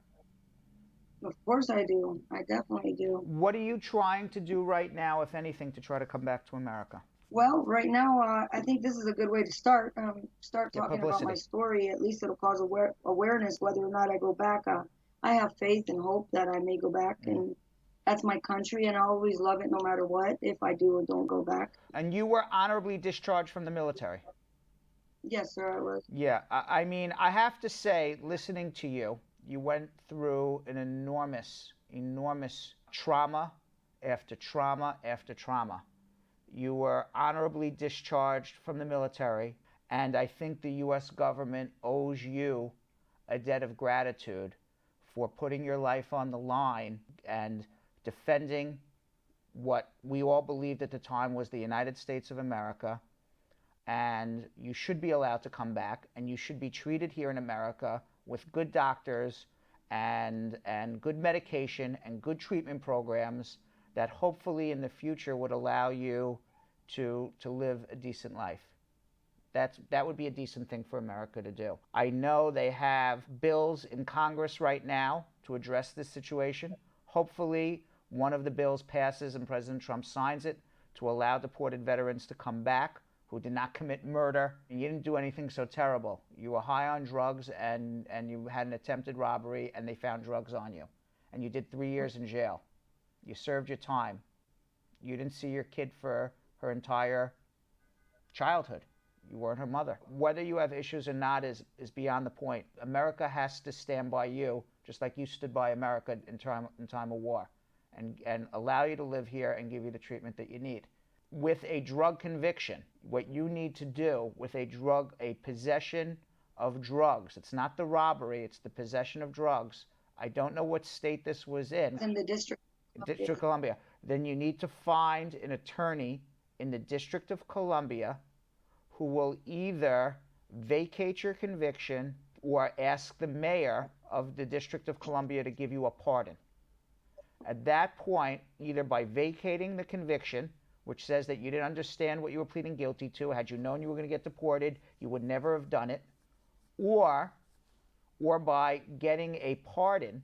Of course I do. I definitely do. What are you trying to do right now, if anything, to try to come back to America? Well, right now, I think this is a good way to start. Start talking about my story. At least it'll cause awareness whether or not I go back. I have faith and hope that I may go back, and that's my country, and I always love it no matter what, if I do or don't go back. And you were honorably discharged from the military? Yes, sir, I was. Yeah, I mean, I have to say, listening to you, you went through an enormous trauma after trauma after trauma. You were honorably discharged from the military, and I think the U.S. government owes you a debt of gratitude for putting your life on the line and defending what we all believed at the time was the United States of America. And you should be allowed to come back, and you should be treated here in America with good doctors and good medication and good treatment programs that hopefully in the future would allow you to live a decent life. That would be a decent thing for America to do. I know they have bills in Congress right now to address this situation. Hopefully one of the bills passes and President Trump signs it to allow deported veterans to come back who did not commit murder. You didn't do anything so terrible. You were high on drugs and you had an attempted robbery and they found drugs on you. And you did 3 years in jail. You served your time. You didn't see your kid for her entire childhood. You weren't her mother. Whether you have issues or not is beyond the point. America has to stand by you, just like you stood by America in time of war, and allow you to live here and give you the treatment that you need. With a drug conviction, what you need to do with a possession of drugs, it's not the robbery, it's the possession of drugs. I don't know what state this was in. It's in the District of Columbia. Then you need to find an attorney in the District of Columbia who will either vacate your conviction or ask the mayor of the District of Columbia to give you a pardon. At that point, either by vacating the conviction, which says that you didn't understand what you were pleading guilty to, had you known you were going to get deported, you would never have done it, or by getting a pardon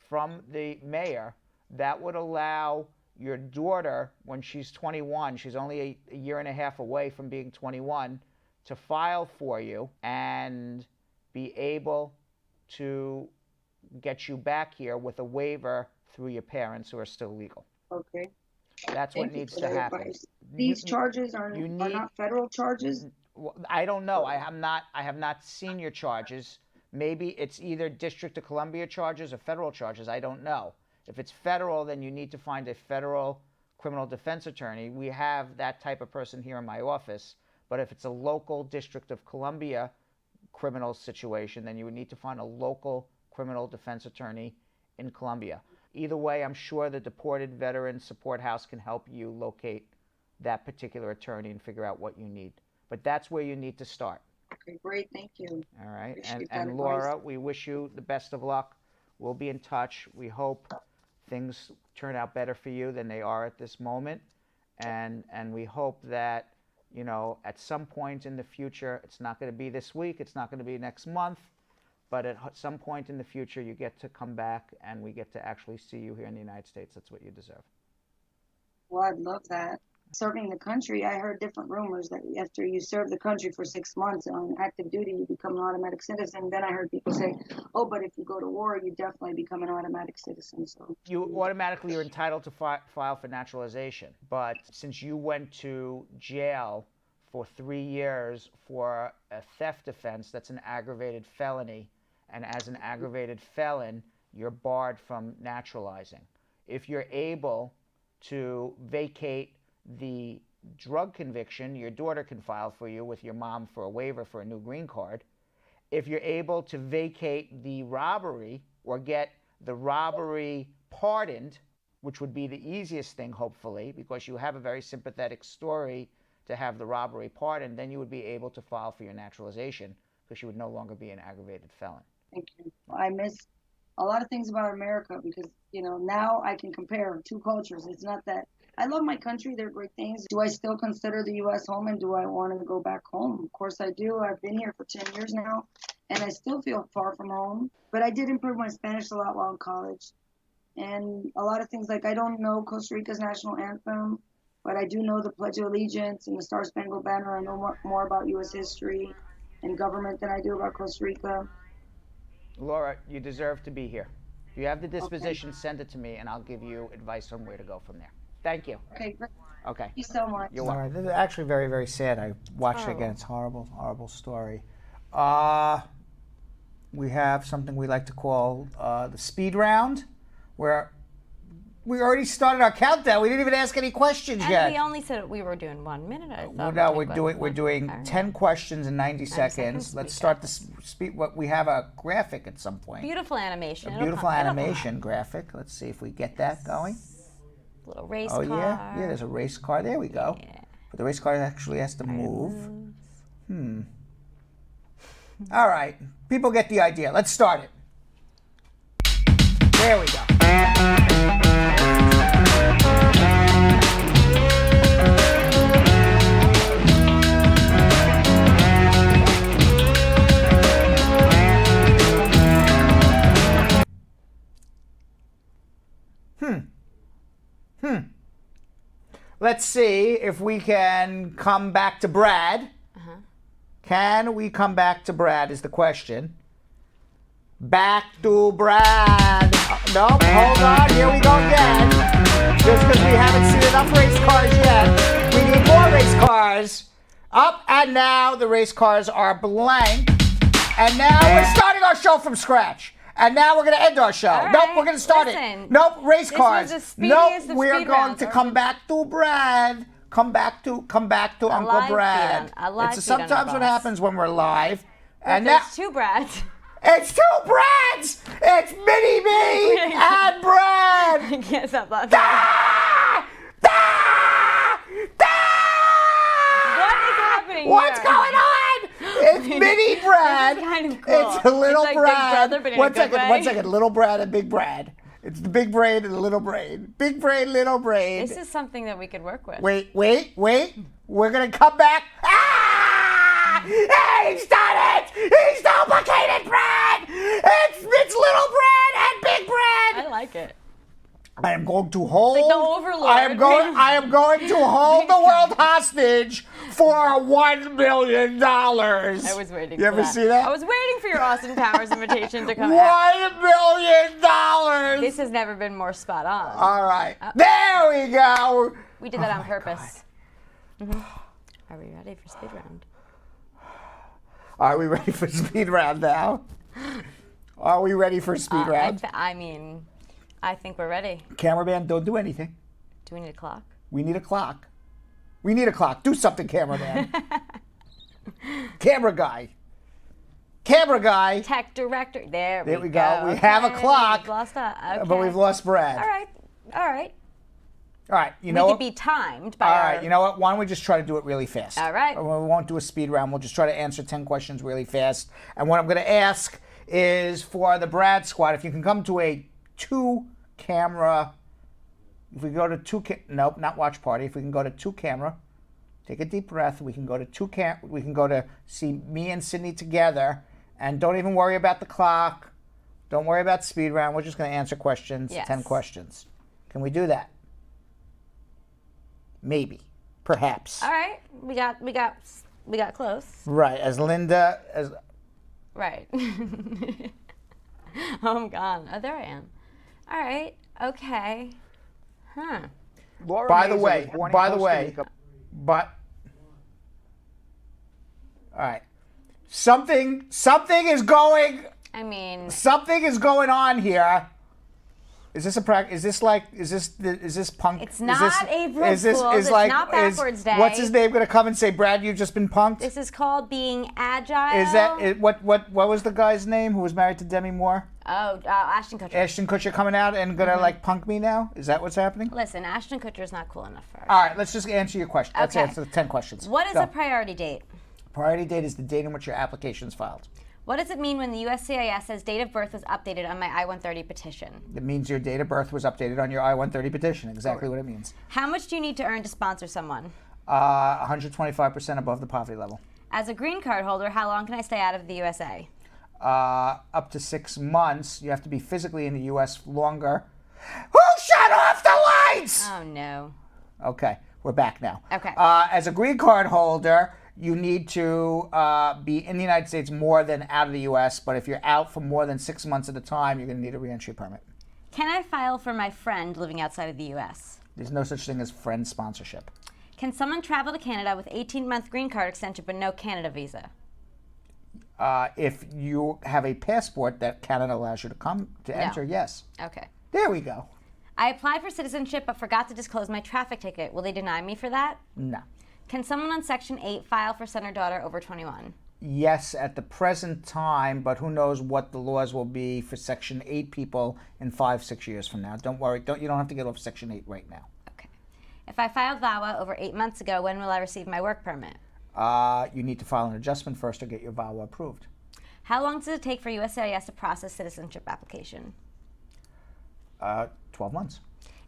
from the mayor that would allow your daughter, when she's 21, she's only a year and a half away from being 21, to file for you and be able to get you back here with a waiver through your parents who are still legal. Okay. That's what needs to happen. These charges are not federal charges? I don't know. I have not seen your charges. Maybe it's either District of Columbia charges or federal charges. I don't know. If it's federal, then you need to find a federal criminal defense attorney. We have that type of person here in my office. But if it's a local District of Columbia criminal situation, then you would need to find a local criminal defense attorney in Columbia. Either way, I'm sure the Deported Veterans Support House can help you locate that particular attorney and figure out what you need. But that's where you need to start. Okay, great. Thank you. All right. And Laura, we wish you the best of luck. We'll be in touch. We hope things turn out better for you than they are at this moment. And we hope that, you know, at some point in the future, it's not going to be this week, it's not going to be next month, but at some point in the future, you get to come back and we get to actually see you here in the United States. That's what you deserve. Well, I'd love that. Serving the country, I heard different rumors that after you serve the country for 6 months on active duty, you become an automatic citizen. Then I heard people say, oh, but if you go to war, you definitely become an automatic citizen. So you automatically are entitled to file for naturalization. But since you went to jail for 3 years for a theft offense, that's an aggravated felony. And as an aggravated felon, you're barred from naturalizing. if you're able to vacate the drug conviction, your daughter can file for you with your mom for a waiver for a new green card. If you're able to vacate the robbery or get the robbery pardoned, which would be the easiest thing, hopefully, because you have a very sympathetic story to have the robbery pardoned, then you would be able to file for your naturalization because you would no longer be an aggravated felon. Thank you. I miss a lot of things about America because, now I can compare two cultures. It's not that I love my country. There are great things. Do I still consider the U.S. home, and do I want to go back home? Of course I do. I've been here for 10 years now, and I still feel far from home. But I did improve my Spanish a lot while in college. And a lot of things, like I don't know Costa Rica's national anthem, but I do know the Pledge of Allegiance and the Star Spangled Banner. I know more about U.S. history and government than I do about Costa Rica. Laura, you deserve to be here. If you have the disposition, send it to me, and I'll give you advice on where to go from there. Thank you. Okay, great. Okay. Thank you so much. You're welcome. All right, this is actually very, very sad. I watched it again. It's horrible, horrible story. We have something we like to call the speed round, where we already started our countdown. We didn't even ask any questions And yet. we only said we were doing 1 minute. I thought No, we're doing 10 questions in 90 seconds. seconds. Let's start the speed. We have a graphic at some point. Beautiful animation. A beautiful animation graphic. Let's see if we get that going. Little race car. car. Yeah, there's a race car. There we go. Yeah. But the race car actually has to move. All right. People get the idea. Let's start it. There we go. Let's see if we can come back to Brad. Can we come back to Brad is the question. Back to Brad. Nope, hold on. Here we go again. Just because we haven't seen enough race cars yet. We need more race cars. Up and now the race cars are blank. And now we're starting our show from scratch. And now we're going to end our show. All Nope, right, we're going to start listen. it. Nope, race cars. was the speediest Nope, of we're speed going rounds. to come back to Brad. Come back to Uncle live Brad. feed on- a live It's feed on our sometimes what boss. happens when we're live. Well, And now there's two Brads. it's two Brads. It's Mini Me and Brad. I can't stop laughing. What is happening What's here? going on? It's Mini Brad. This is kind of cool. It's a little It's like Big Brad. Brother, but in a One good second, way. 1 second. Little Brad and Big Brad. It's the big brain and the little brain. Big brain, little brain. This is something that we could work with. Wait. We're going to come back. Ah! He's done it! He's duplicated Brad! It's little Brad and big Brad! I like it. I am going to hold. It's like the Overlord. I am going to hold the world hostage for $1 million. I was waiting. You for ever that. see that? I was waiting for your Austin Powers invitation to come out. $1 million. This has never been more spot on. All right. There we go. We did that on purpose. Are we ready for speed round? Are we ready for speed round now? Are we ready for speed round? I think we're ready. Cameraman, don't do anything. Do we need a clock? We need a clock. We need a clock. Do something, cameraman. Camera guy. Tech director. There we go. We have a clock. We've lost that. Okay. But we've lost Brad. All right. All right. You know we what? could be timed by All our... right. You know what? Why don't we just try to do it really fast? All right. We won't do a speed round. We'll just try to answer 10 questions really fast. And what I'm going to ask is for the Brad squad, if you can come to a 2-camera. If we go to nope, not watch party. If we can go to 2-camera, take a deep breath. We can go to we can go to see me and Sydney together, and don't even worry about the clock. Don't worry about speed round. We're just going to answer questions. Yes. 10 questions. Can we do that? Maybe, perhaps. All right. We got close. Right, as Linda as. Right. Oh, I'm gone. Oh, there I am. All right. Okay. Huh. Laura By the Meza way, was born in by the Costa way, Rica. but. All right. Something is going. I mean. Something is going on here. Is this a practice? Is this like? Is this punk? It's not April Fools. It's like, not backwards day. What's his name going to come and say, Brad, you've just been punked? This is called being agile. Is that what was the guy's name who was married to Demi Moore? Oh, Ashton Kutcher. Ashton Kutcher coming out and going to like punk me now? Is that what's happening? Listen, Ashton Kutcher's not cool enough for her. All right, let's just answer your question. Let's Okay. answer the 10 questions. What is Go. a priority date? Priority date is the date in which your application is filed. What does it mean when the USCIS says date of birth was updated on my I-130 petition? It means your date of birth was updated on your I-130 petition. Exactly what it means. How much do you need to earn to sponsor someone? 125% above the poverty level. As a green card holder, how long can I stay out of the USA? Up to 6 months. You have to be physically in the U.S. longer. Who shut off the lights? Oh, no. Okay, we're back now. Okay. As a green card holder, you need to be in the United States more than out of the U.S., but if you're out for more than 6 months at a time, you're going to need a reentry permit. Can I file for my friend living outside of the U.S.? There's no such thing as friend sponsorship. Can someone travel to Canada with 18-month green card extension but no Canada visa? If you have a passport that Canada allows you to enter, yes. Okay. There we go. I applied for citizenship but forgot to disclose my traffic ticket. Will they deny me for that? No. Can someone on Section 8 file for son or daughter over 21? Yes, at the present time, but who knows what the laws will be for Section 8 people in 5-6 years from now. Don't worry. You don't have to get off Section 8 right now. Okay. If I filed VAWA over 8 months ago, when will I receive my work permit? You need to file an adjustment first to get your VAWA approved. How long does it take for USCIS to process citizenship application? 12 months.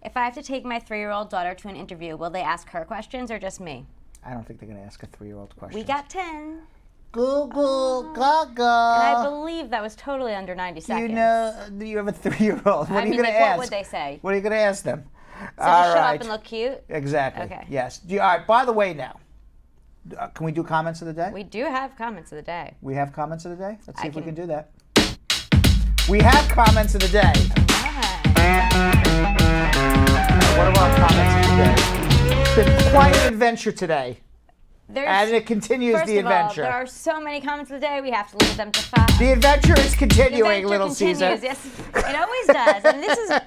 If I have to take my 3-year-old daughter to an interview, will they ask her questions or just me? I don't think they're going to ask a 3-year-old question. We got 10. Google, Gaga. And I believe that was totally under 90 seconds. You know, you have a 3-year-old. What are you going to ask? What would they say? What are you going to ask them? So just shut up and look cute? Exactly. Okay. Yes. All right, by the way now, can we do comments of the day? We do have comments of the day. We have comments of the day? Let's see if we can do that. We have comments of the day. What are our comments of the day? It's been quite an adventure today. And it continues the adventure. There are so many comments of the day, we have to limit them to 5. The adventure is continuing, Little Caesar. Yes, it always does. And this is...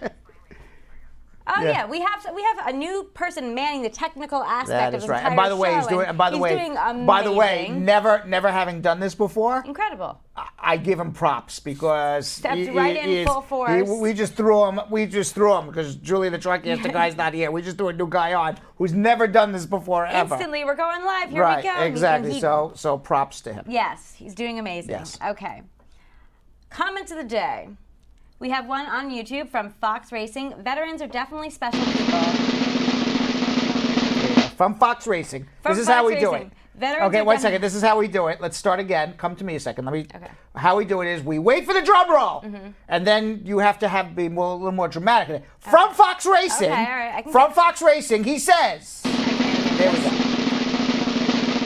Oh yeah, we have a new person manning the technical aspect of this entire show. And by the way, he's doing amazing. By the way, never having done this before. Incredible. I give him props because stepped right in full force. We just threw him because Julie the Truckcaster guy's not here. We just threw a new guy on who's never done this before ever. Instantly, we're going live. Here we go. Exactly. So props to him. Yes, he's doing amazing. Yes. Okay. Comment of the day. We have one on YouTube from Fox Racing. Veterans are definitely special people. From Fox Racing. This is how we do it. Okay, one second. This is how we do it. Let's start again. Come to me a second. How we do it is we wait for the drum roll, and then you have to be a little more dramatic. From Fox Racing. Okay, all right. From Fox Racing, he says. There we go.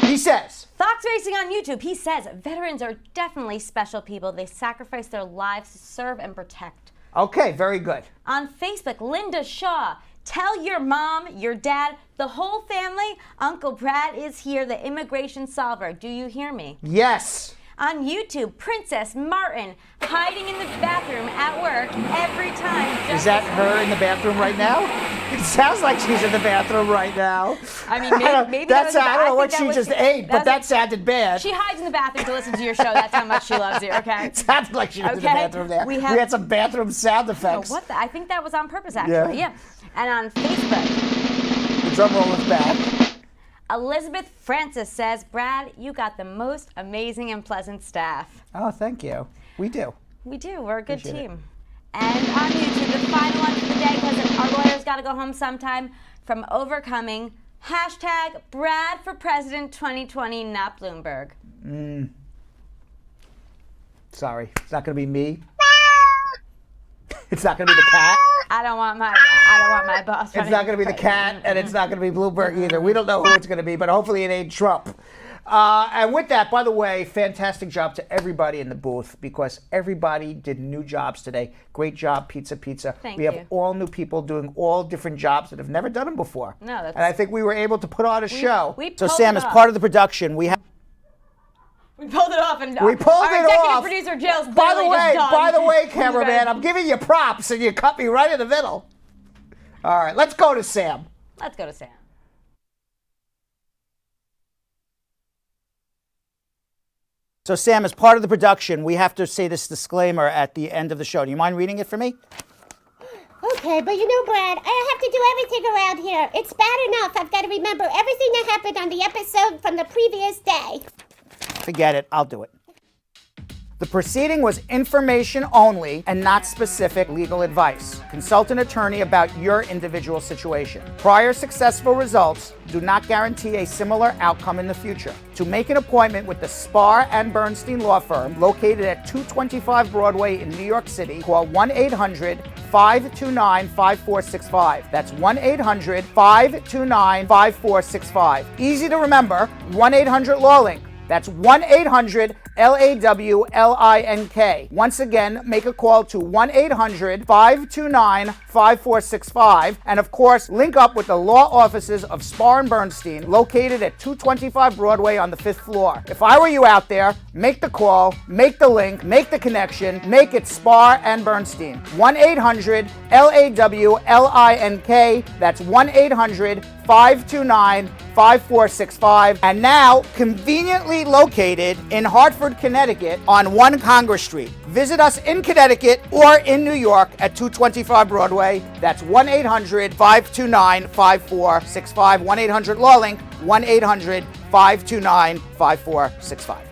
He says. Fox Racing on YouTube, he says, veterans are definitely special people. They sacrifice their lives to serve and protect. Okay, very good. On Facebook, Linda Shaw, tell your mom, your dad, the whole family, Uncle Brad is here, the immigration solver. Do you hear me? Yes. On YouTube, Princess Martin, hiding in the bathroom at work every time. Is that her in the bathroom right now? It sounds like she's in the bathroom right now. I mean, maybe I don't know what she just ate, but that sounded bad. She hides in the bathroom to listen to your show. That's how much she loves you, okay? It sounded like she was in the bathroom there. We had some bathroom sound effects. Oh, I think that was on purpose, actually. Yeah. And on Facebook. The drum roll is back. Elizabeth Francis says, Brad, you got the most amazing and pleasant staff. Oh, thank you. We do. We do. We're a good team. And on YouTube, the final one for the day, because our lawyer's got to go home sometime, from Overcoming, hashtag Brad for President 2020, not Bloomberg. Sorry. It's not going to be me. It's not going to be the cat. I don't want my boss. It's not going to be the cat, and it's not going to be Bloomberg either. We don't know who it's going to be, but hopefully it ain't Trump. And with that, by the way, fantastic job to everybody in the booth because everybody did new jobs today. Great job, Pizza. Thank we have all new people doing all different jobs that have never done them before. No, and I think we were able to put on a show. We so Sam, as part of the production, we have We pulled it off, and We pulled our it executive off. producer Jill's By clearly the way, cameraman, I'm giving you props, and you cut me right in the middle. All right, let's go to Sam. Let's go to Sam. So, Sam, as part of the production, we have to say this disclaimer at the end of the show. Do you mind reading it for me? Okay, but you know, Brad, I have to do everything around here. It's bad enough I've got to remember everything that happened on the episode from the previous day. Forget it. I'll do it. The proceeding was information only and not specific legal advice. Consult an attorney about your individual situation. Prior successful results do not guarantee a similar outcome in the future. To make an appointment with the Spar and Bernstein law firm located at 225 Broadway in New York City, call 1-800-529-5465. That's 1-800-529-5465. Easy to remember, 1-800-LAWLINK. That's 1-800-LAWLINK. Once again, make a call to 1-800-529-5465. And of course, link up with the law offices of Spar and Bernstein, located at 225 Broadway on the 5th floor. If I were you out there, make the call, make the link, make the connection, make it Spar and Bernstein. 1-800-LAWLINK. That's 1-800-529-5465. And now, conveniently located in Hartford, Connecticut on 1 Congress Street. Visit us in Connecticut or in New York at 225 Broadway. That's 1-800-529-5465. 1-800-LAWLINK. 1-800-529-5465.